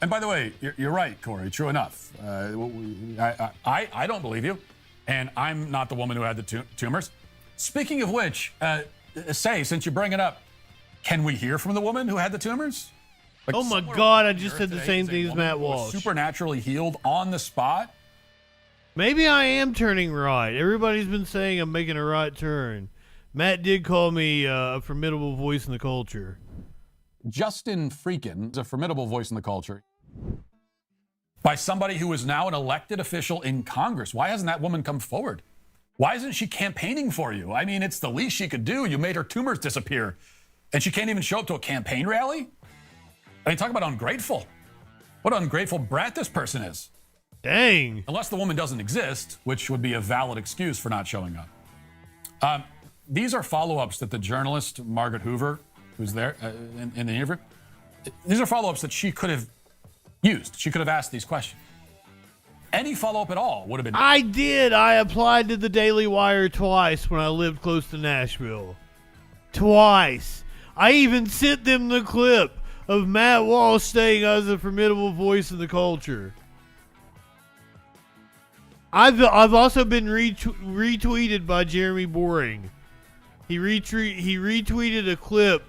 And by the way, you're right, Corey. True enough. I don't believe you, and I'm not the woman who had the tumors. Speaking of which, since you bring it up, can we hear from the woman who had the tumors? Like, oh my God! I just said the same thing as Matt Walsh. Supernaturally healed on the spot. Maybe I am turning right. Everybody's been saying I'm making a right turn. Matt did call me a formidable voice in the culture. JustinFREAKIN is a formidable voice in the culture. by somebody who is now an elected official in Congress. Why hasn't that woman come forward? Why isn't she campaigning for you? I mean, it's the least she could do. You made her tumors disappear, and she can't even show up to a campaign rally? I mean, talk about ungrateful. What an ungrateful brat this person is. Dang. Unless the woman doesn't exist, which would be a valid excuse for not showing up. These are follow-ups that the journalist, Margaret Hoover, who's there in the interview, these are follow-ups that she could have used. She could have asked these questions. Any follow-up at all would have been... I did. I applied to the Daily Wire twice when I lived close to Nashville. Twice. I even sent them the clip of Matt Walsh saying I was a formidable voice in the culture. I've also been retweeted by Jeremy Boring. He retweeted a clip.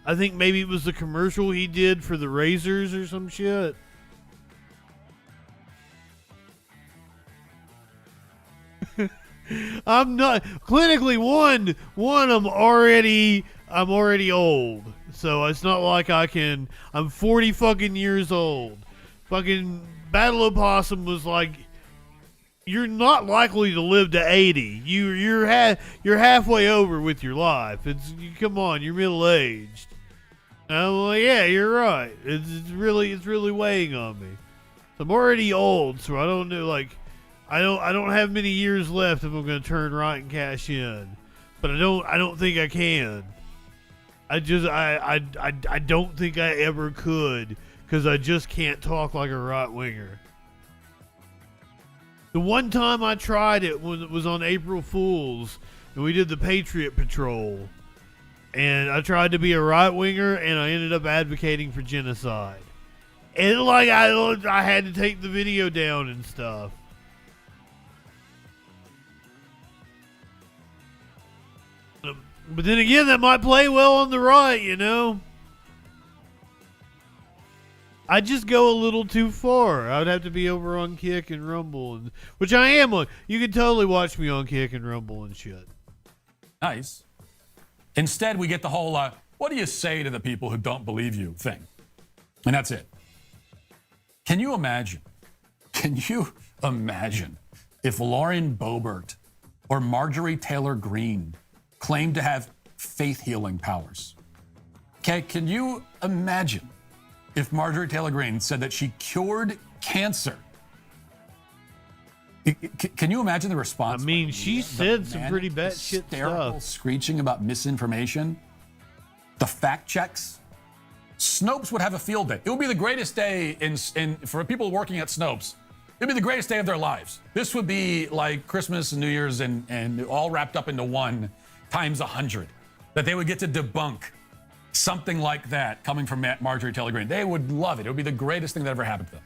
I think maybe it was the commercial he did for the Razors or some shit. I'm not clinically one. I'm already old, so it's not like I can. I'm 40 fucking years old. Fucking Battle Opossum was like, you're not likely to live to 80. You're halfway over with your life. Come on, you're middle aged. I'm like, yeah, you're right. It's really weighing on me. I'm already old, so I don't know, like, I don't have many years left if I'm going to turn right and cash in. But I don't think I can. I don't think I ever could, because I just can't talk like a right winger. The one time I tried it was on April Fool's, and we did the Patriot Patrol. And I tried to be a right winger, and I ended up advocating for genocide. And like I had to take the video down and stuff. But then again, that might play well on the right, you know. I just go a little too far. I'd have to be over on Kick and Rumble, which I am on. You can totally watch me on Kick and Rumble and shit. Nice. Instead, we get the whole, what do you say to the people who don't believe you thing? And that's it. Can you imagine if Lauren Boebert or Marjorie Taylor Greene claimed to have faith healing powers? Okay, can you imagine if Marjorie Taylor Greene said that she cured cancer? Can you imagine the response? I mean, she said some pretty bad shit stuff. Screeching about misinformation, the fact checks. Snopes would have a field day. It would be the greatest day for people working at Snopes. It'd be the greatest day of their lives. This would be like Christmas and New Year's and all wrapped up into one times 100. That they would get to debunk something like that coming from Marjorie Taylor Greene. They would love it. It would be the greatest thing that ever happened to them.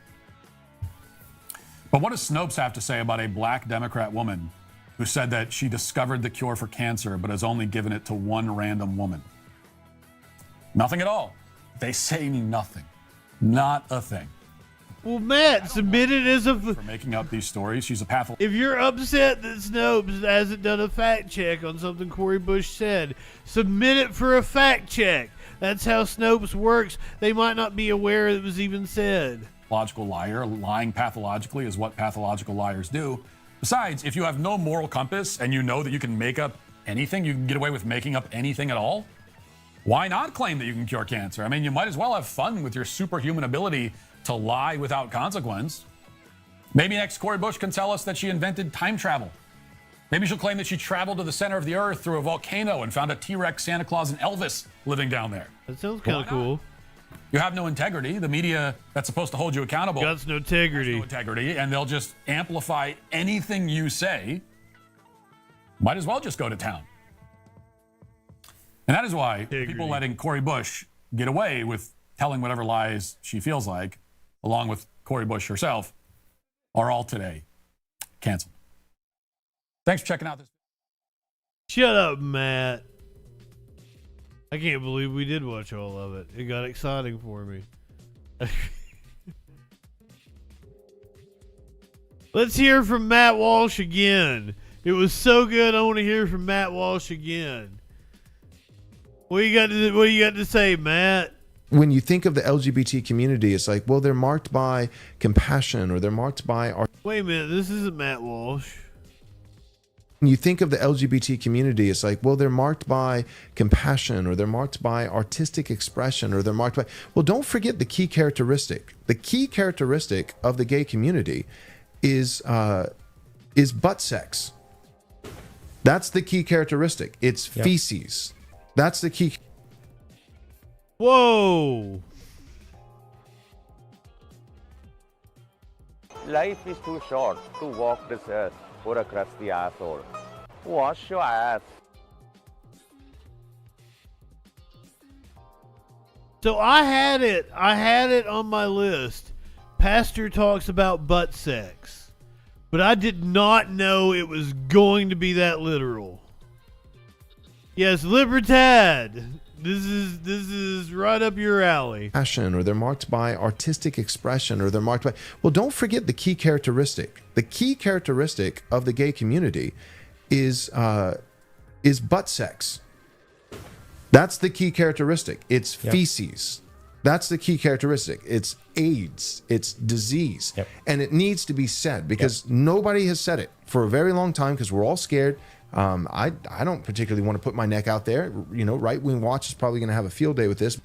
But what does Snopes have to say about a black Democrat woman who said that she discovered the cure for cancer but has only given it to one random woman? Nothing at all. They say nothing. Not a thing. Well, Matt, submit it as a... For making up these stories. She's a pathologist. If you're upset that Snopes hasn't done a fact check on something Cori Bush said, submit it for a fact check. That's how Snopes works. They might not be aware it was even said. Pathological liar. Lying pathologically is what pathological liars do. Besides, if you have no moral compass and you know that you can make up anything, you can get away with making up anything at all, why not claim that you can cure cancer? I mean, you might as well have fun with your superhuman ability to lie without consequence. Maybe next Cori Bush can tell us that she invented time travel. Maybe she'll claim that she traveled to the center of the earth through a volcano and found a T-Rex, Santa Claus, and Elvis living down there. That sounds kind of cool. You have no integrity. The media that's supposed to hold you accountable got no integrity. Has no integrity, and they'll just amplify anything you say. Might as well just go to town. And that is why people letting Cori Bush get away with telling whatever lies she feels like, along with Cori Bush herself, are all today canceled. Thanks for checking out this. Shut up, Matt. I can't believe we did watch all of it. It got exciting for me. Let's hear from Matt Walsh again. It was so good. I want to hear from Matt Walsh again. What you got to say, Matt? When you think of the LGBT community, it's like, well, they're marked by compassion, or they're marked by art. Wait a minute, this isn't Matt Walsh. When you think of the LGBT community, it's like, well, they're marked by compassion, or they're marked by artistic expression, or they're marked by, well, don't forget the key characteristic. The key characteristic of the gay community is butt sex. That's the key characteristic. It's feces. That's the key. Whoa. Life is too short to walk this earth for a crusty asshole. Wash your ass. So I had it on my list. Pastor talks about butt sex. But I did not know it was going to be that literal. Yes, Libertad. This is right up your alley. Passion, or they're marked by artistic expression, or they're marked by, well, don't forget the key characteristic. The key characteristic of the gay community is butt sex. That's the key characteristic. It's feces. That's the key characteristic. It's AIDS. It's disease. And it needs to be said, because nobody has said it for a very long time, because we're all scared. I don't particularly want to put my neck out there. You know, Right Wing Watch is probably going to have a field day with this.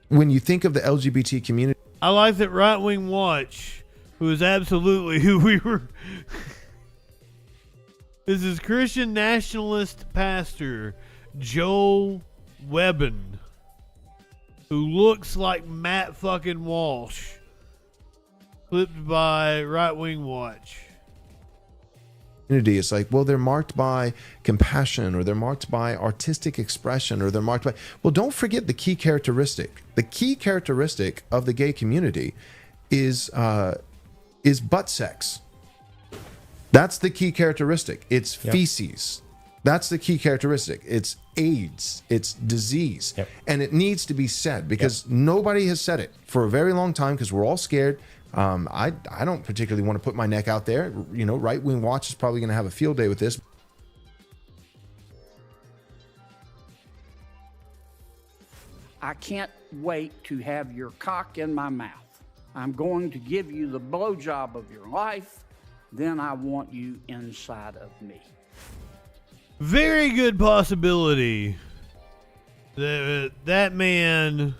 When you think of the LGBT community, I like that Right Wing Watch, who is absolutely who we were. This is Christian nationalist pastor Joel Webbin, who looks like Matt fucking Walsh, clipped by Right Wing Watch. it's like, well, they're marked by compassion, or they're marked by artistic expression, or they're marked by, well, don't forget the key characteristic. The key characteristic of the gay community is butt sex. That's the key characteristic. It's feces. That's the key characteristic. It's AIDS. It's disease. And it needs to be said, because nobody has said it for a very long time, because we're all scared. I don't particularly want to put my neck out there. You know, Right Wing Watch is probably going to have a field day with this. I can't wait to have your cock in my mouth. I'm going to give you the blowjob of your life. Then I want you inside of me. Very good possibility that man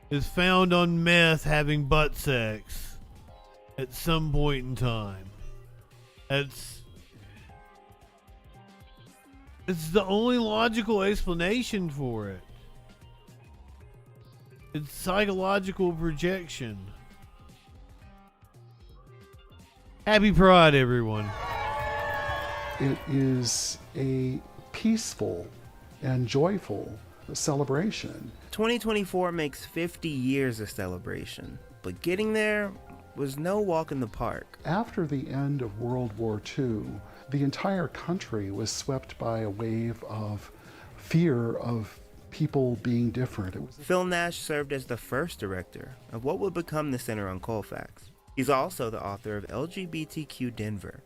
is found on meth having butt sex at some point in time. It's the only logical explanation for it. It's psychological projection. Happy Pride, everyone. It is a peaceful and joyful celebration. 2024 makes 50 years of celebration, but getting there was no walk in the park. After the end of World War II, the entire country was swept by a wave of fear of people being different. Phil Nash served as the first director of what would become the Center on Colfax. He's also the author of LGBTQ Denver,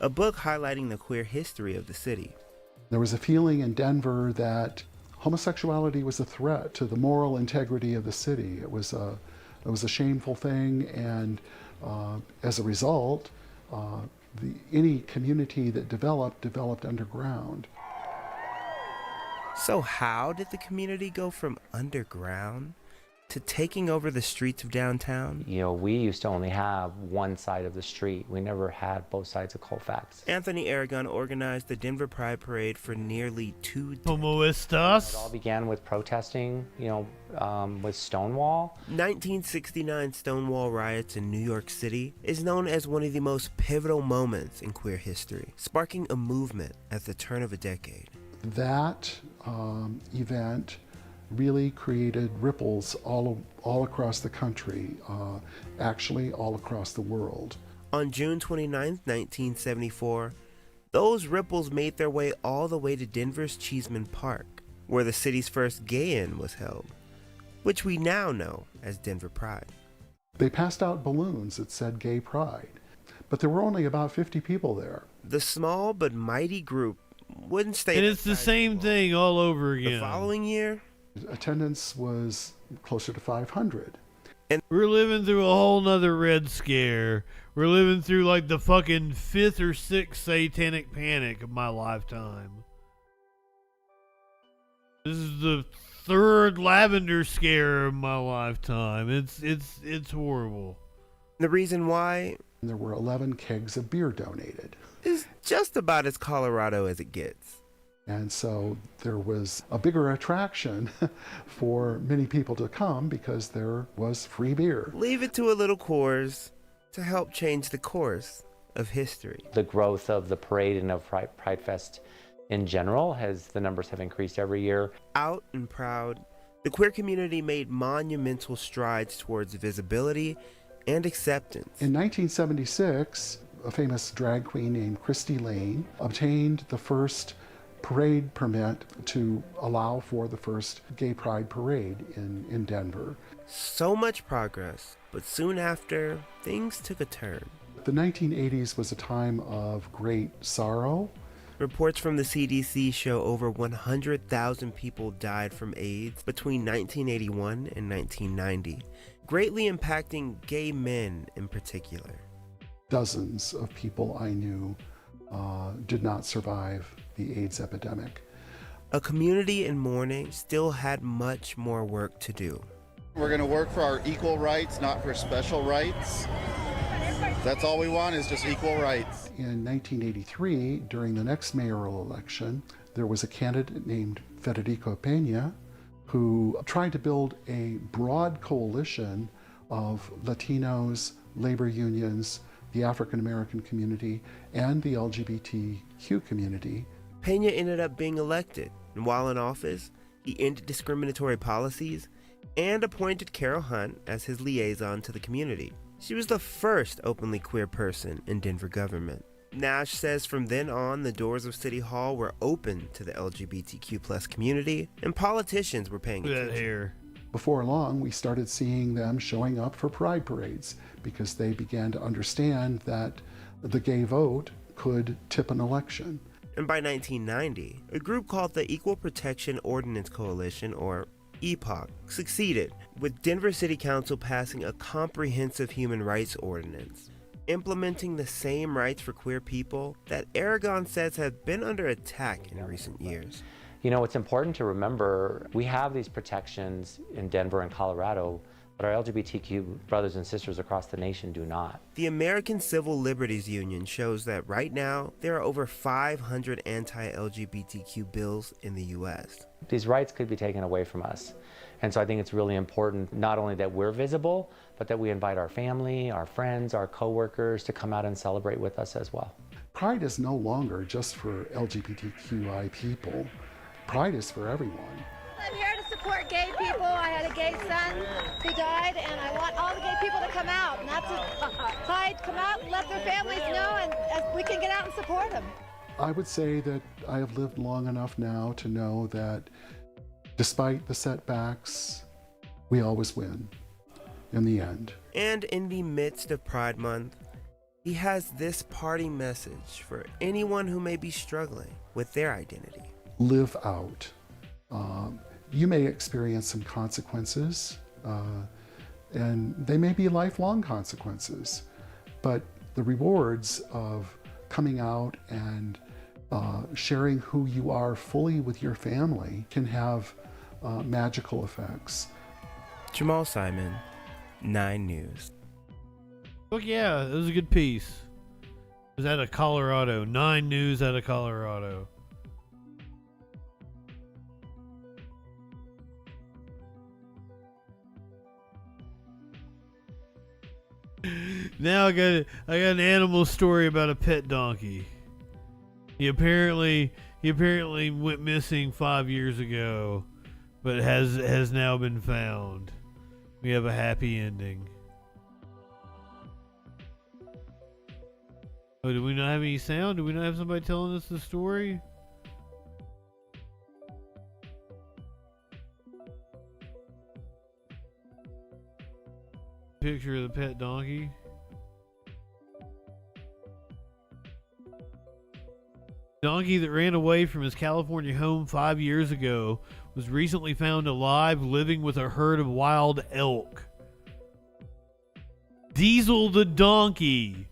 a book highlighting the queer history of the city. There was a feeling in Denver that homosexuality was a threat to the moral integrity of the city. It was a shameful thing, and as a result, any community that developed underground. So how did the community go from underground to taking over the streets of downtown? You know, we used to only have one side of the street. We never had both sides of Colfax. Anthony Aragon organized the Denver Pride Parade for nearly 2 decades. Como estas? It all began with protesting, you know, with Stonewall. 1969 Stonewall riots in New York City is known as one of the most pivotal moments in queer history, sparking a movement at the turn of a decade. That event really created ripples all across the country, actually all across the world. On June 29, 1974, those ripples made their way all the way to Denver's Cheeseman Park, where the city's first gay-in was held, which we now know as Denver Pride. They passed out balloons that said Gay Pride, but there were only about 50 people there. The small but mighty group wouldn't stay. And it's the same thing all over again. The following year, Attendance was closer to 500. We're living through a whole nother Red Scare. We're living through like the fucking 5th or 6th satanic panic of my lifetime. This is the 3rd lavender scare of my lifetime. It's horrible. The reason why there were 11 kegs of beer donated. Is just about as Colorado as it gets. And so there was a bigger attraction for many people to come because there was free beer. Leave it to a little Coors to help change the course of history. The growth of the parade and of Pride Fest in general the numbers have increased every year. Out and proud, the queer community made monumental strides towards visibility and acceptance. In 1976, a famous drag queen named Christy Lane obtained the first parade permit to allow for the first gay pride parade in Denver. So much progress, but soon after, things took a turn. The 1980s was a time of great sorrow. Reports from the CDC show over 100,000 people died from AIDS between 1981 and 1990, greatly impacting gay men in particular. Dozens of people I knew did not survive the AIDS epidemic. A community in mourning still had much more work to do. We're going to work for our equal rights, not for special rights. That's all we want, is just equal rights. In 1983, during the next mayoral election, there was a candidate named Federico Peña who tried to build a broad coalition of Latinos, labor unions, the African American community, and the LGBTQ community. Peña ended up being elected, and while in office, he ended discriminatory policies and appointed Carol Hunt as his liaison to the community. She was the first openly queer person in Denver government. Nash says from then on, the doors of City Hall were open to the LGBTQ+ community, and politicians were paying attention. Before long, we started seeing them showing up for pride parades because they began to understand that the gay vote could tip an election. And by 1990, a group called the Equal Protection Ordinance Coalition, or EPOC, succeeded, with Denver City Council passing a comprehensive human rights ordinance, implementing the same rights for queer people that Aragon says have been under attack in recent years. You know, it's important to remember we have these protections in Denver and Colorado, but our LGBTQ brothers and sisters across the nation do not. The American Civil Liberties Union shows that right now there are over 500 anti-LGBTQ bills in the U.S. These rights could be taken away from us. And so I think it's really important not only that we're visible, but that we invite our family, our friends, our coworkers to come out and celebrate with us as well. Pride is no longer just for LGBTQI people. Pride is for everyone. I'm here to support gay people. I had a gay son who died, and I want all the gay people to come out. And that's Pride, come out and let their families know, and we can get out and support them. I would say that I have lived long enough now to know that despite the setbacks, we always win in the end. And in the midst of Pride Month, he has this party message for anyone who may be struggling with their identity. Live out. You may experience some consequences, and they may be lifelong consequences, but the rewards of coming out and sharing who you are fully with your family can have magical effects. Jamal Simon, 9 News. Look, yeah, it was a good piece. It was out of Colorado. 9 News out of Colorado. Now I got an animal story about a pet donkey. He apparently went missing 5 years ago, but has now been found. We have a happy ending. Oh, do we not have any sound? Do we not have somebody telling us the story? Picture of the pet donkey. Donkey that ran away from his California home 5 years ago was recently found alive living with a herd of wild elk. Diesel the donkey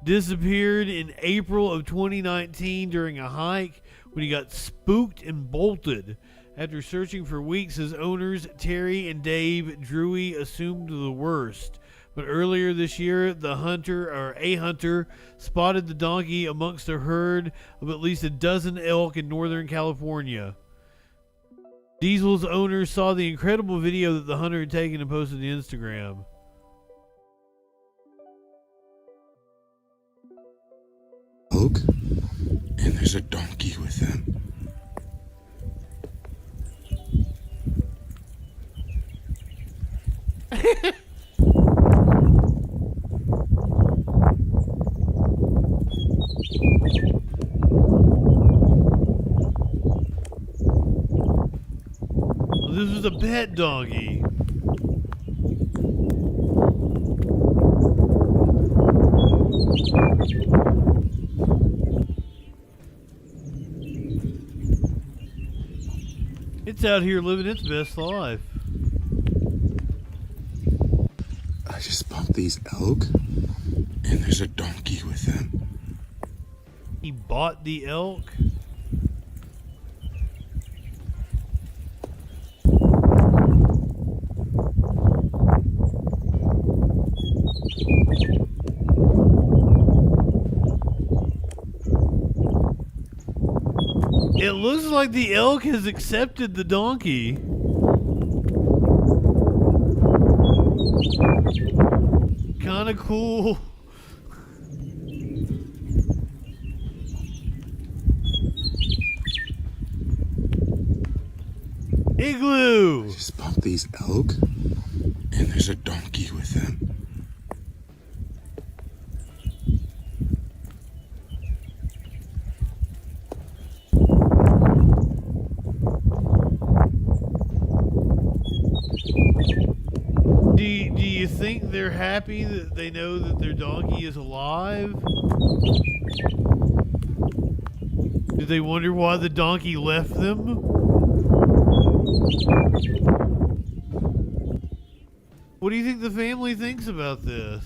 disappeared in April of 2019 during a hike when he got spooked and bolted. After searching for weeks, his owners, Terry and Dave Drewy, assumed the worst. But earlier this year, a hunter spotted the donkey amongst a herd of at least a dozen elk in Northern California. Diesel's owners saw the incredible video that the hunter had taken and posted to Instagram. Elk, and there's a donkey with them. This was a pet donkey. It's out here living its best life. I just bumped these elk, and there's a donkey with them. He bought the elk? It looks like the elk has accepted the donkey. Kinda cool. Igloo! I just bumped these elk, and there's a donkey with them. Do you think they're happy that they know that their donkey is alive? Do they wonder why the donkey left them? What do you think the family thinks about this?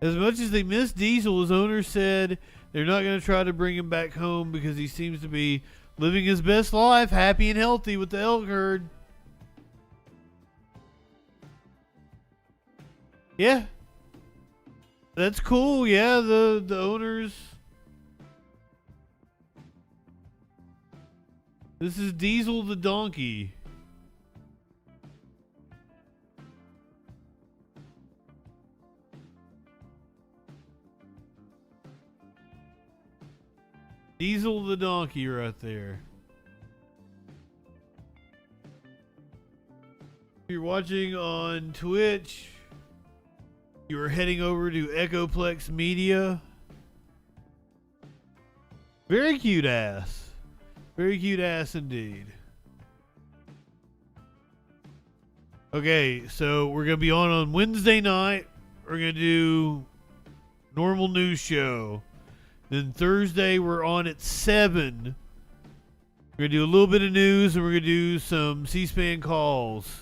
As much as they miss Diesel, his owner said they're not going to try to bring him back home because he seems to be living his best life, happy and healthy with the elk herd. Yeah. That's cool. Yeah, the owners. This is Diesel the donkey. Diesel the donkey right there. If you're watching on Twitch, you are heading over to Echoplex Media. Very cute ass. Very cute ass indeed. Okay, so we're going to be on Wednesday night. We're going to do normal news show. Then Thursday, we're on at 7. We're going to do a little bit of news, and we're going to do some C-SPAN calls.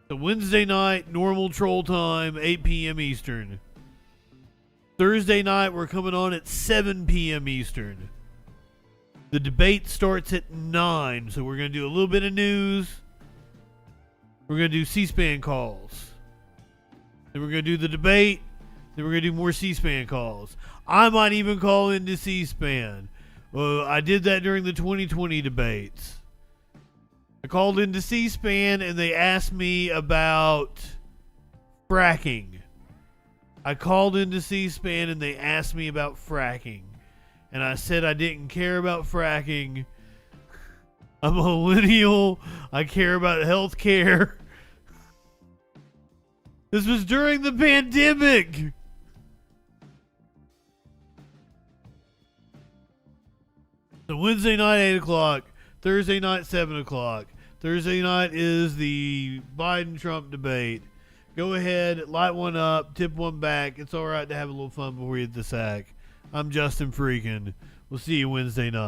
So Wednesday night, normal troll time, 8 p.m. Eastern. Thursday night, we're coming on at 7 p.m. Eastern. The debate starts at 9, so we're going to do a little bit of news. We're going to do C-SPAN calls. Then we're going to do the debate. Then we're going to do more C-SPAN calls. I might even call into C-SPAN. I did that during the 2020 debates. I called into C-SPAN and they asked me about fracking. I called into C-SPAN and they asked me about fracking. And I said I didn't care about fracking. I'm a millennial. I care about health care. This was during the pandemic. So Wednesday night, 8 o'clock. Thursday night, 7 o'clock. Thursday night is the Biden-Trump debate. Go ahead, light one up, tip one back. It's all right to have a little fun before you hit the sack. I'm Justin Freakin. We'll see you Wednesday night.